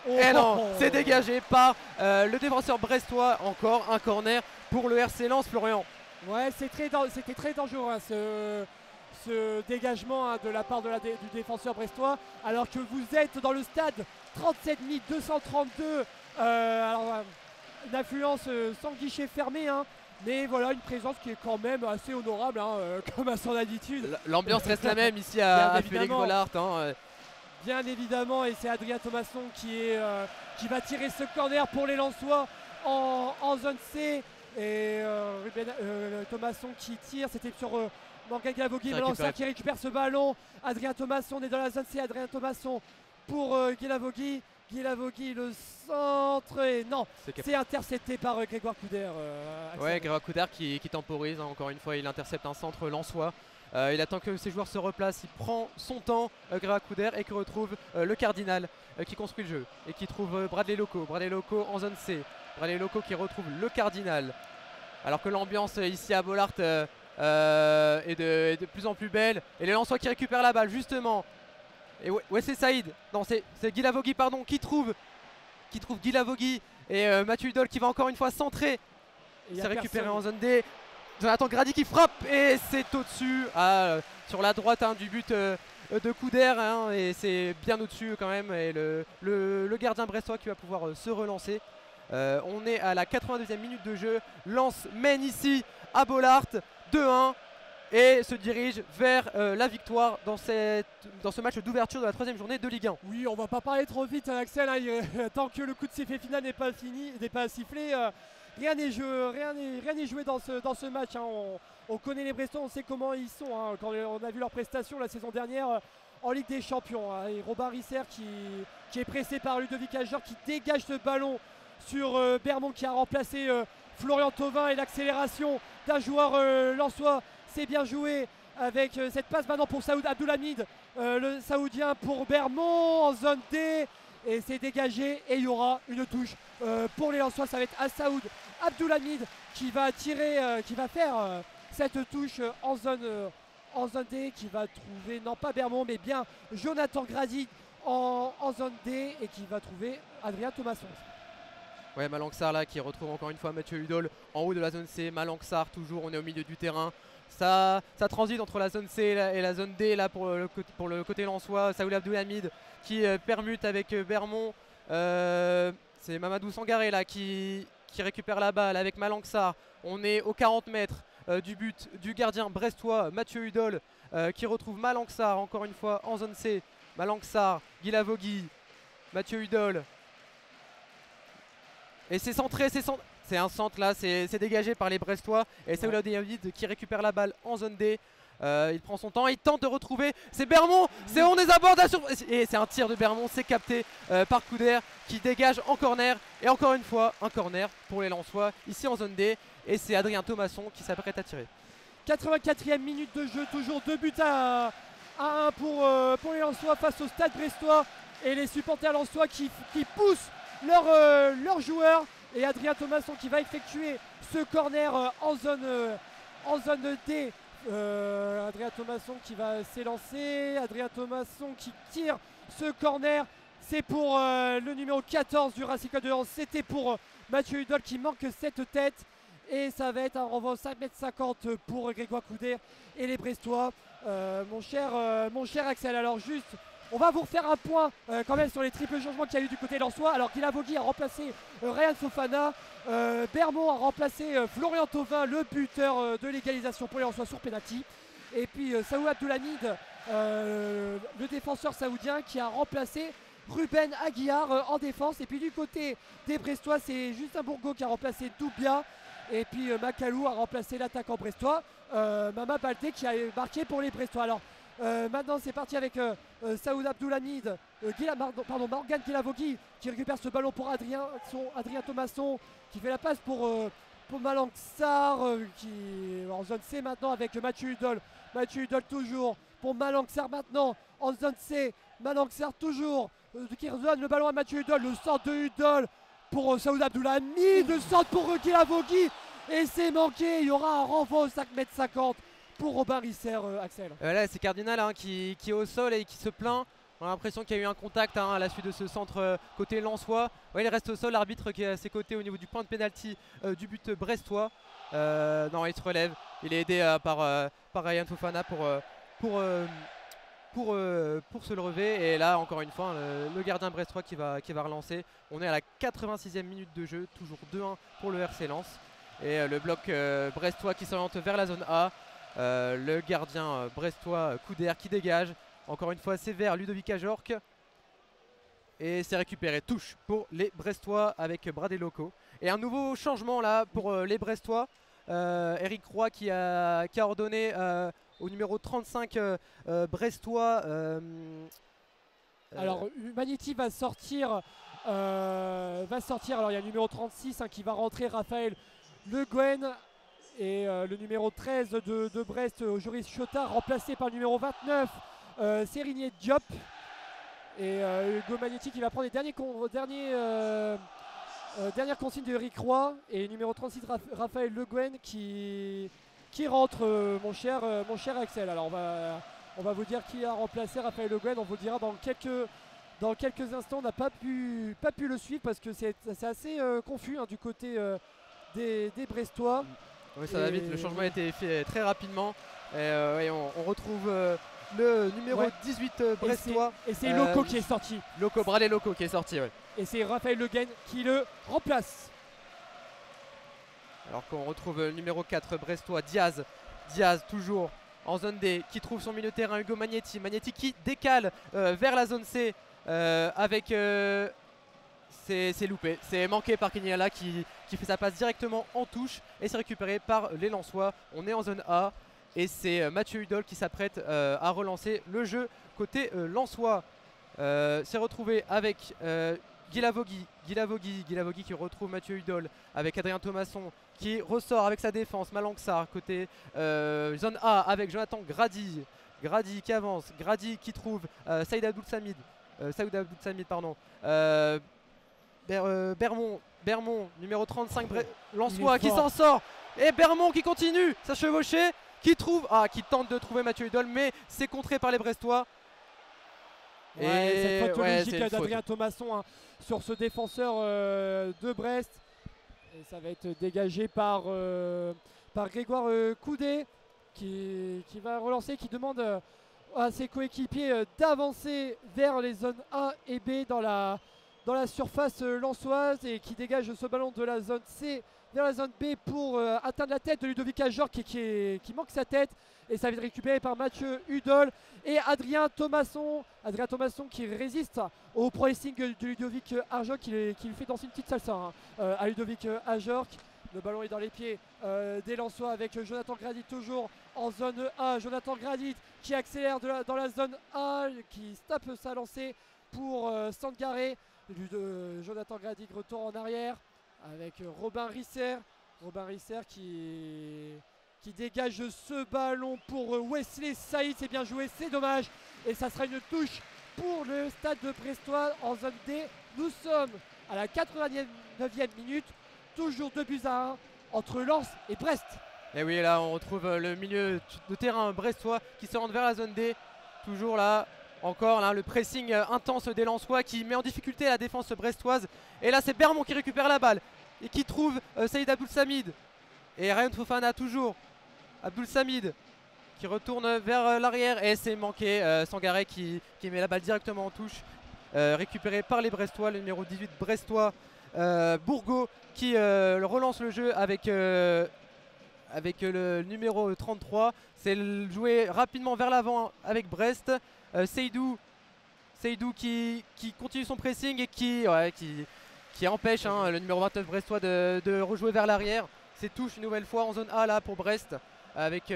C: Et non, c'est dégagé par le défenseur brestois. Encore un corner pour le RC Lens, Florian.
A: Ouais, c'était très dangereux ce dégagement de la part du défenseur brestois, alors que vous êtes dans le stade 37 232. Une affluence sans guichet fermé, mais voilà, une présence qui est quand même assez honorable, comme à son habitude.
C: L'ambiance reste la même ici à Félix Bollaert.
A: Bien évidemment, et c'est Adrien Thomasson qui va tirer ce corner pour les Lensois en zone C. Et Thomasson qui tire, c'était sur Morgan Guilavogui, qui récupère ce ballon. Adrien Thomasson, on est dans la zone C. Adrien Thomasson pour Guilavogui. Guilavogui, le centre, et non, c'est intercepté par Grégoire Couder.
C: Grégoire Couder qui temporise, encore une fois, il intercepte un centre lensois. Il attend que ses joueurs se replacent, il prend son temps, Grégoire Couder, et que retrouve le Cardinal qui construit le jeu et qui trouve Bradley Loco en zone C. Bradley Loco qui retrouve le Cardinal. Alors que l'ambiance ici à Bollaert est de plus en plus belle. Et les Lensois qui récupèrent la balle justement. Et c'est Saïd, non c'est Guilavogui pardon, qui trouve Guilavogui et Mathieu Hudol qui va encore une fois centrer. C'est récupéré en zone D. Jonathan Grady qui frappe et c'est au-dessus sur la droite du but de Couder et c'est bien au-dessus quand même. Et le gardien brestois qui va pouvoir se relancer. On est à la 82e minute de jeu. Lens mène ici à Bollaert 2-1. et se dirige vers la victoire dans ce match d'ouverture de la 3e journée de Ligue 1.
A: Oui, on va pas parler trop vite, Axel, hein, tant que le coup de sifflet final n'est pas fini, n'est pas sifflé, rien n'est joué dans ce match. Hein. On connaît les Brestois, on sait comment ils sont. Hein. Quand on a vu leurs prestations la saison dernière en Ligue des Champions. Hein. Et Robin Risser qui est pressé par Ludovic Ajor, qui dégage ce ballon sur Bermond, qui a remplacé Florian Thauvin, et l'accélération d'un joueur lensois. C'est bien joué avec cette passe maintenant pour Saoud Abdoulhamid, le Saoudien, pour Bermond en zone D, et c'est dégagé et il y aura une touche pour les Lensois. Ça va être Saoud Abdoulhamid qui va tirer, qui va faire cette touche en zone D, qui va trouver, non pas Bermond mais bien Jonathan Grady en zone D, et qui va trouver Adrien Thomasson.
C: Ouais, Malang Sarr là qui retrouve encore une fois Mathieu Hudol en haut de la zone C. Malang Sarr toujours, on est au milieu du terrain. Ça transite entre la zone C et la zone D là pour le côté lensois. Saoud Abdoulhamid qui permute avec Bermond. C'est Mamadou Sangaré là qui récupère la balle avec Malang Sarr. On est aux 40 mètres du but du gardien brestois Mathieu Hudol qui retrouve Malang Sarr encore une fois en zone C. Malang Sarr, Guy Lavogui, Mathieu Hudol. Et c'est centré, c'est un centre là, c'est dégagé par les Brestois. Et Saoud Abdoulhamid qui récupère la balle en zone D. Il prend son temps, il tente de retrouver. C'est Bermond, on les aborde et c'est un tir de Bermond, c'est capté par Couder qui dégage en corner. Et encore une fois, un corner pour les Lensois ici en zone D. Et c'est Adrien Thomasson qui s'apprête à tirer.
A: 84e minute de jeu, toujours 2 buts à 1 pour les Lensois face au Stade Brestois. Et les supporters lensois qui poussent leurs joueurs, et Adrien Thomasson qui va effectuer ce corner en zone D. Adrien Thomasson qui va s'élancer, Adrien Thomasson qui tire ce corner, c'est pour le numéro 14 du Racing Club de Lens, c'était pour Mathieu Hudol qui manque cette tête, et ça va être un renvoi 5,50 m pour Grégoire Couder et les Brestois. Mon cher Axel, alors juste on va vous refaire un point quand même sur les triples changements qu'il y a eu du côté lensois. Alors Guy Lavogui a remplacé Ryan Fofana, Bermond a remplacé Florian Thauvin, le buteur de l'égalisation pour les Lensois sur penalty. Et puis Saoud Abdoulhamid, le défenseur saoudien, qui a remplacé Ruben Aguiar en défense. Et puis du côté des Brestois, c'est Justin Bourgault qui a remplacé Doubia. Et puis Macalou a remplacé l'attaquant brestois, Mama Balté, qui a marqué pour les Brestois. Alors maintenant c'est parti avec Saoud Abdoulhamid, Morgan Guy Lavogui qui récupère ce ballon pour Adrien Thomasson, qui fait la passe pour Malang Sarr, qui est en zone C maintenant avec Mathieu Hudol. Mathieu Hudol toujours pour Malang Sarr maintenant en zone C. Malang Sarr toujours qui redonne le ballon à Mathieu Hudol, le centre de Hudol pour Saoud Abdoulhamid, le centre pour Guy Lavogui, et c'est manqué. Il y aura un renvoi au 5,50 m pour Robin Risser, Axel.
C: Là c'est Cardinal qui est au sol et qui se plaint. On a l'impression qu'il y a eu un contact à la suite de ce centre côté lensois. Ouais, il reste au sol, l'arbitre qui est à ses côtés au niveau du point de pénalty du but brestois. Non, il se relève, il est aidé par Ryan Fofana pour se lever. Et là encore une fois le gardien brestois qui va relancer. On est à la 86e minute de jeu, toujours 2-1 pour le RC Lens. Et le bloc brestois qui s'oriente vers la zone A. Le gardien brestois Couder qui dégage. Encore une fois c'est vers Ludovic Ajorc. Et c'est récupéré, touche pour les Brestois avec Bradley Loco. Et un nouveau changement là pour les Brestois. Eric Roy qui a ordonné au numéro 35 brestois.
A: Alors Magnetti va sortir. Alors il y a le numéro 36 qui va rentrer, Raphaël Le Gouen. Et le numéro 13 de Brest, Joris Chota, remplacé par le numéro 29, Sérigné Diop. Et Hugo Magnetti qui va prendre les dernières consignes de Eric Roy. Et le numéro 36, Raphaël Le Gouen qui rentre, mon cher Axel. Alors on va vous dire qui a remplacé Raphaël Le Gouen. On vous le dira dans quelques instants. On n'a pas pu le suivre parce que c'est assez confus du côté des Brestois.
C: Oui, ça va vite, le changement a été fait très rapidement. Et on retrouve le numéro 18 brestois.
A: Et c'est Loco qui est sorti.
C: Bradley Loco qui est sorti, ouais.
A: Et c'est Raphaël Le Gouen qui le remplace.
C: Alors qu'on retrouve le numéro 4 brestois, Diaz toujours en zone D, qui trouve son milieu de terrain, Hugo Magnetti. Magnetti qui décale vers la zone C avec... c'est loupé, c'est manqué par Kenyala qui fait sa passe directement en touche et c'est récupéré par les Lensois. On est en zone A et c'est Mathieu Hudol qui s'apprête à relancer le jeu côté Lensois. C'est retrouvé avec Guilavogui qui retrouve Mathieu Hudol avec Adrien Thomasson qui ressort avec sa défense. Malanxar côté zone A avec Jonathan Grady qui avance, Grady qui trouve Saïd Abdoul Samid pardon. Bermond numéro 35 Lensois qui s'en sort et Bermond qui continue sa chevauchée qui tente de trouver Mathieu Hudol mais c'est contré par les Brestois.
A: Et cette faute logique d'Adrien Thomasson hein, sur ce défenseur de Brest et ça va être dégagé par Grégoire Coudet qui va relancer, qui demande à ses coéquipiers d'avancer vers les zones A et B dans la surface lensoise et qui dégage ce ballon de la zone C vers la zone B pour atteindre la tête de Ludovic Ajor qui manque sa tête et ça va être récupéré par Mathieu Hudol et Adrien Thomasson qui résiste au pressing de Ludovic Ajor qui lui fait danser une petite salsa hein, à Ludovic Ajor. Le ballon est dans les pieds des Lensois avec Jonathan Gradit toujours en zone A. Jonathan Gradit qui accélère dans la zone A, qui tape sa lancée pour Sangaré. Jonathan Gradit retourne en arrière avec Robin Risser qui dégage ce ballon pour Wesley Saïd. C'est bien joué, c'est dommage et ça sera une touche pour le stade de Brestois en zone D. Nous sommes à la 89e minute, toujours 2-1 entre Lens et Brest.
C: Et oui, là on retrouve le milieu de terrain brestois qui se rend vers la zone D, toujours là. Encore là, le pressing intense des Lensois qui met en difficulté la défense brestoise. Et là c'est Bermond qui récupère la balle et qui trouve Saïd Abdoul Samid. Et Ryan Fofana toujours. Abdoul Samid qui retourne vers l'arrière et c'est manqué. Sangaré qui met la balle directement en touche. Récupéré par les Brestois, le numéro 18 brestois. Bourgault qui relance le jeu avec le numéro 33. C'est joué rapidement vers l'avant avec Brest. Seydou qui continue son pressing et qui empêche le numéro 29 brestois de rejouer vers l'arrière. C'est touche une nouvelle fois en zone A là pour Brest avec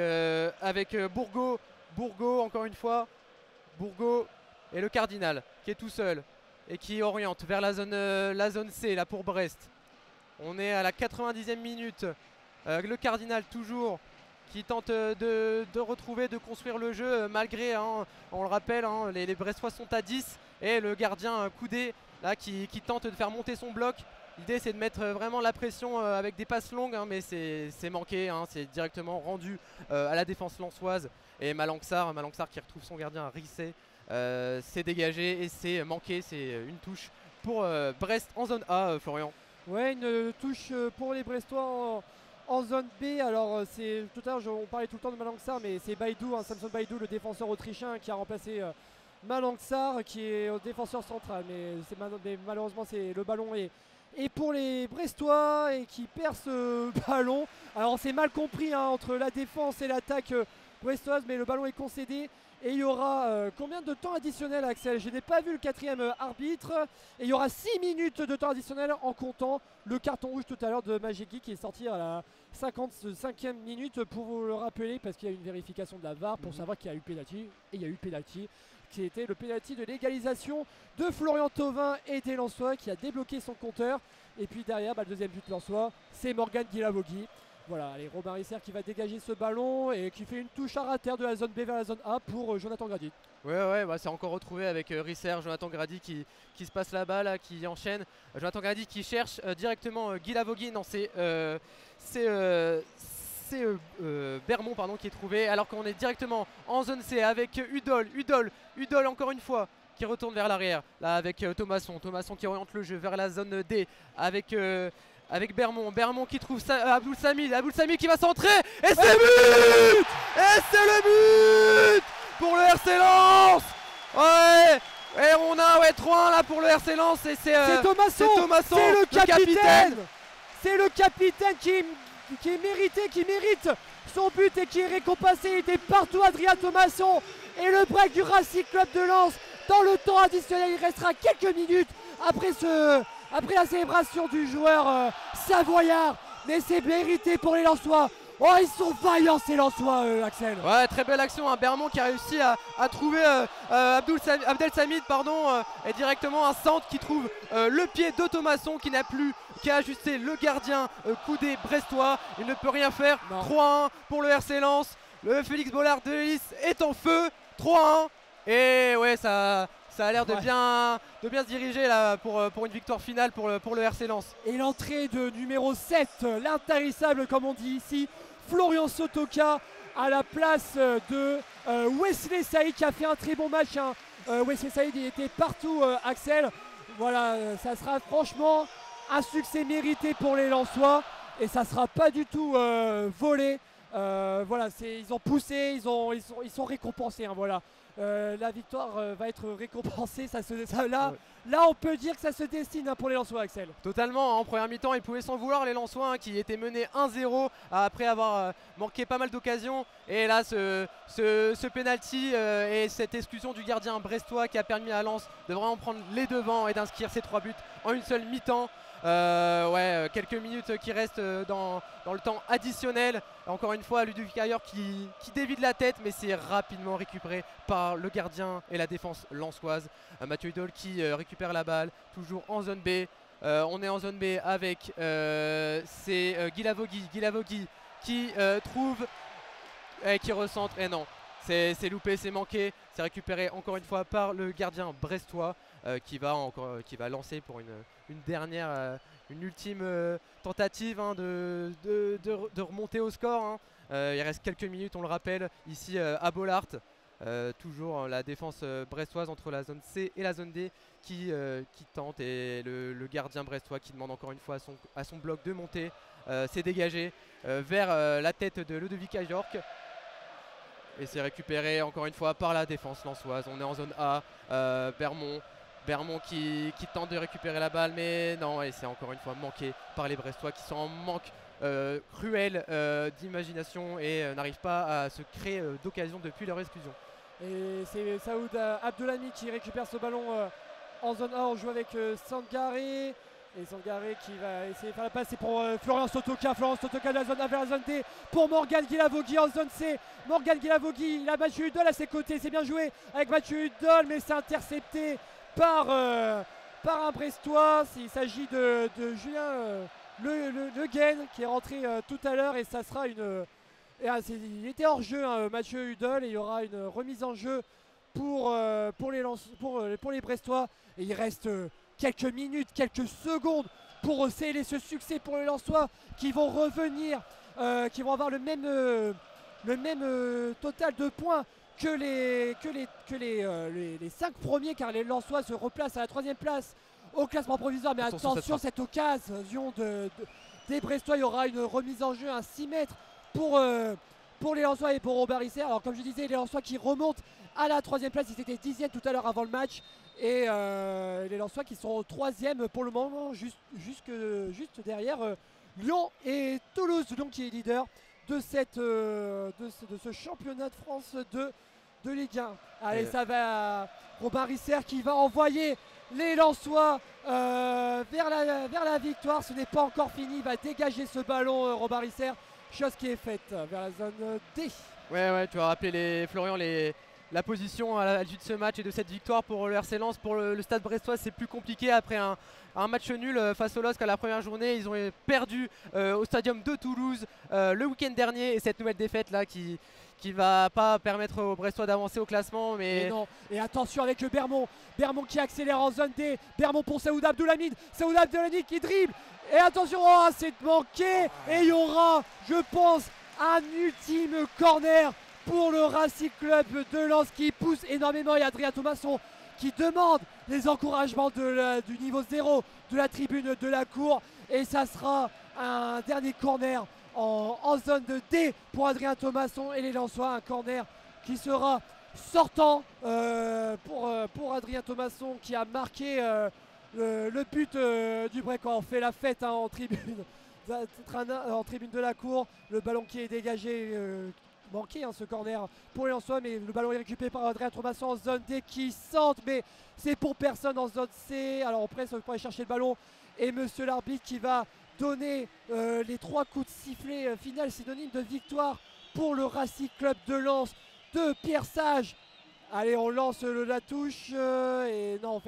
C: Bourgault encore une fois. Bourgault et le Cardinal qui est tout seul et qui oriente vers la zone C là pour Brest. On est à la 90e minute. Le Cardinal toujours qui tente de retrouver, de construire le jeu malgré, on le rappelle, les Brestois sont à 10 et le gardien Coudet là qui tente de faire monter son bloc. L'idée c'est de mettre vraiment la pression avec des passes longues mais c'est manqué, c'est directement rendu à la défense lensoise et Malanxar qui retrouve son gardien Risset. C'est dégagé et c'est manqué, c'est une touche pour Brest en zone A, Florian.
A: Ouais, une touche pour les Brestois en zone B. Alors tout à l'heure on parlait tout le temps de Malanxar mais c'est Baïdou, Samson Baïdou, le défenseur autrichien qui a remplacé Malanxar qui est au défenseur central mais malheureusement le ballon est pour les Brestois et qui perd ce ballon. Alors on s'est mal compris entre la défense et l'attaque brestoise mais le ballon est concédé. Et il y aura combien de temps additionnel, Axel? Je n'ai pas vu le quatrième arbitre. Et il y aura 6 minutes de temps additionnel en comptant le carton rouge tout à l'heure de Majegui qui est sorti à la 55e minute pour vous le rappeler parce qu'il y a une vérification de la VAR pour savoir qu'il y a eu pénalty. Et il y a eu pénalty qui était le pénalty de l'égalisation de Florian Thauvin et des Lensois qui a débloqué son compteur. Et puis derrière, le deuxième but Lensois, c'est Morgan Guilavogui. Voilà, allez, Robin Risser qui va dégager ce ballon et qui fait une touche à rater de la zone B vers la zone A pour Jonathan Grady.
C: Ouais, c'est encore retrouvé avec Risser, Jonathan Grady qui se passe la balle, qui enchaîne. Jonathan Grady qui cherche directement Guilavogui. Non, c'est Bermond qui est trouvé alors qu'on est directement en zone C avec Hudol encore une fois qui retourne vers l'arrière. Là avec Thomasson qui oriente le jeu vers la zone D avec Bermond qui trouve Abdoul Samid qui va centrer et c'est but. Et c'est le but pour le RC Lens. Ouais. Et on a 3-1 là pour le RC Lens et c'est
A: Thomasson, c'est le capitaine. C'est le capitaine qui mérite son but et qui est récompensé. Il était partout, Adrien Thomasson. Et le break du Racing Club de Lens dans le temps additionnel. Il restera quelques minutes après la célébration du joueur savoyard. Mais c'est mérité pour les Lensois. Oh, ils sont vaillants ces Lensois, Axel.
C: Ouais, très belle action, hein. Bermond qui a réussi à trouver Abdel Samid, et directement un centre qui trouve le pied de Thomasson qui a ajusté le gardien coudé brestois. Il ne peut rien faire. 3-1 pour le RC Lens. Le Félix Bollard de l'Hélice est en feu. 3-1. Et ouais, ça a l'air de bien se diriger là pour une victoire finale pour le RC Lens.
A: Et l'entrée de numéro 7, l'intarissable comme on dit ici, Florian Sotoka à la place de Wesley Saïd qui a fait un très bon match. Hein. Wesley Saïd il était partout, Axel. Voilà, ça sera franchement un succès mérité pour les Lensois et ça ne sera pas du tout volé. Voilà, ils ont poussé, ils sont récompensés. Hein, voilà. La victoire va être récompensée. Là, on peut dire que ça se destine hein, pour les Lensois, Axel.
C: Totalement, hein, en première mi-temps, ils pouvaient s'en vouloir, les Lensois hein, qui étaient menés 1-0 après avoir manqué pas mal d'occasions. Et là, ce penalty et cette exclusion du gardien brestois qui a permis à Lens de vraiment prendre les devants et d'inscrire ces 3 buts en une seule mi-temps. Quelques minutes qui restent dans le temps additionnel. Encore une fois, Ludovic Ayer qui dévie de la tête, mais c'est rapidement récupéré par le gardien et la défense lensoise. Mathieu Hudol qui récupère la balle, toujours en zone B. On est en zone B avec Guilavogui qui trouve et qui recentre. Et non, c'est loupé, c'est manqué. C'est récupéré encore une fois par le gardien brestois qui va lancer pour une ultime tentative hein, de remonter au score. Hein. Il reste quelques minutes, on le rappelle, ici à Bollard. Toujours la défense brestoise entre la zone C et la zone D qui tente et le gardien brestois qui demande encore une fois à son bloc de monter. C'est dégagé vers la tête de Ludovic Ajorc. Et c'est récupéré encore une fois par la défense lensoise. On est en zone A. Bermond qui tente de récupérer la balle, mais non, et c'est encore une fois manqué par les Brestois qui sont en manque cruel d'imagination et n'arrivent pas à se créer d'occasion depuis leur exclusion.
A: Et c'est Saoud Abdelhami qui récupère ce ballon en zone A. On joue avec Sangaré. Et Sangaré qui va essayer de faire la passe, c'est pour Florian Sotoka de la zone A vers la zone D pour Morgan Guilavogui en zone C. Morgan Guilavogui, il a Mathieu Hudol à ses côtés, c'est bien joué avec Mathieu Hudol, mais c'est intercepté par un Brestois. Il s'agit de Julien Le Guen qui est rentré tout à l'heure et ça sera il était hors jeu hein, Mathieu Hudol, et il y aura une remise en jeu pour les Brestois. Et il reste quelques minutes, quelques secondes pour sceller ce succès pour les Lensois qui vont revenir, qui vont avoir le même total de points que les 5 premiers, car les Lensois se replacent à la 3e place au classement provisoire. Mais attention, cette occasion des Brestois, il y aura une remise en jeu à 6 mètres pour les Lensois et pour Robert Risser. Alors comme je disais, les Lensois qui remontent à la 3e place, ils étaient 10e tout à l'heure avant le match. Et les Lensois qui sont 3e pour le moment, juste derrière Lyon et Toulouse. Lyon qui est leader de ce championnat de France de Ligue 1. Allez, ça va Robin Risser qui va envoyer les Lensois vers la victoire. Ce n'est pas encore fini, il va dégager ce ballon Robin Risser, chose qui est faite vers la zone D.
C: Ouais, tu as rappelé Florian la position à l'issue de ce match et de cette victoire pour le RC Lens. Pour le Stade Brestois, c'est plus compliqué après un match nul face au LOSC à la première journée. Ils ont perdu au Stadium de Toulouse le week-end dernier, et cette nouvelle défaite là qui va pas permettre aux Brestois d'avancer au classement. Mais
A: non. Et attention avec le Bermond qui accélère en zone D. Bermond pour Saoud Abdelhamid qui dribble. Et attention, c'est manqué. Et il y aura, je pense, un ultime corner pour le Racing Club de Lens qui pousse énormément. Il y a Adrien Thomasson qui demande les encouragements du niveau 0 de la tribune de la cour. Et ça sera un dernier corner en zone de D pour Adrien Thomasson et les Lensois. Un corner qui sera sortant pour Adrien Thomasson qui a marqué le but du break. On fait la fête en tribune en tribune de la cour. Le ballon qui est dégagé, manqué ce corner pour les Lensois, mais le ballon est récupéré par Adrien Thomasson en zone D qui centre, mais c'est pour personne en zone C. Alors on presse pour aller chercher le ballon et monsieur l'arbitre qui va donner les 3 coups de sifflet final synonyme de victoire pour le Racing Club de Lens de Pierre Sage. Allez, on lance la touche et non,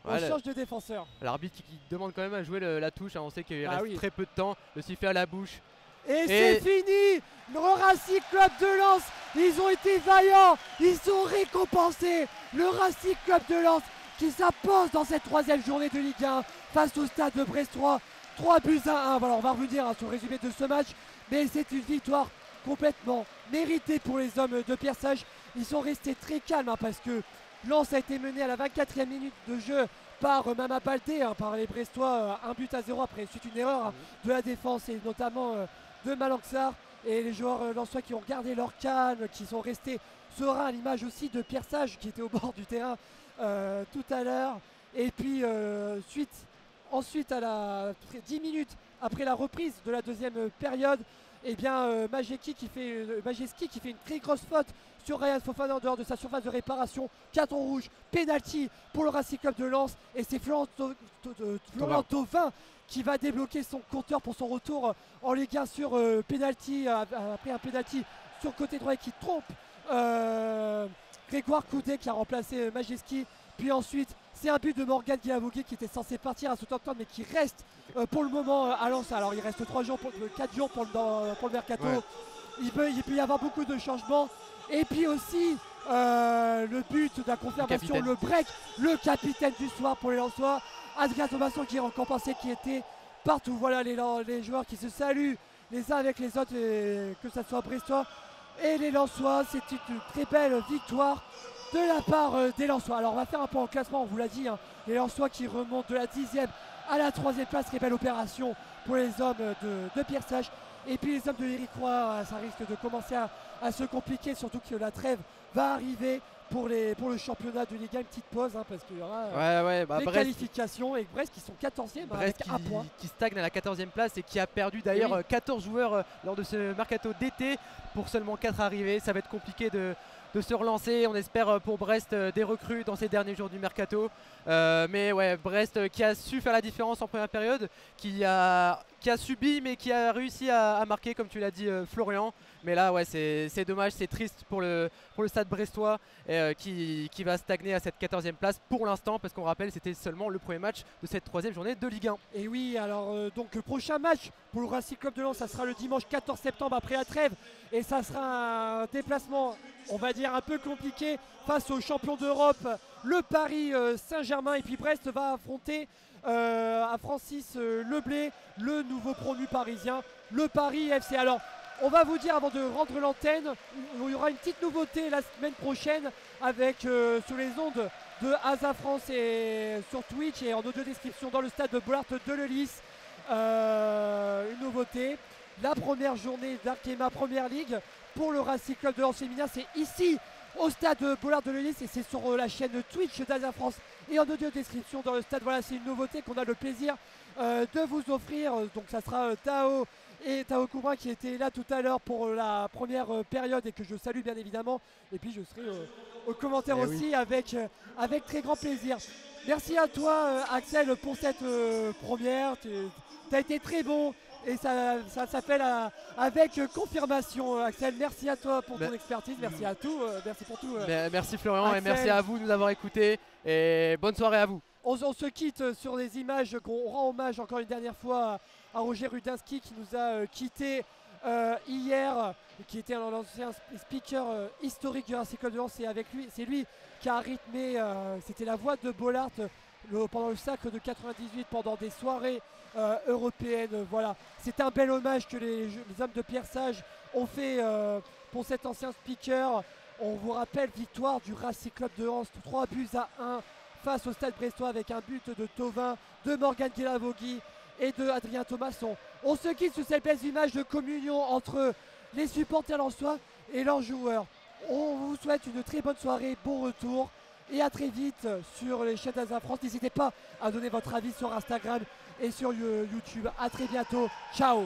A: on change de défenseur.
C: L'arbitre qui demande quand même à jouer la touche, on sait qu'il reste très peu de temps, le sifflet à la bouche.
A: Et c'est fini. Le Racing Club de Lens, ils ont été vaillants, ils sont récompensés. Le Racing Club de Lens qui s'impose dans cette 3e journée de Ligue 1 face au Stade de Brestois. 3 buts à 1. Voilà, on va revenir sur le résumé de ce match, mais c'est une victoire complètement méritée pour les hommes de Pierre Sage. Ils sont restés très calmes parce que Lens a été mené à la 24e minute de jeu par Mama Baldé, par les Brestois, 1 but à 0 après suite une erreur de la défense et notamment de Malanxar. Et les joueurs lensois qui ont gardé leur calme, qui sont restés sereins, à l'image aussi de Pierre Sage qui était au bord du terrain tout à l'heure. Et puis ensuite à 10 minutes après la reprise de la 2e période, et bien Majeski qui fait une très grosse faute sur Ryan Fofana en dehors de sa surface de réparation. Carton rouge, penalty pour le Racing Club de Lens, et c'est Florent Thauvin qui va débloquer son compteur pour son retour en Ligue 1 sur penalty, après un penalty sur côté droit et qui trompe Grégoire Coudet qui a remplacé Majeski. Puis ensuite c'est un but de Morgan Guilavogui qui était censé partir à Southampton mais qui reste pour le moment à Lens. Alors il reste 4 jours pour le mercato.
C: Ouais.
A: Il peut y avoir beaucoup de changements. Et puis aussi le but de la confirmation, le break, le capitaine du soir pour les Lensois, Adrien Thomasson qui est récompensé, qui était partout. Voilà les joueurs qui se saluent les uns avec les autres, que ce soit Brestois et les Lensois. C'est une très belle victoire de la part des Lensois. Alors on va faire un point en classement, on vous l'a dit, les Lensois qui remontent de la 10e à la 3e place. Très belle opération pour les hommes de Pierre Sage. Et puis les hommes de Éric Roy, ça risque de commencer à se compliquer, surtout que la trêve va arriver pour le championnat de Ligue 1. Une petite pause parce qu'il y aura les qualifications, et Brest qui sont 14e avec un point.
C: Qui stagne à la 14e place et qui a perdu d'ailleurs 14 joueurs lors de ce mercato d'été pour seulement 4 arrivés. Ça va être compliqué de se relancer. On espère pour Brest des recrues dans ces derniers jours du mercato. Mais ouais, Brest qui a su faire la différence en première période, qui a subi mais qui a réussi à marquer, comme tu l'as dit Florian. Mais là ouais, c'est dommage, c'est triste pour le stade brestois qui va stagner à cette 14e place pour l'instant, parce qu'on rappelle c'était seulement le premier match de cette 3e journée de Ligue 1.
A: Et oui, alors donc le prochain match pour le Racing Club de Lens, ça sera le dimanche 14 septembre après la trêve, et ça sera un déplacement, on va dire, un peu compliqué face aux champions d'Europe, le Paris Saint-Germain. Et puis Brest va affronter à Francis Leblay, le nouveau promu parisien, le Paris FC. Alors on va vous dire avant de rendre l'antenne, il y aura une petite nouveauté la semaine prochaine avec sur les ondes de Asa France et sur Twitch et en audio description dans le stade de Bollaert de Lellis. Une nouveauté, la première journée d'Arkema Première Ligue pour le Racing Club de Lens féminin, c'est ici au stade de Bollaert de Lellis, et c'est sur la chaîne Twitch d'Asa France et en audio description dans le stade. Voilà, c'est une nouveauté qu'on a le plaisir de vous offrir. Donc ça sera Tao et Tao Koubrin qui était là tout à l'heure pour la première période et que je salue bien évidemment. Et puis je serai au commentaire aussi avec très grand plaisir. Merci à toi Axel pour cette première. Tu as été très bon. Et ça s'appelle avec confirmation, Axel. Merci à toi pour ton expertise, merci à tout, merci pour tout.
C: Merci Florian, Axel. Et merci à vous de nous avoir écoutés, et bonne soirée à vous.
A: On se quitte sur des images qu'on rend hommage encore une dernière fois à Roger Rudinski qui nous a quittés hier, qui était un ancien speaker historique du Racing Club de Lens. Et avec lui, c'est lui qui a rythmé, c'était la voix de Bollaert pendant le sacre de 98, pendant des soirées européennes. Voilà, c'est un bel hommage que les hommes de Pierre Sage ont fait pour cet ancien speaker. On vous rappelle, victoire du Racing Club de Lens, 3 buts à 1 face au stade brestois, avec un but de Thauvin, de Morgan Guilavogui et de Adrien Thomasson. On se quitte sur ces belles images de communion entre les supporters lensois et leurs joueurs. On vous souhaite une très bonne soirée, bon retour.
D: et à très vite sur les chaînes d'Asa France. N'hésitez pas à donner votre avis sur Instagram et sur YouTube. À très bientôt. Ciao.